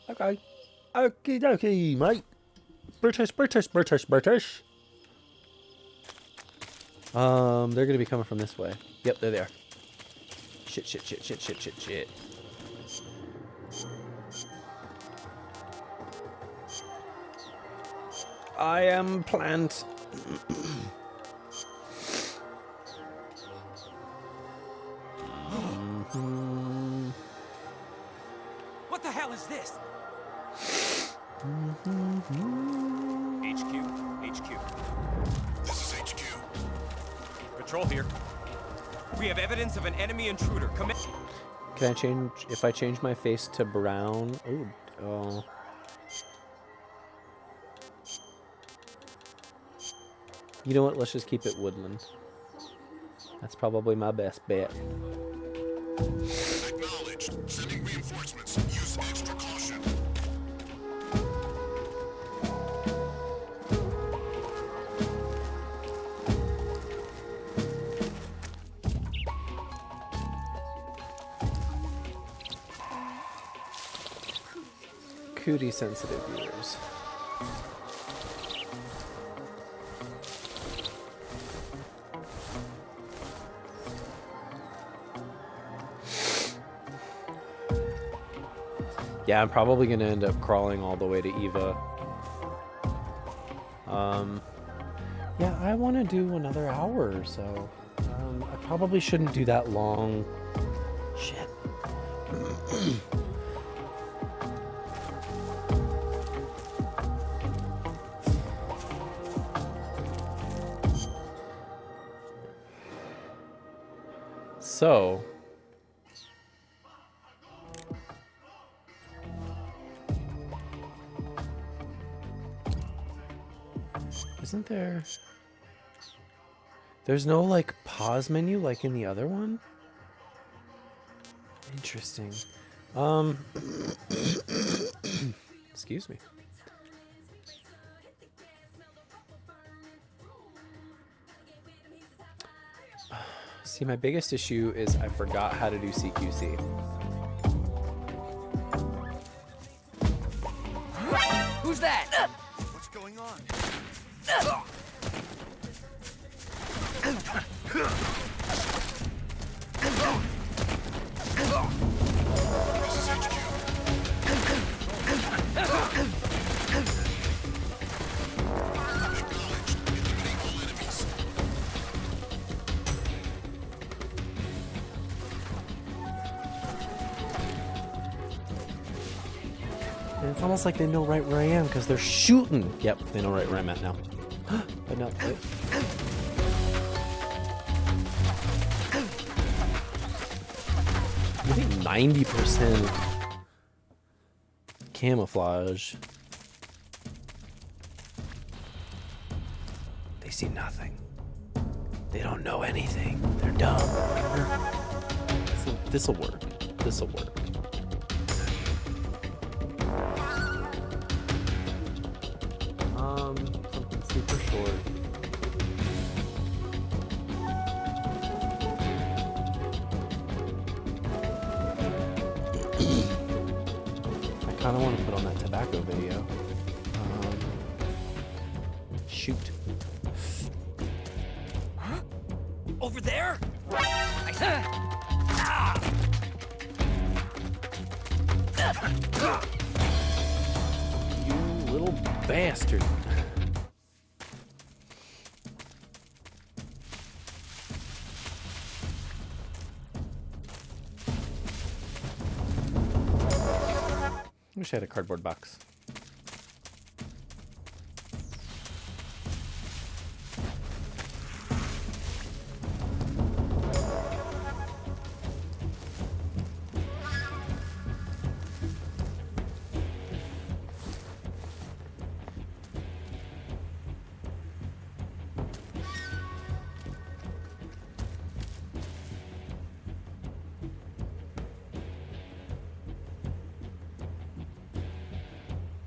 Okay. Okie dokie, mate. British. They're gonna be coming from this way. Yep, they're there. Shit. I am plant. What the hell is this? HQ. This is HQ. Patrol here. We have evidence of an enemy intruder. Come in. Can I change, if I change my face to brown? Ooh, oh. You know what, let's just keep it woodland. That's probably my best bet. Acknowledged. Sending reinforcements. Use extra caution. Cootie sensitive viewers. Yeah, I'm probably gonna end up crawling all the way to Eva. Yeah, I want to do another hour or so. I probably shouldn't do that long. Shit. So, isn't there? There's no like pause menu like in the other one? Interesting. Excuse me. See, my biggest issue is I forgot how to do CQC. Who's that? What's going on? This is HQ. And it's almost like they know right where I am because they're shooting. Yep, they know right where I'm at now. But no, wait. I think 90% camouflage. They see nothing. They don't know anything. They're dumb. This'll work. This'll work. Something super short. I kind of want to put on that tobacco video. Shoot. Over there? You little bastard. Wish I had a cardboard box.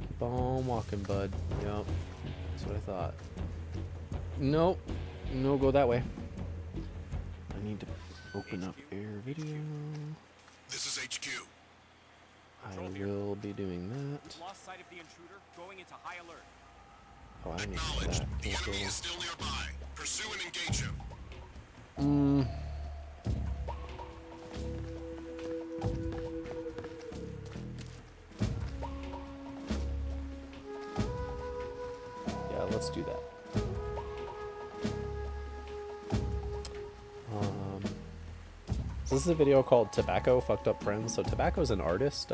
Keep on walking, bud. Yep. That's what I thought. Nope. No, go that way. I need to open up Air Video. This is HQ. I will be doing that. Lost sight of the intruder, going into high alert. Oh, I need to do that. The enemy is still nearby. Pursue and engage him. Yeah, let's do that. So this is a video called Tobacco Fucked Up Friends. So Tobacco's an artist,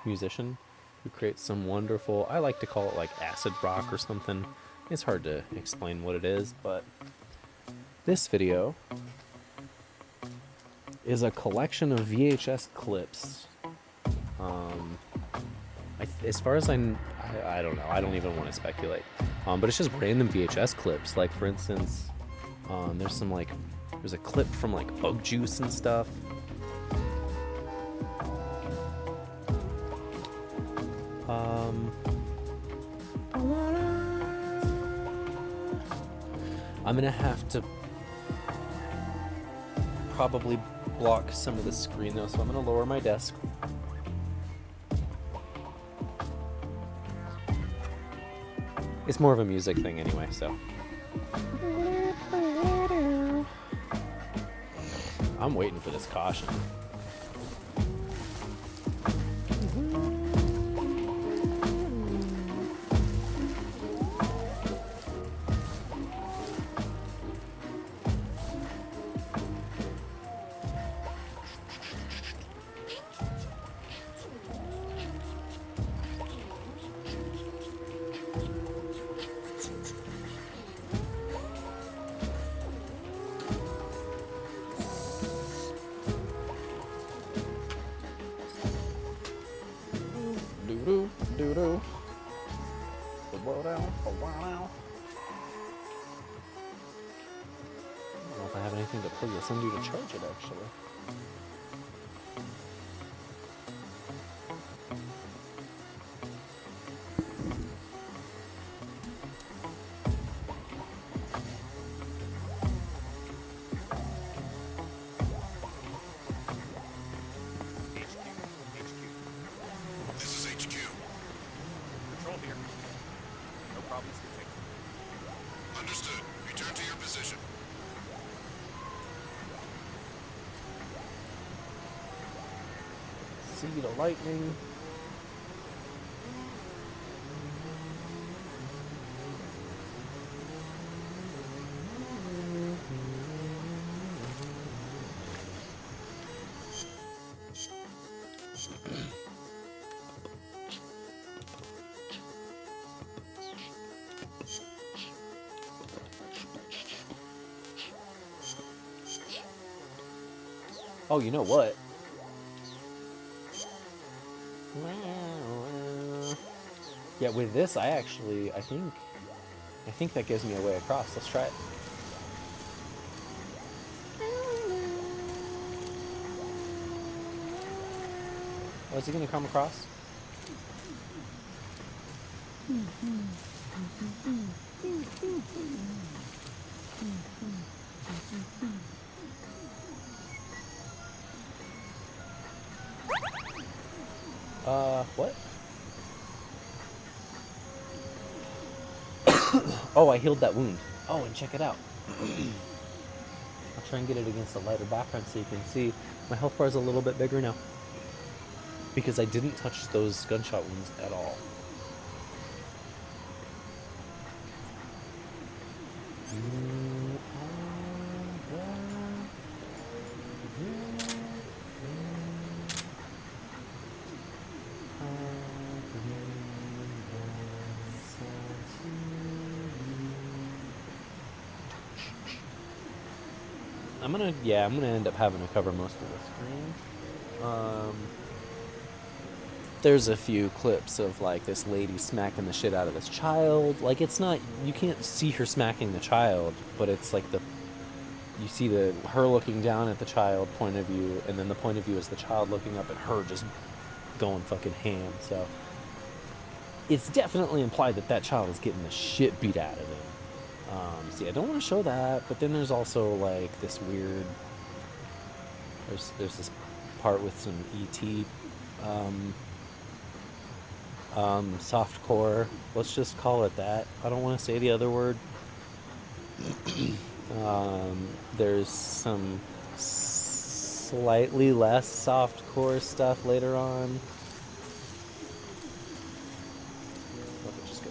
musician, who creates some wonderful, I like to call it like acid rock or something. It's hard to explain what it is, but this video is a collection of VHS clips. As far as I don't know. I don't even want to speculate. But it's just random VHS clips. Like, for instance, there's a clip from like Bug Juice and stuff. I'm gonna have to probably block some of the screen though, so I'm gonna lower my desk. It's more of a music thing anyway, so. I'm waiting for this caution. Doo-doo. Blow down. I don't know if I have anything to plug this into to charge it, actually. Understood. Return to your position. See the lightning. Oh, you know what? Yeah, with this, I think that gives me a way across. Let's try it. Oh, is he gonna come across? What? Oh, I healed that wound. Oh, and check it out. I'll try and get it against a lighter background so you can see my health bar is a little bit bigger now. Because I didn't touch those gunshot wounds at all. I'm gonna end up having to cover most of the screen. There's a few clips of like this lady smacking the shit out of this child. Like it's not, you can't see her smacking the child, but it's like you see her looking down at the child point of view, and then the point of view is the child looking up at her just going fucking ham. So it's definitely implied that child is getting the shit beat out of him. See, I don't want to show that, but then there's also like this weird. There's this part with some ET, softcore. Let's just call it that. I don't want to say the other word. There's some slightly less softcore stuff later on. Just go.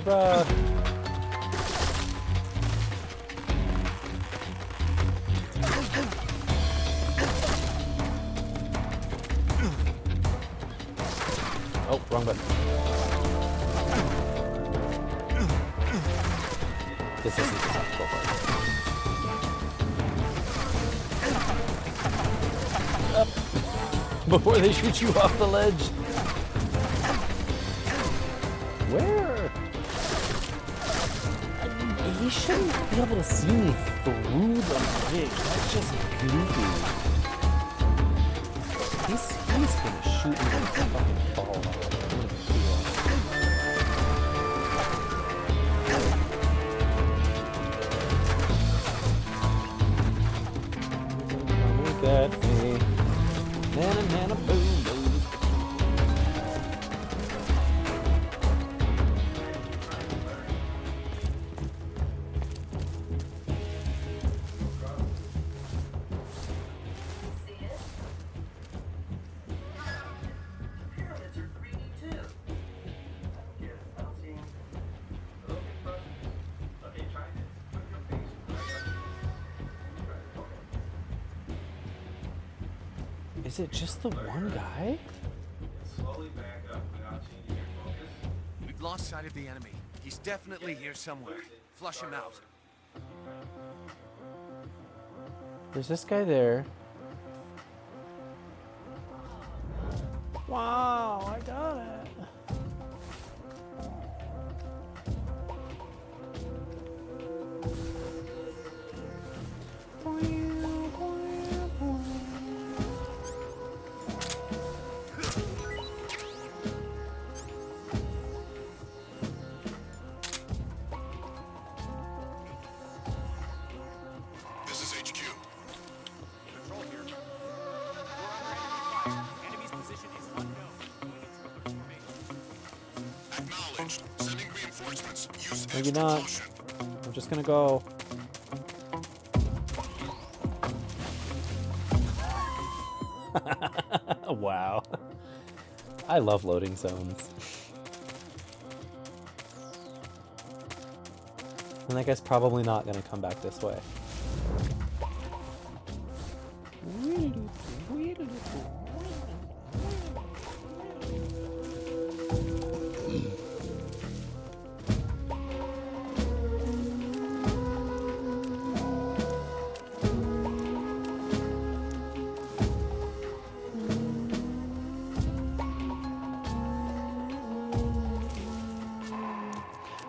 Hurrah! Oh, wrong button. This isn't the top part. Up! Before they shoot you off the ledge! Where? He shouldn't be able to see me through the bridge. That's just goofy. He's gonna shoot me and fucking fall off. Look at me. Nana, boom, boom. Is it just the one guy? Slowly back up without changing your focus. We've lost sight of the enemy. He's definitely here somewhere. Flush him out. There's this guy there. Wow, I got it. Maybe not. I'm just gonna go. Wow. I love loading zones. And that guy's probably not gonna come back this way.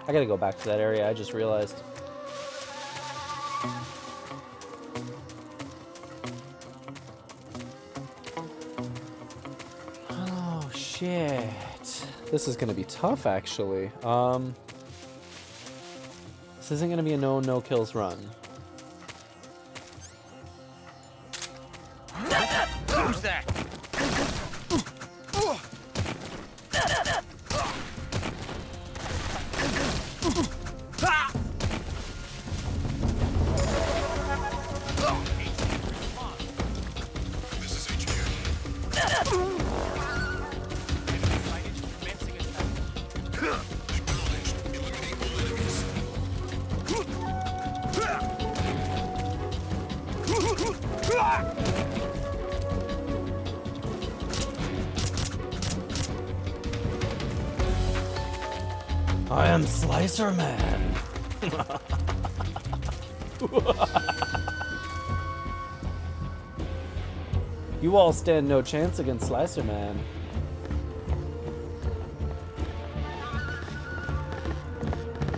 I gotta go back to that area, I just realized. Oh, shit. This is gonna be tough, actually. This isn't gonna be a no kills run. Who's that? I am Slicer Man. You all stand no chance against Slicer Man.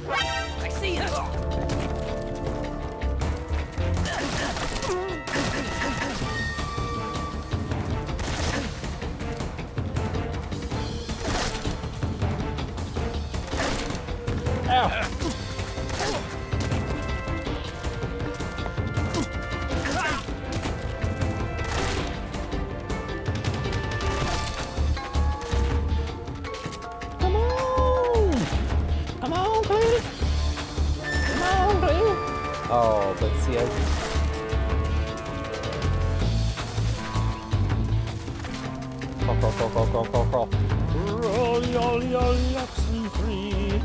I see him! Oh, but see, crawl. Roll your oxen free.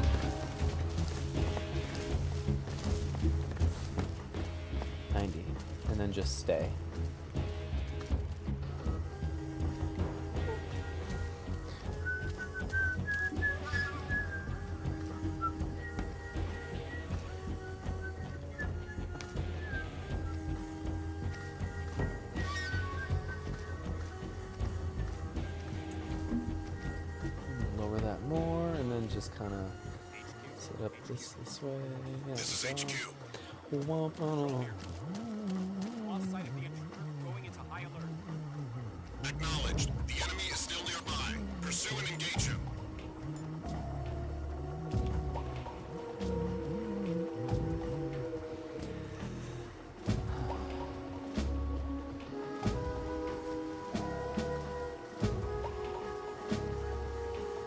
And then just stay. Lower that more, and then just kind of set up this way. Yeah, this is HQ. Acknowledged. The enemy is still nearby. Pursue and engage him.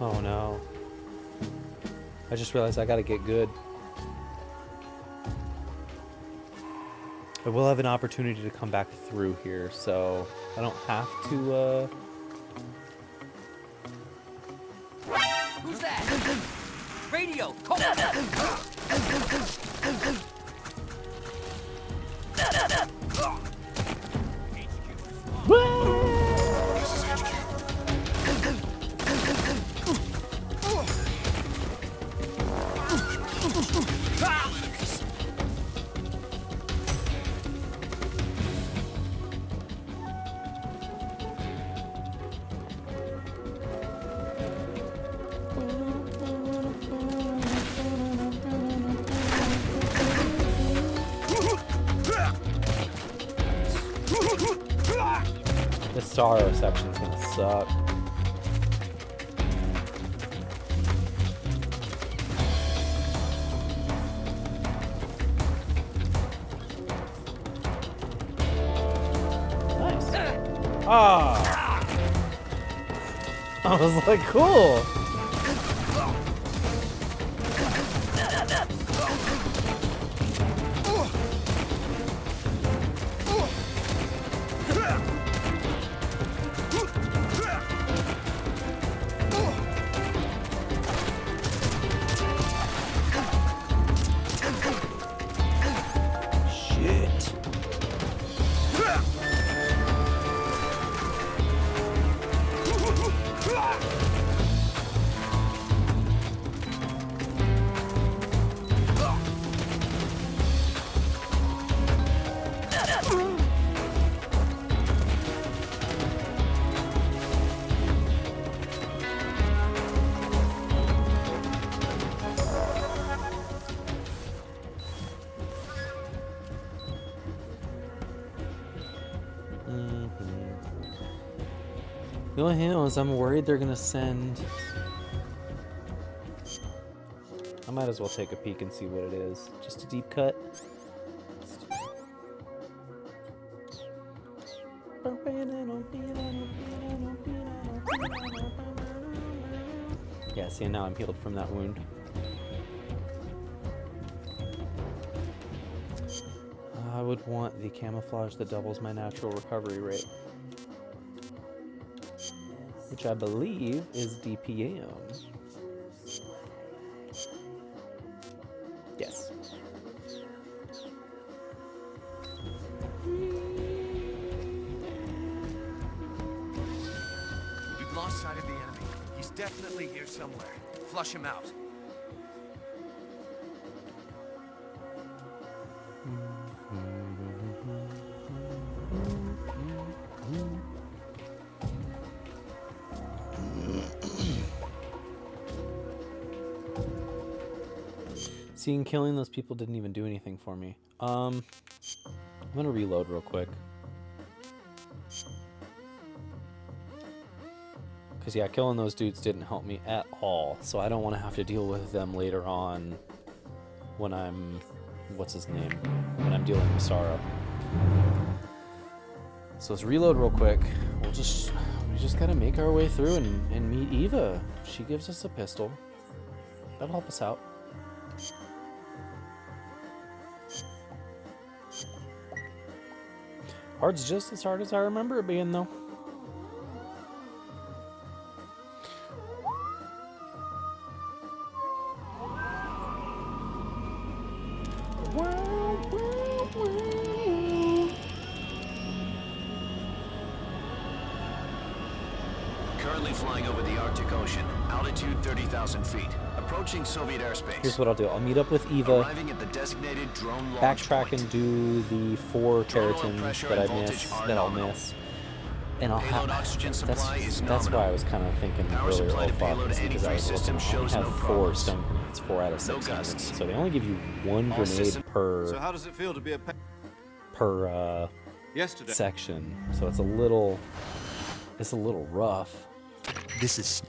Oh no. I just realized I gotta get good. I will have an opportunity to come back through here, so I don't have to, Who's that? Radio! Call the star section's gonna suck. Nice. Ah! I was like, cool. The only thing is I'm worried they're gonna send... I might as well take a peek and see what it is. Just a deep cut. Yeah, see, now I'm healed from that wound. I would want the camouflage that doubles my natural recovery rate, which I believe is DPM. Yes. We've lost sight of the enemy. He's definitely here somewhere. Flush him out. Seeing killing those people didn't even do anything for me. I'm gonna reload real quick. Because yeah, killing those dudes didn't help me at all. So I don't want to have to deal with them later on when I'm... what's his name? When I'm dealing with Sorrow. So let's reload real quick. We just gotta make our way through and meet Eva. She gives us a pistol. That'll help us out. Hard's just as hard as I remember it being, though. Currently flying over the Arctic Ocean, altitude 30,000 feet, approaching Soviet airspace. Here's what I'll do. I'll meet up with Eva, Arriving at the designated drone launch backtrack point. and do the 4 Kerotans that I'll miss. And I'll have... That's why I was kind of thinking earlier, oh fuck, is because I was looking, I only have 4 stun grenades, 4 out of 6 stun grenades. So they only give you 1 grenade per... So how does it feel to be a per section. So it's a little rough. This is...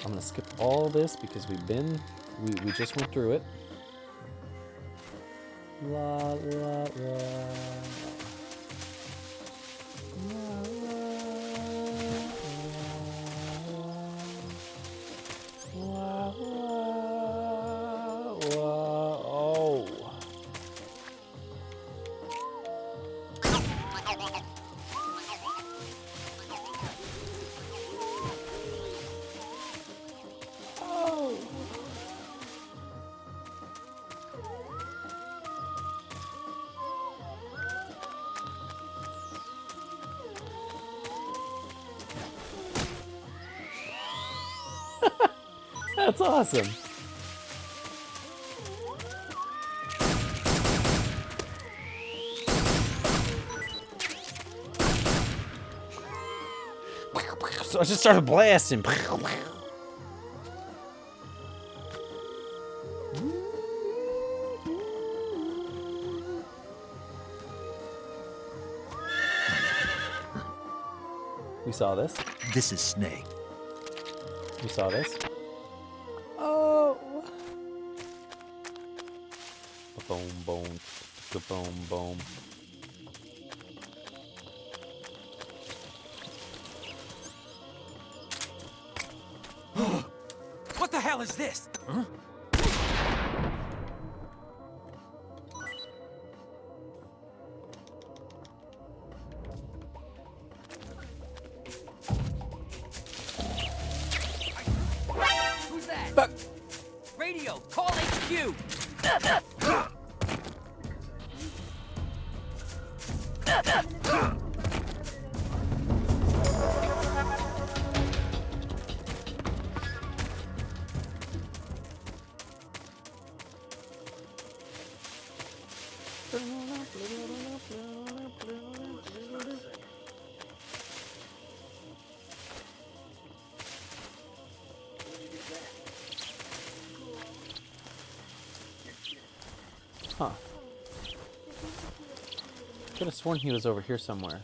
I'm gonna skip all this because we just went through it. La la la. That's awesome. So I just started blasting. We saw this. This is Snake. We saw this. Oh. Boom, boom, boom, boom. What the hell is this? Huh? Who's that? Radio, call HQ! Huh. Could have sworn he was over here somewhere.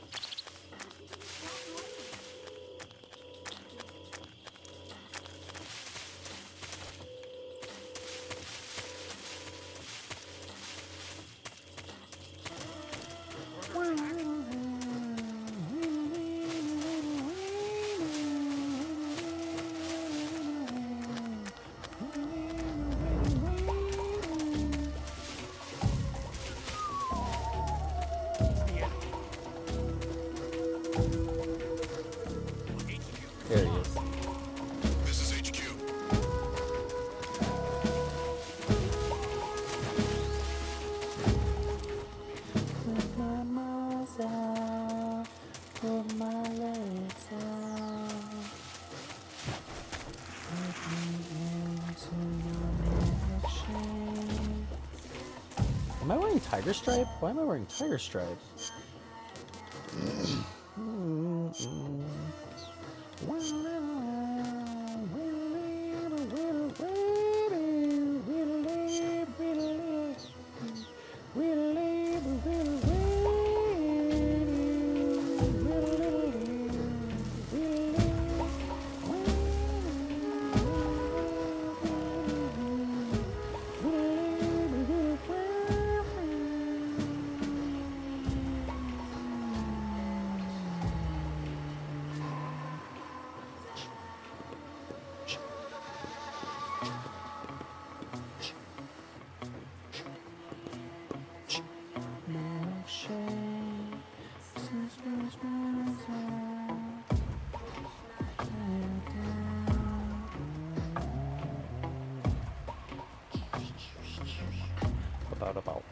Am I wearing Tiger Stripe? Why am I wearing Tiger Stripe? About.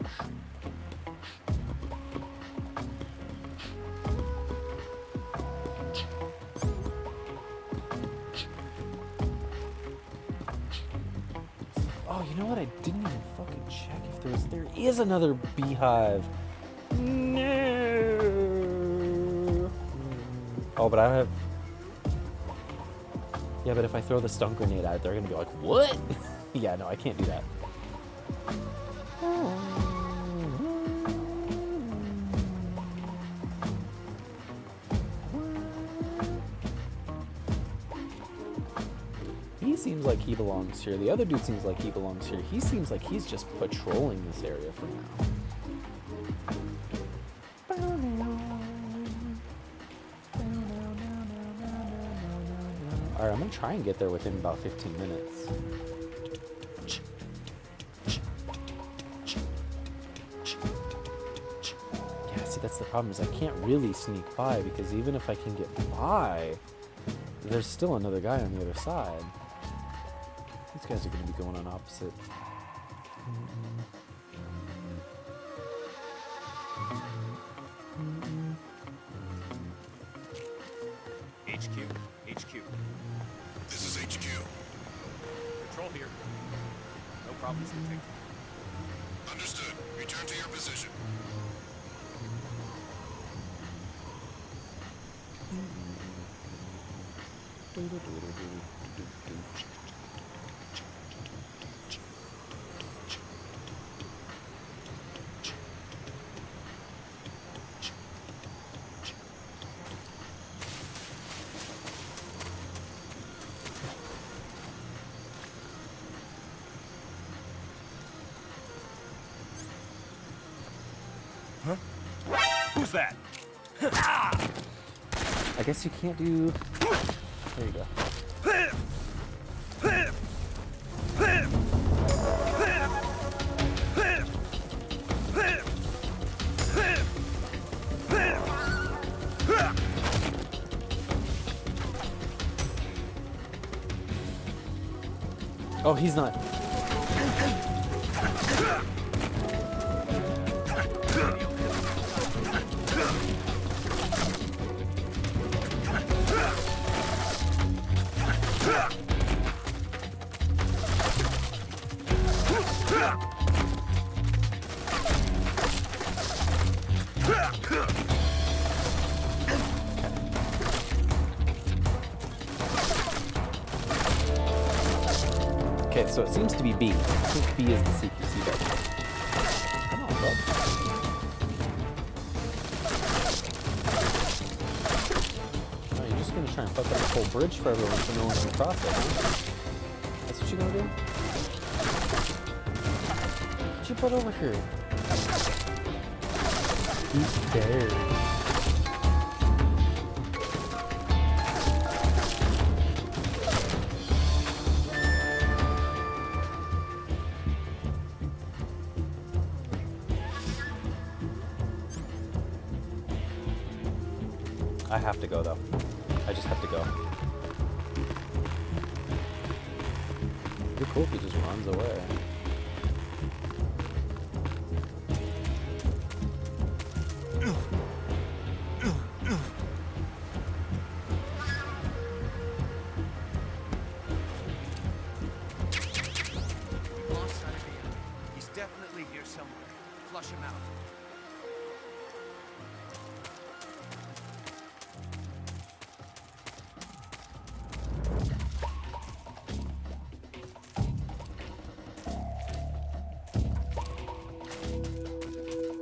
Oh, you know what? I didn't even fucking check if there is another beehive. No. Oh, but I have. Yeah, but if I throw the stun grenade out, they're gonna be like, "What?" Yeah, no, I can't do that. He seems like he belongs here. The other dude seems like he belongs here. He seems like he's just patrolling this area for now. Alright, I'm gonna try and get there within about 15 minutes. Yeah, see, that's the problem, is I can't really sneak by, because even if I can get by, there's still another guy on the other side. These guys are gonna be going on opposite. HQ. This is HQ. Patrol here. No problems detected. Understood. Return to your position. Huh? Who's that? I guess you can't do... There you go. Oh, he's not. Okay, so it seems to be B. I think B is the CQC button. Come on, bud. Oh, you're just gonna try and fuck up this whole bridge for everyone so no one can cross it, huh? That's what you're gonna do? Get your butt over here. He's scared. I have to go, though. I just have to go. It'd be cool if he just runs away. Lost sight of him. He's definitely here somewhere. Flush him out.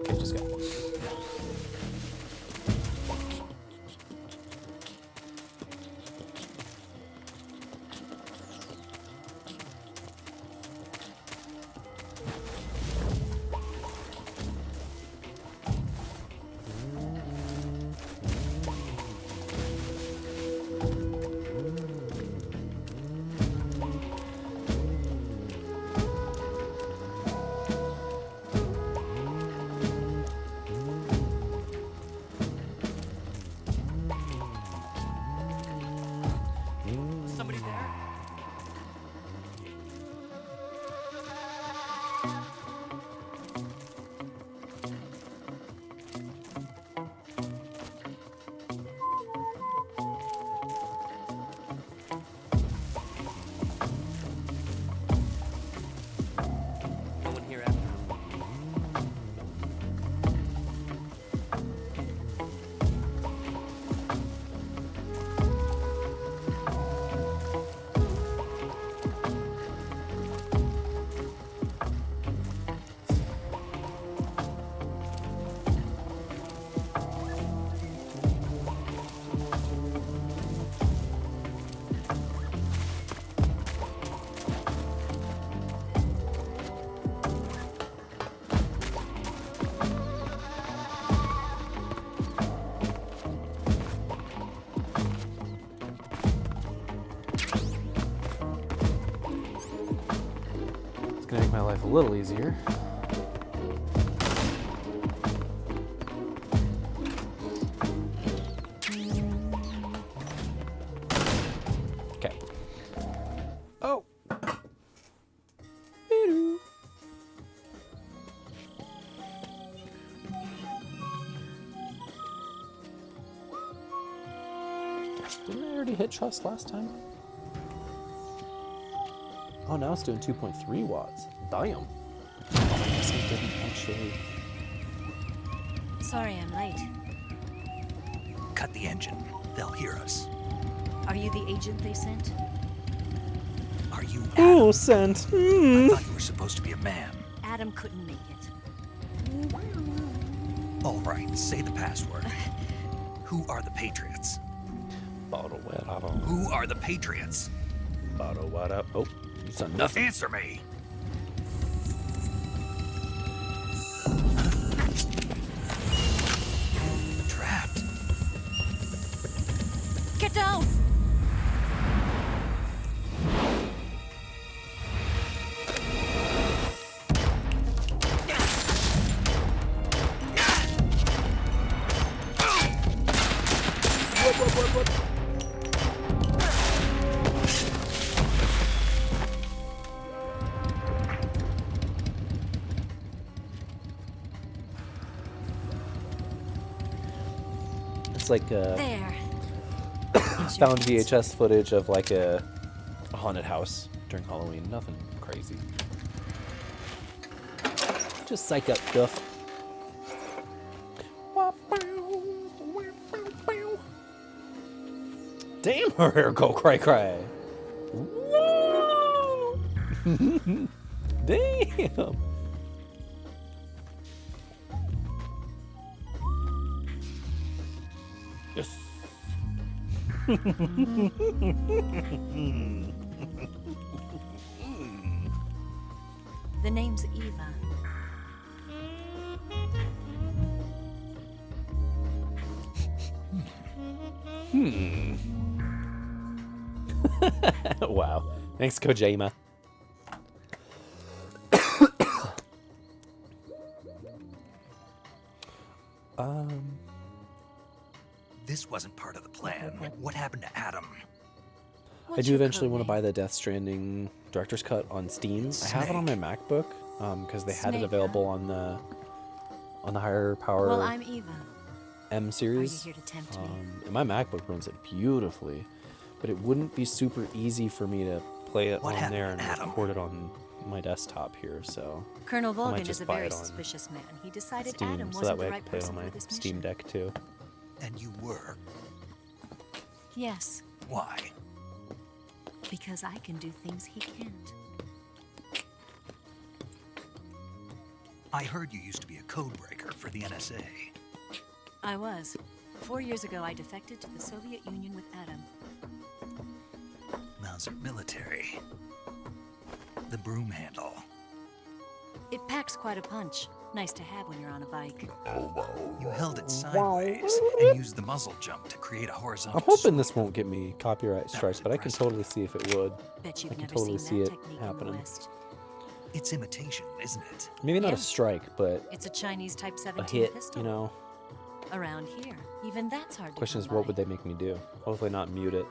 Okay, just go. Somebody there? No one here after. It's gonna make my life a little easier. Okay. Oh. Didn't I already hit trust last time? Oh, now it's doing 2.3 watts. Damn. I guess I didn't actually. Sorry I'm late. Cut the engine. They'll hear us. Are you the agent they sent? Are you Ooh, sent. I thought you were supposed to be a man. Adam couldn't make it. All right, say the password. Who are the Patriots? Who are the Patriots? Oh, you said nothing. Answer me. Trapped. Get down! What? It's like There. found VHS footage of like a haunted house during Halloween. Nothing crazy. Just psych up stuff. Damn, her hair go cry. Damn. Yes. The name's Eva. Wow. Thanks, Kojima. This wasn't part of the plan. What happened to Adam? I do eventually want to buy the Death Stranding Director's Cut on Steam. I have it on my MacBook because they had it available on the higher power Well, I'm Eva. M series. Are you here to tempt me? And my MacBook runs it beautifully, but it wouldn't be super easy for me to play it on there and record it on my desktop here, so Colonel I might Volgan just is a buy very it on suspicious man. He decided Steam, Adam so wasn't that the way I right can play it on person my for this Steam mission. Deck too. And you were? Yes, Why? because I can do things he can't. I heard you used to be a codebreaker for the NSA. I was. 4 years ago, I defected to the Soviet Union with Adam. Mauser military. The broom handle. It packs quite a punch. Nice to have when you're on a bike. You held it sideways and used the muzzle jump to create a horizontal I'm hoping this won't get me copyright strike, but I can totally see if it would. Bet I you've can never totally seen see that it technique in the happening. West. It's imitation, isn't it? Maybe not Yeah. a strike, but It's a Chinese Type a 17 hit, pistol. you know. Around here, even that's hard to Question is, come what by. would they make me do? Hopefully not mute it.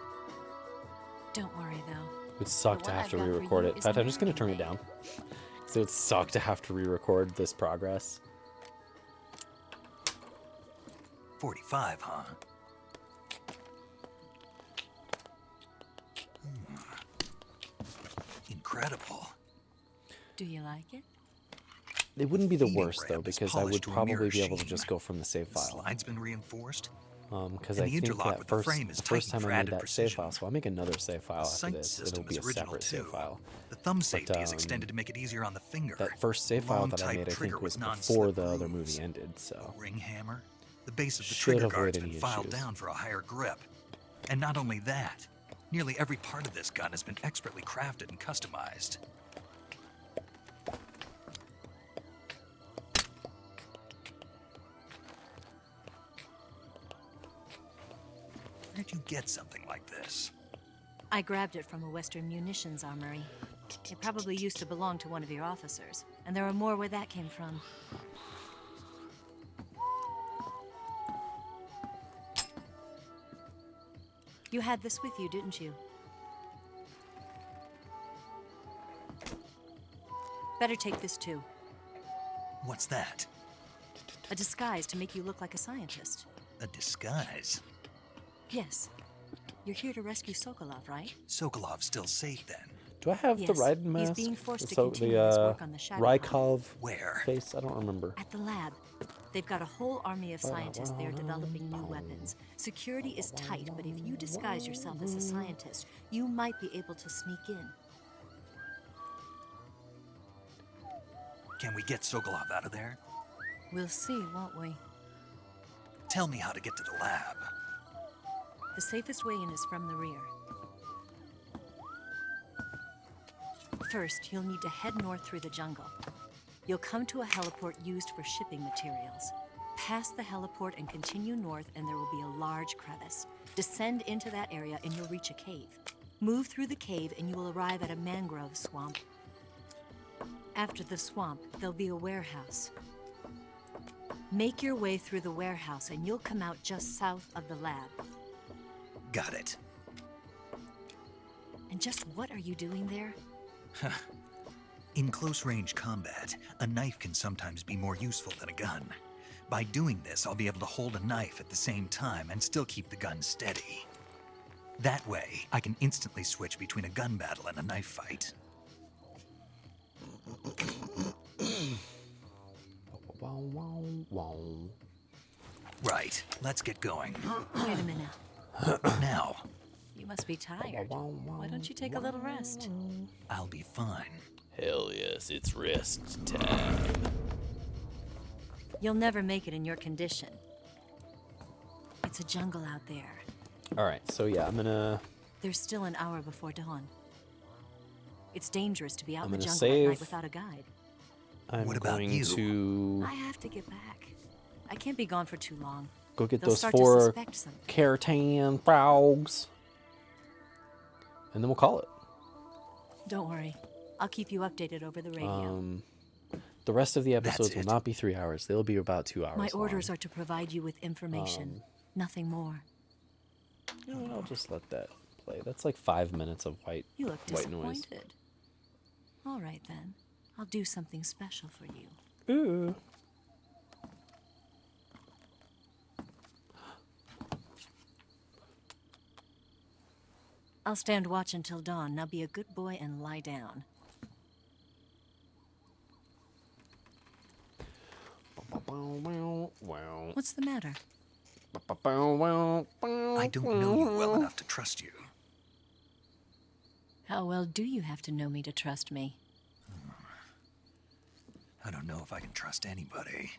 Don't worry, though. It would suck The to one have I've to got for re-record you it. In is fact, I'm just going to turn it American-made. down. So it would suck to have to re-record this progress. 45, huh? Incredible. Do you like it? It wouldn't be the Feeding worst, though, ramp is because I would polished to a probably mirror be able to sheen. just go from the save The file. slide's been reinforced. Because And I the think interlock that with the frame is the first tightened time for I made added that save precision. file, so I'll make another save file The after sight this. system It'll be is a original, separate save too. file. The thumb safety is um, extended to make it easier on the finger. That first save file Long that I type made, I trigger think, was with before non-slip the other grooves. movie ended, so A ring hammer. The base of the should trigger avoid guard's been any filed issues. down for a higher grip. And not only that, nearly every part of this gun has been expertly crafted and customized. Where'd you get something like this? I grabbed it from a Western munitions armory. It probably used to belong to one of your officers, and there are more where that came from. You had this with you, didn't you? Better take this too. What's that? A disguise to make you look like a scientist. A disguise? Yes. You're here to rescue Sokolov, right? Sokolov's still safe then. do I have the Yes, Raiden he's mask? being forced to So continue his work on the Shadow Rykov Where? face? I don't remember. At the lab. They've got a whole army of scientists there developing new weapons. Security is tight, but if you disguise yourself as a scientist, you might be able to sneak in. Can we get Sokolov out of there? We'll see, won't we? Tell me how to get to the lab. The safest way in is from the rear. First, you'll need to head north through the jungle. You'll come to a heliport used for shipping materials. Pass the heliport and continue north, and there will be a large crevice. Descend into that area, and you'll reach a cave. Move through the cave, and you will arrive at a mangrove swamp. After the swamp, there'll be a warehouse. Make your way through the warehouse, and you'll come out just south of the lab. Got it. And just what are you doing there? In close-range combat, a knife can sometimes be more useful than a gun. By doing this, I'll be able to hold a knife at the same time and still keep the gun steady. That way, I can instantly switch between a gun battle and a knife fight. Right, let's get going. Wait a minute. Now, You must be tired. Why don't you take a little rest? I'll be fine. Hell yes, it's rest time. You'll never make it in your condition. It's a jungle out there. Alright, so yeah, I'm gonna... There's still an hour before dawn. It's dangerous to be out I'm in the gonna jungle at night save. without a guide. I'm What about going you? to I have to get back. I can't be gone for too long. go get They'll those start to 4 suspect something. Kerotan frogs. And then we'll call it. Don't worry. I'll keep you updated over the radio. The rest of the That's episodes will it. not be 3 hours. They'll be about 2 hours My orders long. are to provide you with information. Nothing more. You know what, I'll just let that play. That's like 5 minutes of white You look noise. disappointed. All right, then. I'll do something special for you. Ooh. I'll stand watch until dawn. Now be a good boy and lie down. What's the matter? I don't know you well enough to trust you. How well do you have to know me to trust me? I don't know if I can trust anybody.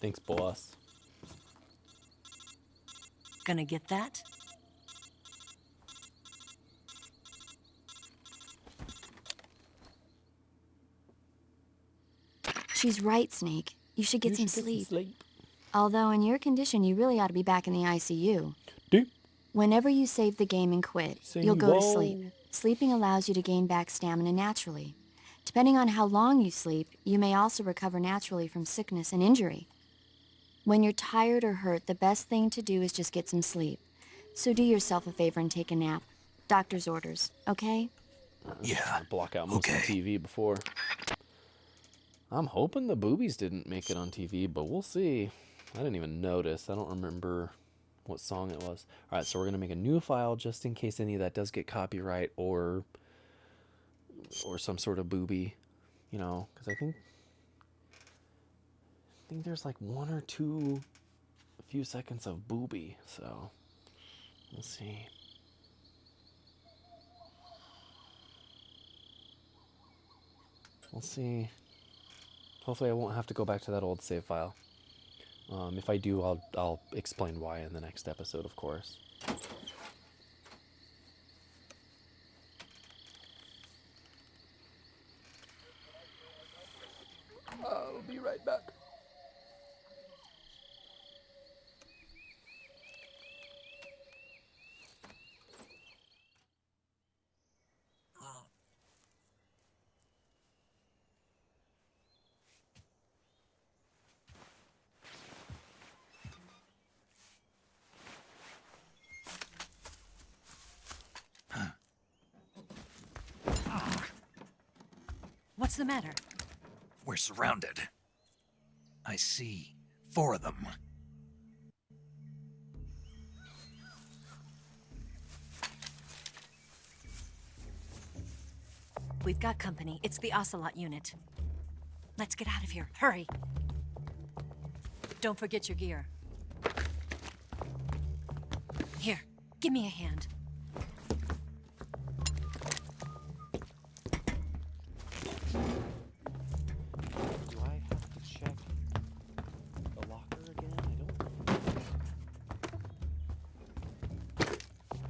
Thanks, boss. Gonna get that? She's right, Snake. You should get some sleep. Although in your condition, you really ought to be back in the ICU. Whenever you save the game and quit, you'll go to sleep. Sleeping allows you to gain back stamina naturally. Depending on how long you sleep, you may also recover naturally from sickness and injury. When you're tired or hurt, the best thing to do is just get some sleep. So do yourself a favor and take a nap. Doctor's orders, okay? Yeah. Block out most of the TV before. I'm hoping the boobies didn't make it on TV, but we'll see. I didn't even notice. I don't remember what song it was. All right, so we're gonna make a new file just in case any of that does get copyright or some sort of booby, you know, because I think there's like one or two, a few seconds of booby. So we'll see. We'll see. Hopefully I won't have to go back to that old save file. If I do, I'll explain why in the next episode, of course. I'll be right back. What's the matter? We're surrounded. I see 4 of them. We've got company. It's the Ocelot unit. Let's get out of here. Hurry. Don't forget your gear. Here, give me a hand. Do I have to check the locker again?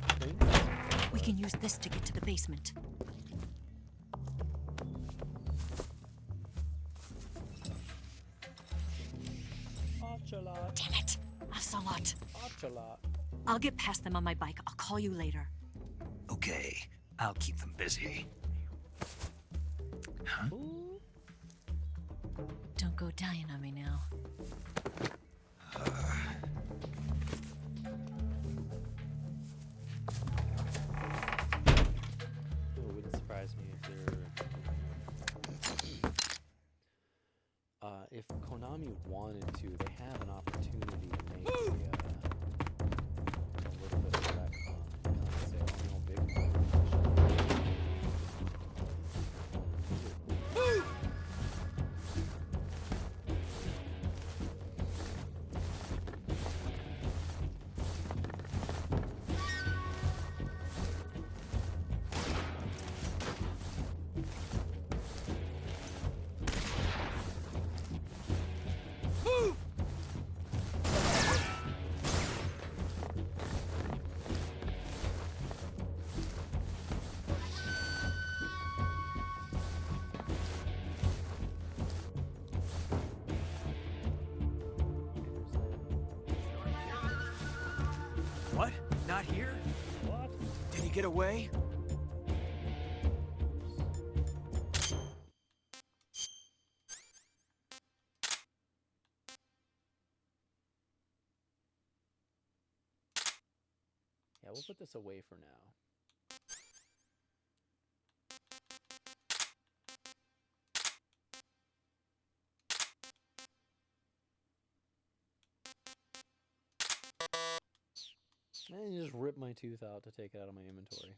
I don't. We can use this to get to the basement. Damn it! Ocelot. I'll get past them on my bike. I'll call you later. Okay, I'll keep them busy. Huh? Don't go dying on me now. It wouldn't surprise me if if Konami wanted to, they have an opportunity to make a little bit of a retcon. Not to say, oh, no, big one. What? Not here? What? Did he get away? Yeah, we'll put this away for now. And just rip my tooth out to take it out of my inventory.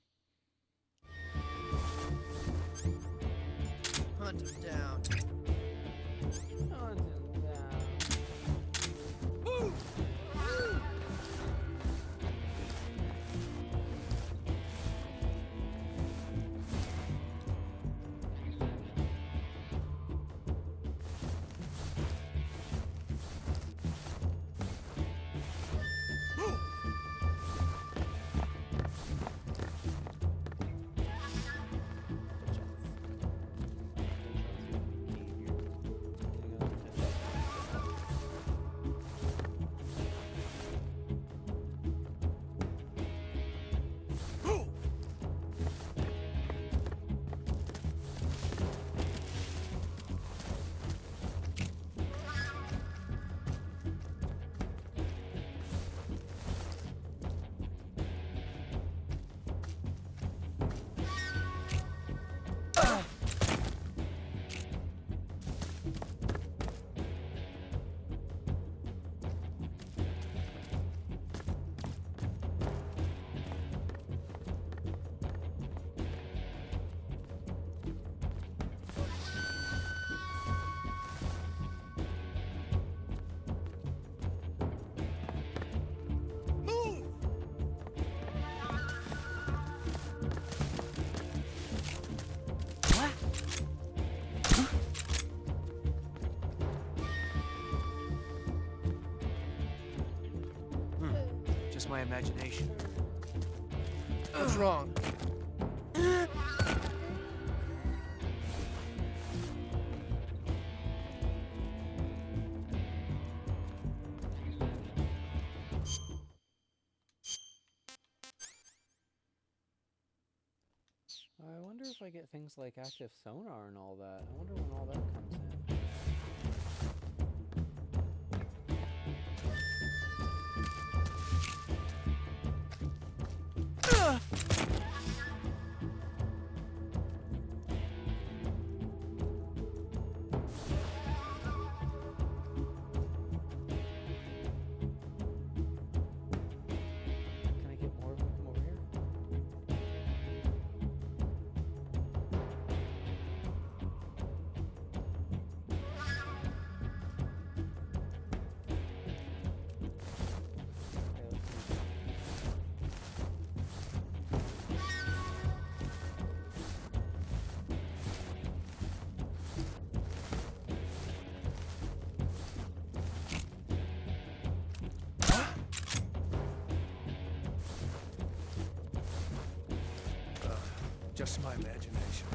just my imagination. What's wrong? I wonder if I get things like active sonar and all that. I wonder when all that comes in. Can I get more of them from over here? Just my imagination.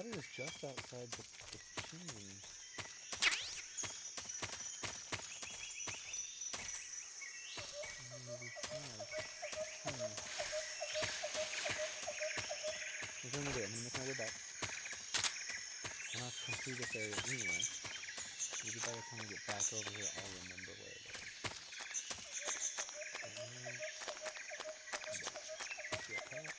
thought it was just outside the chimney. Maybe it's not. Here's what I'm gonna do. I'm gonna make my way back. I'm gonna have to come through this area anyway. Maybe by the time I get back over here, I'll remember where it is. See that cat?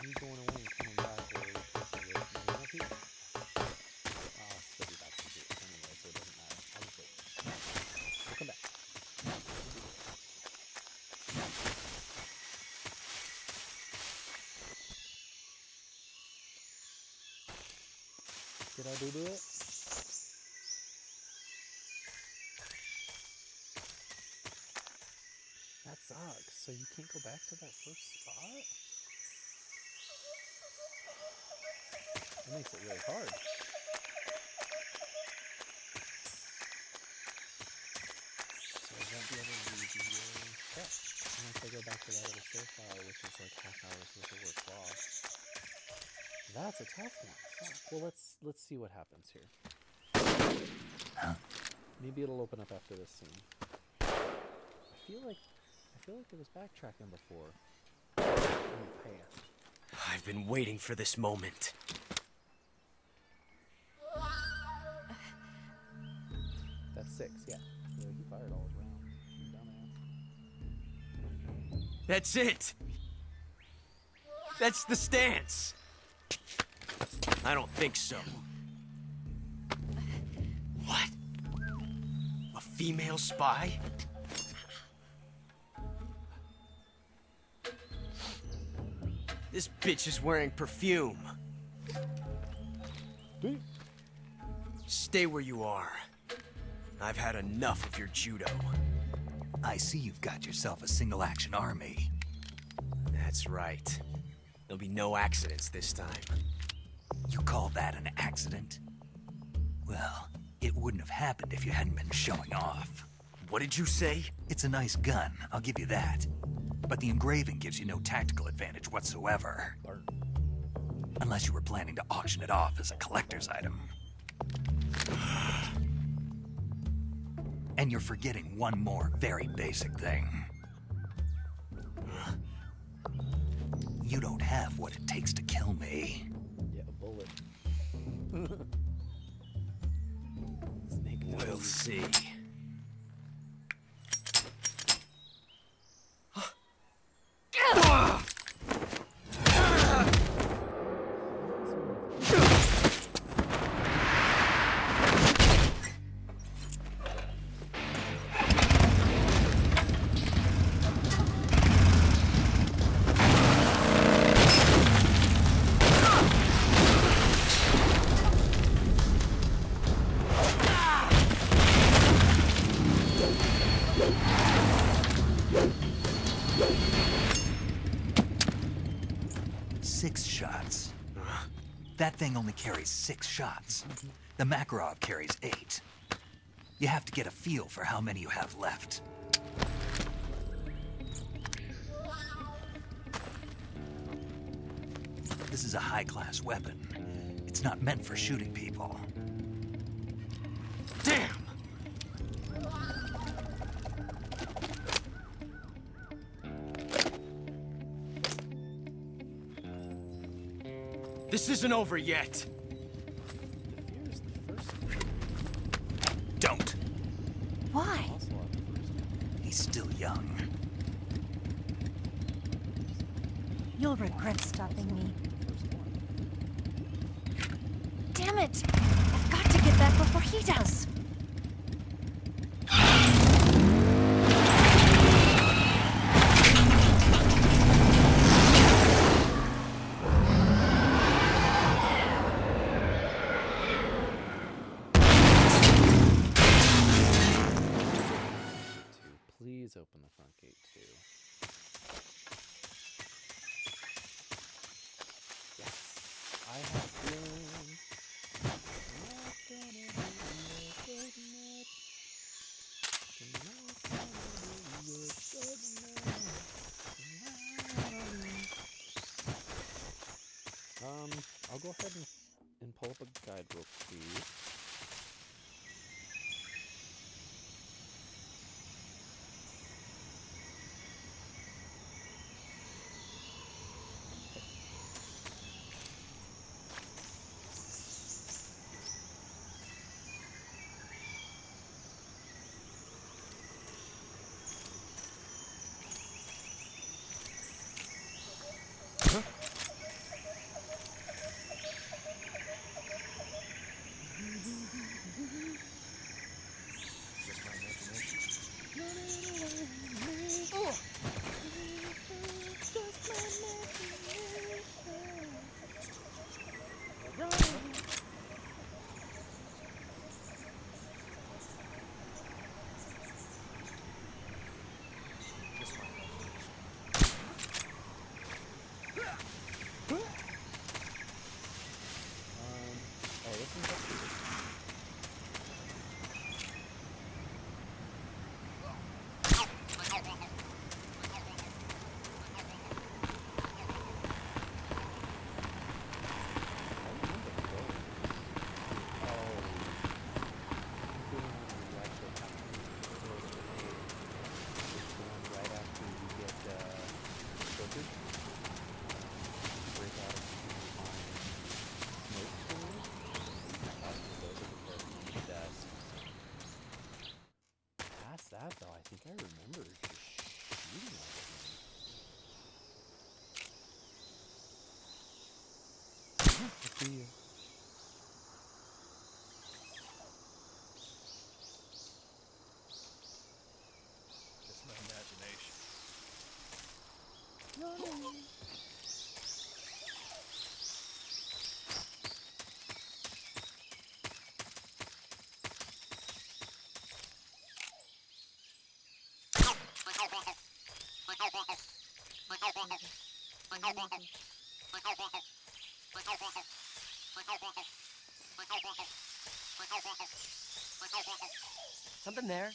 Me going away and coming back will replace it with maybe not here. I'll still be back to here anyway, so it doesn't matter. I'll just wait. We'll come back. Did I do it? That sucks. So you can't go back to that first spot? That makes it really hard. So I won't be able to do the step unless I go back to that other save file, which is like half hour's worth of work lost. That's a tough one. Fuck. Well, let's see what happens here. Maybe it'll open up after this scene. I feel like it was backtracking before. In the past. I've been waiting for this moment. That's 6, yeah. Yeah, he fired all his rounds. You dumbass. That's it! That's the stance! I don't think so. What? A female spy? This bitch is wearing perfume. Stay where you are. I've had enough of your judo. I see you've got yourself a single-action army. That's right. There'll be no accidents this time. You call that an accident? Well, it wouldn't have happened if you hadn't been showing off. What did you say? It's a nice gun, I'll give you that. But the engraving gives you no tactical advantage whatsoever. Unless you were planning to auction it off as a collector's item. And you're forgetting one more very basic thing. You don't have what it takes to kill me. Yeah, a bullet. We'll see. That thing only carries 6 shots. The Makarov carries 8. You have to get a feel for how many you have left. This is a high-class weapon. It's not meant for shooting people. Damn! This isn't over yet. Don't. Why? He's still young. You'll regret stopping me. Damn it! I've got to get back before he does. Please open the front gate too. Yes, I have been. I'll go ahead and pull up a guide real quick. Just my imagination. Just my imagination. Oh, this one's up here. That though, I think I remember just shooting at him. I see you. Just my imagination. Something there.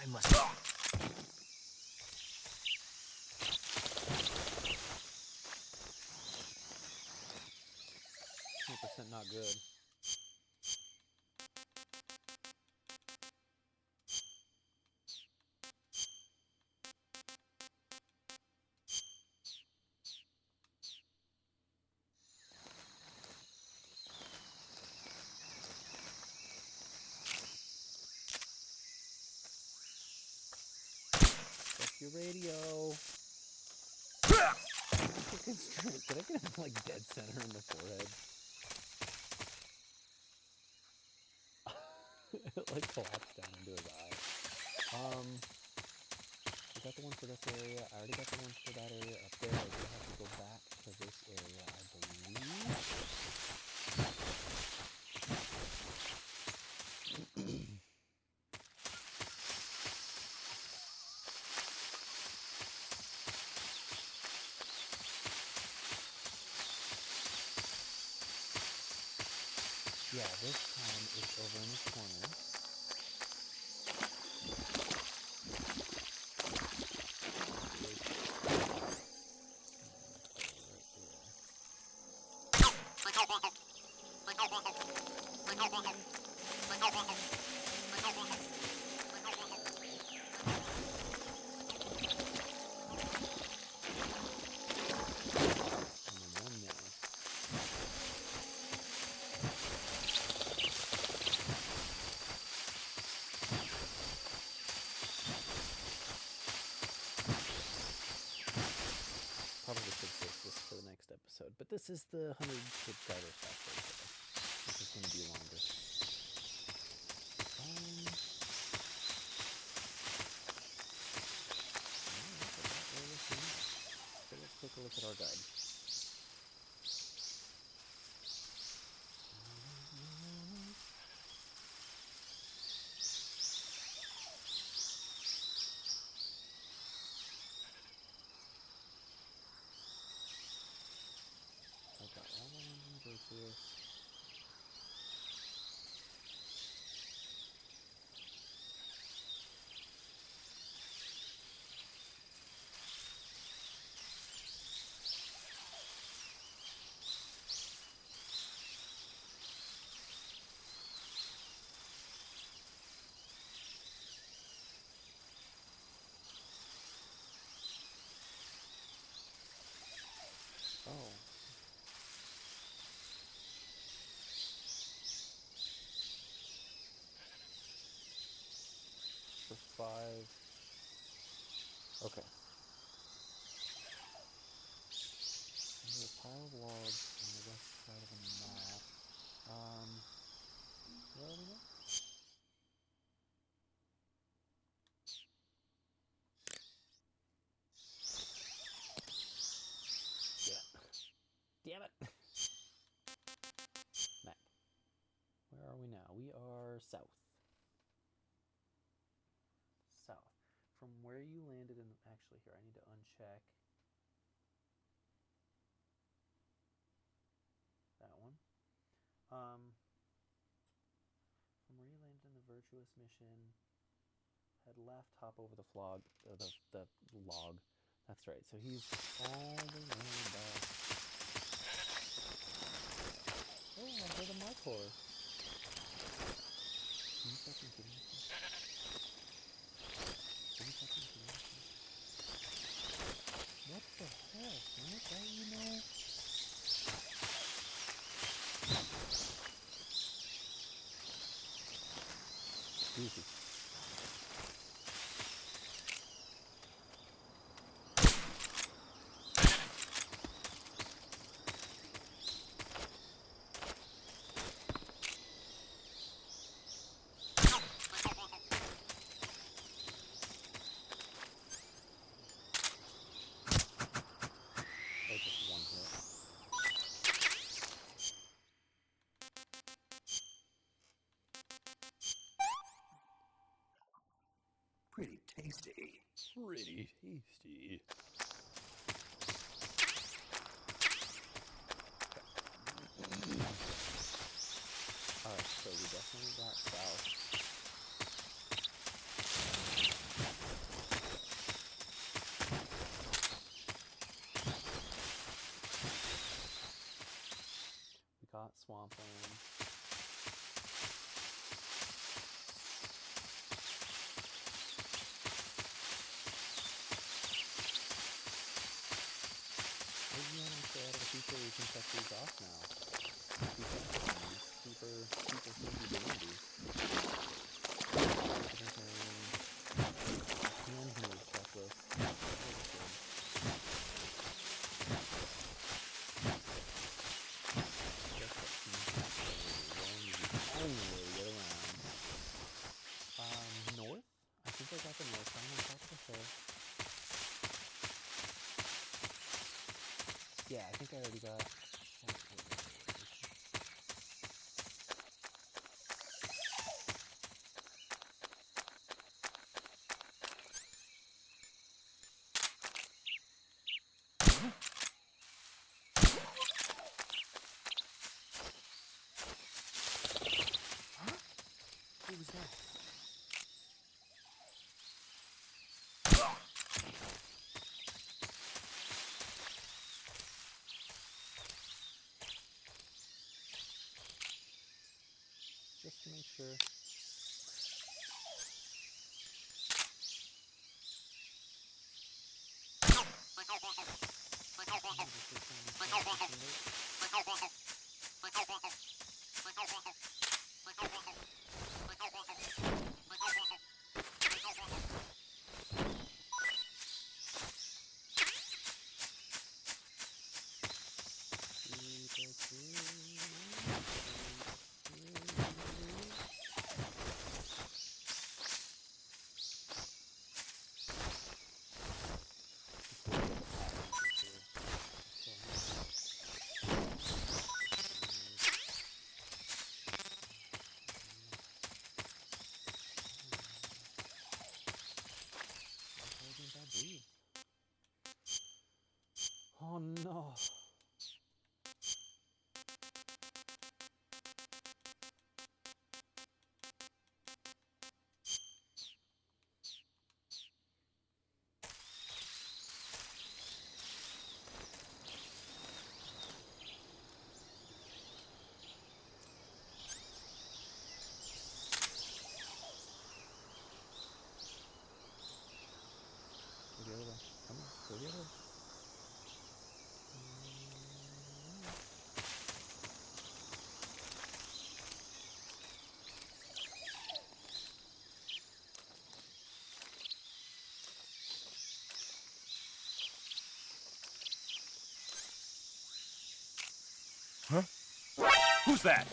I must. 100% not good. Check your radio. Did I get him like dead center in the forehead? It like collapsed down into his eye. We got the one for this area. I already got the one for that area up there. I do have to go back to this area, I believe. Yeah, this time it's over in the corner. Episode, but this is the 100 subscriber special, so this is going to be longer. So let's take a look at our guide. I've got all one virtuous. flaws on the west side of the map. Where are we now? Yeah. Damn it! Map. Where are we now? We are south. South. From where you landed in... Actually, here, I need to uncheck that one. From where you landed in the Virtuous mission, head left, hop over the log. The log. That's right. So he's all the way back. Oh, I heard a Markor. Are you fucking kidding me? Are you fucking kidding me? What the hell, man? That you know? Easy. Or just one hit. Pretty tasty. Pretty tasty. Alright, so we definitely got south. We got swampland. Maybe when I stay out of the future, we can check these off now. Super sneaky dandy. Hand move checklist. Only way to get around. North? I think I got the north side on top of the hill. Yeah, I think I already got... Huh? Who was that? Just to make sure. Oh no. Go the other way. Come on, go the other way. Huh? Who's that?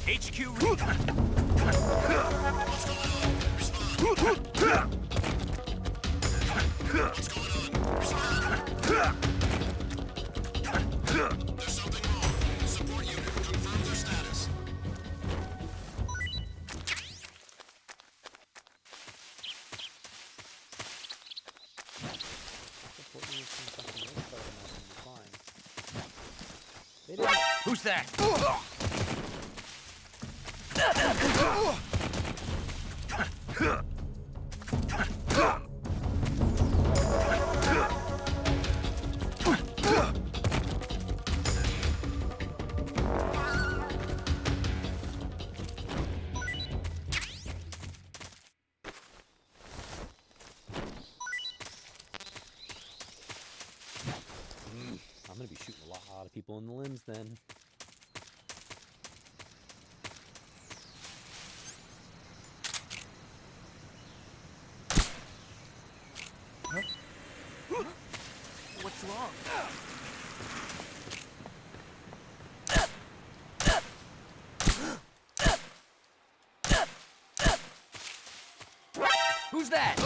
HQ read. What's going on? Respond. There's something wrong. Support unit, confirm their status. Who's that? I'm gonna be shooting a lot of people in the limbs then. What's wrong? Who's that?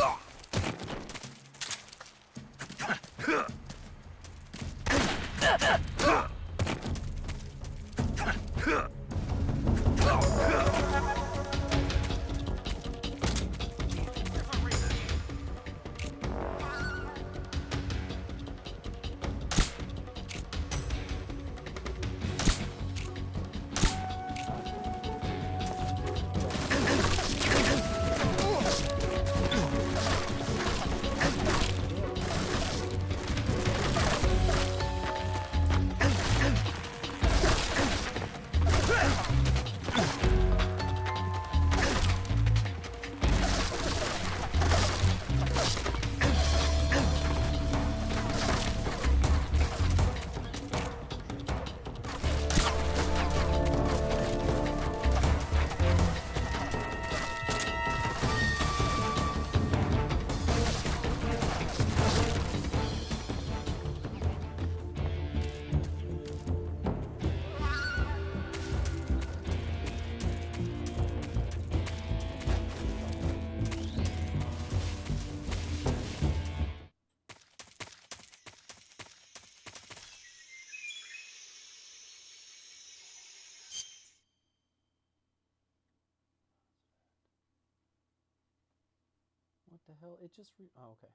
What the hell? It just oh, okay.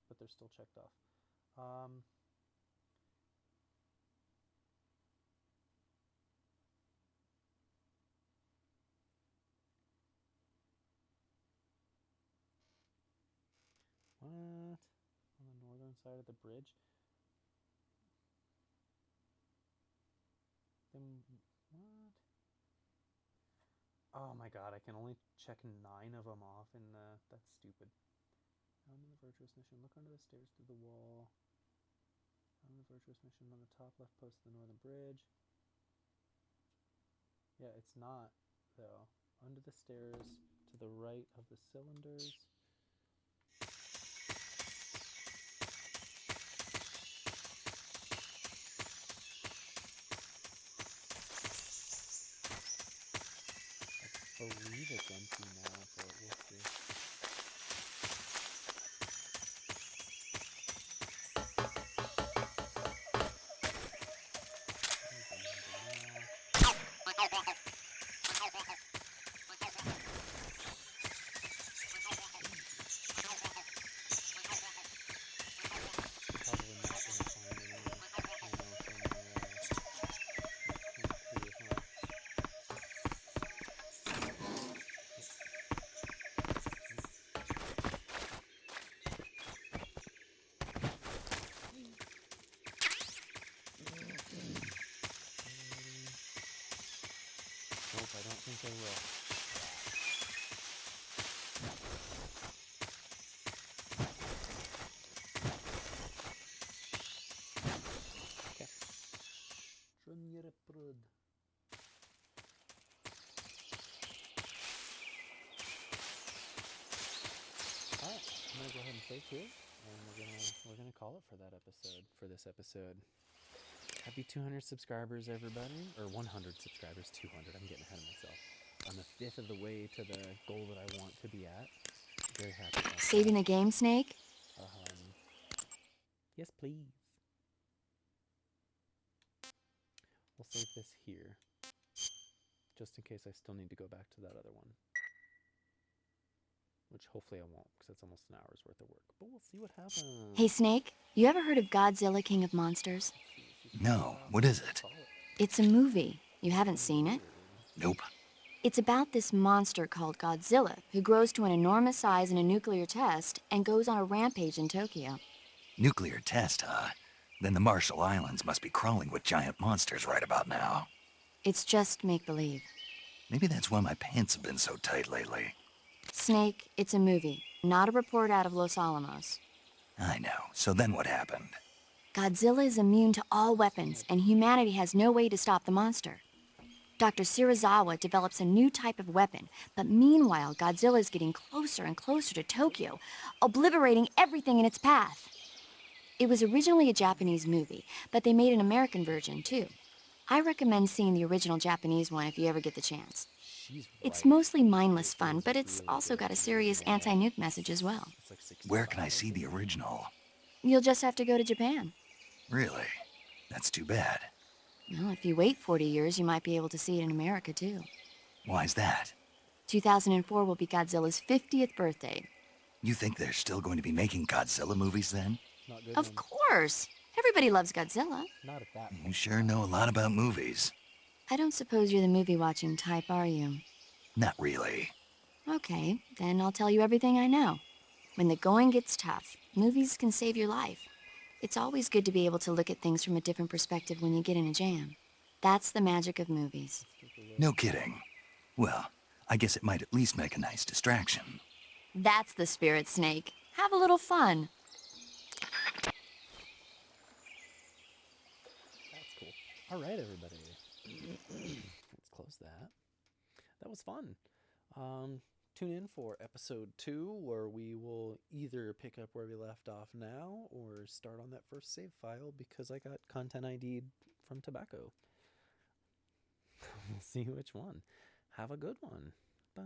But they're still checked off. What? On the northern side of the bridge? Then what? Oh my god, I can only check 9 of them off in the... That's stupid. On the virtuous mission, look under the stairs through the wall. On the virtuous mission on the top left post of the northern bridge. Yeah, it's not, though. Under the stairs to the right of the cylinders. I believe it's empty now, but we'll see. gonna go ahead and save here, and we're gonna call it for that episode. For this episode. Happy 200 subscribers, everybody, or 100 subscribers. 200. I'm getting ahead of myself. I'm a fifth of the way to the goal that I want to be at. Very happy about Saving that. the game, Snake? Yes, please. We'll save this here, just in case I still need to go back to that other one. Which hopefully I won't, because it's almost an hour's worth of work. But we'll see what happens. Hey, Snake, you ever heard of Godzilla, King of Monsters? No, what is it? It's a movie. You haven't seen it? Nope. It's about this monster called Godzilla, who grows to an enormous size in a nuclear test and goes on a rampage in Tokyo. Nuclear test, huh? Then the Marshall Islands must be crawling with giant monsters right about now. It's just make-believe. Maybe that's why my pants have been so tight lately. Snake, it's a movie, not a report out of Los Alamos. I know. So then what happened? Godzilla is immune to all weapons, and humanity has no way to stop the monster. Dr. Shirazawa develops a new type of weapon, but meanwhile, Godzilla is getting closer and closer to Tokyo, obliterating everything in its path. It was originally a Japanese movie, but they made an American version, too. I recommend seeing the original Japanese one if you ever get the chance. It's mostly mindless fun, but it's also got a serious anti-nuke message as well. Where can I see the original? You'll just have to go to Japan. Really? That's too bad. Well, if you wait 40 years, you might be able to see it in America, too. Why's that? 2004 will be Godzilla's 50th birthday. You think they're still going to be making Godzilla movies then? Of course! Everybody loves Godzilla. Not at that. You sure know a lot about movies. I don't suppose you're the movie-watching type, are you? Not really. Okay, then I'll tell you everything I know. When the going gets tough, movies can save your life. It's always good to be able to look at things from a different perspective when you get in a jam. That's the magic of movies. No kidding. Well, I guess it might at least make a nice distraction. That's the spirit, Snake. Have a little fun. That's cool. All right, everybody. Let's close that. That was fun. Tune in for episode 2, where we will either pick up where we left off now or start on that first save file because I got content ID'd from Tobacco. We'll see which one. Have a good one. Bye.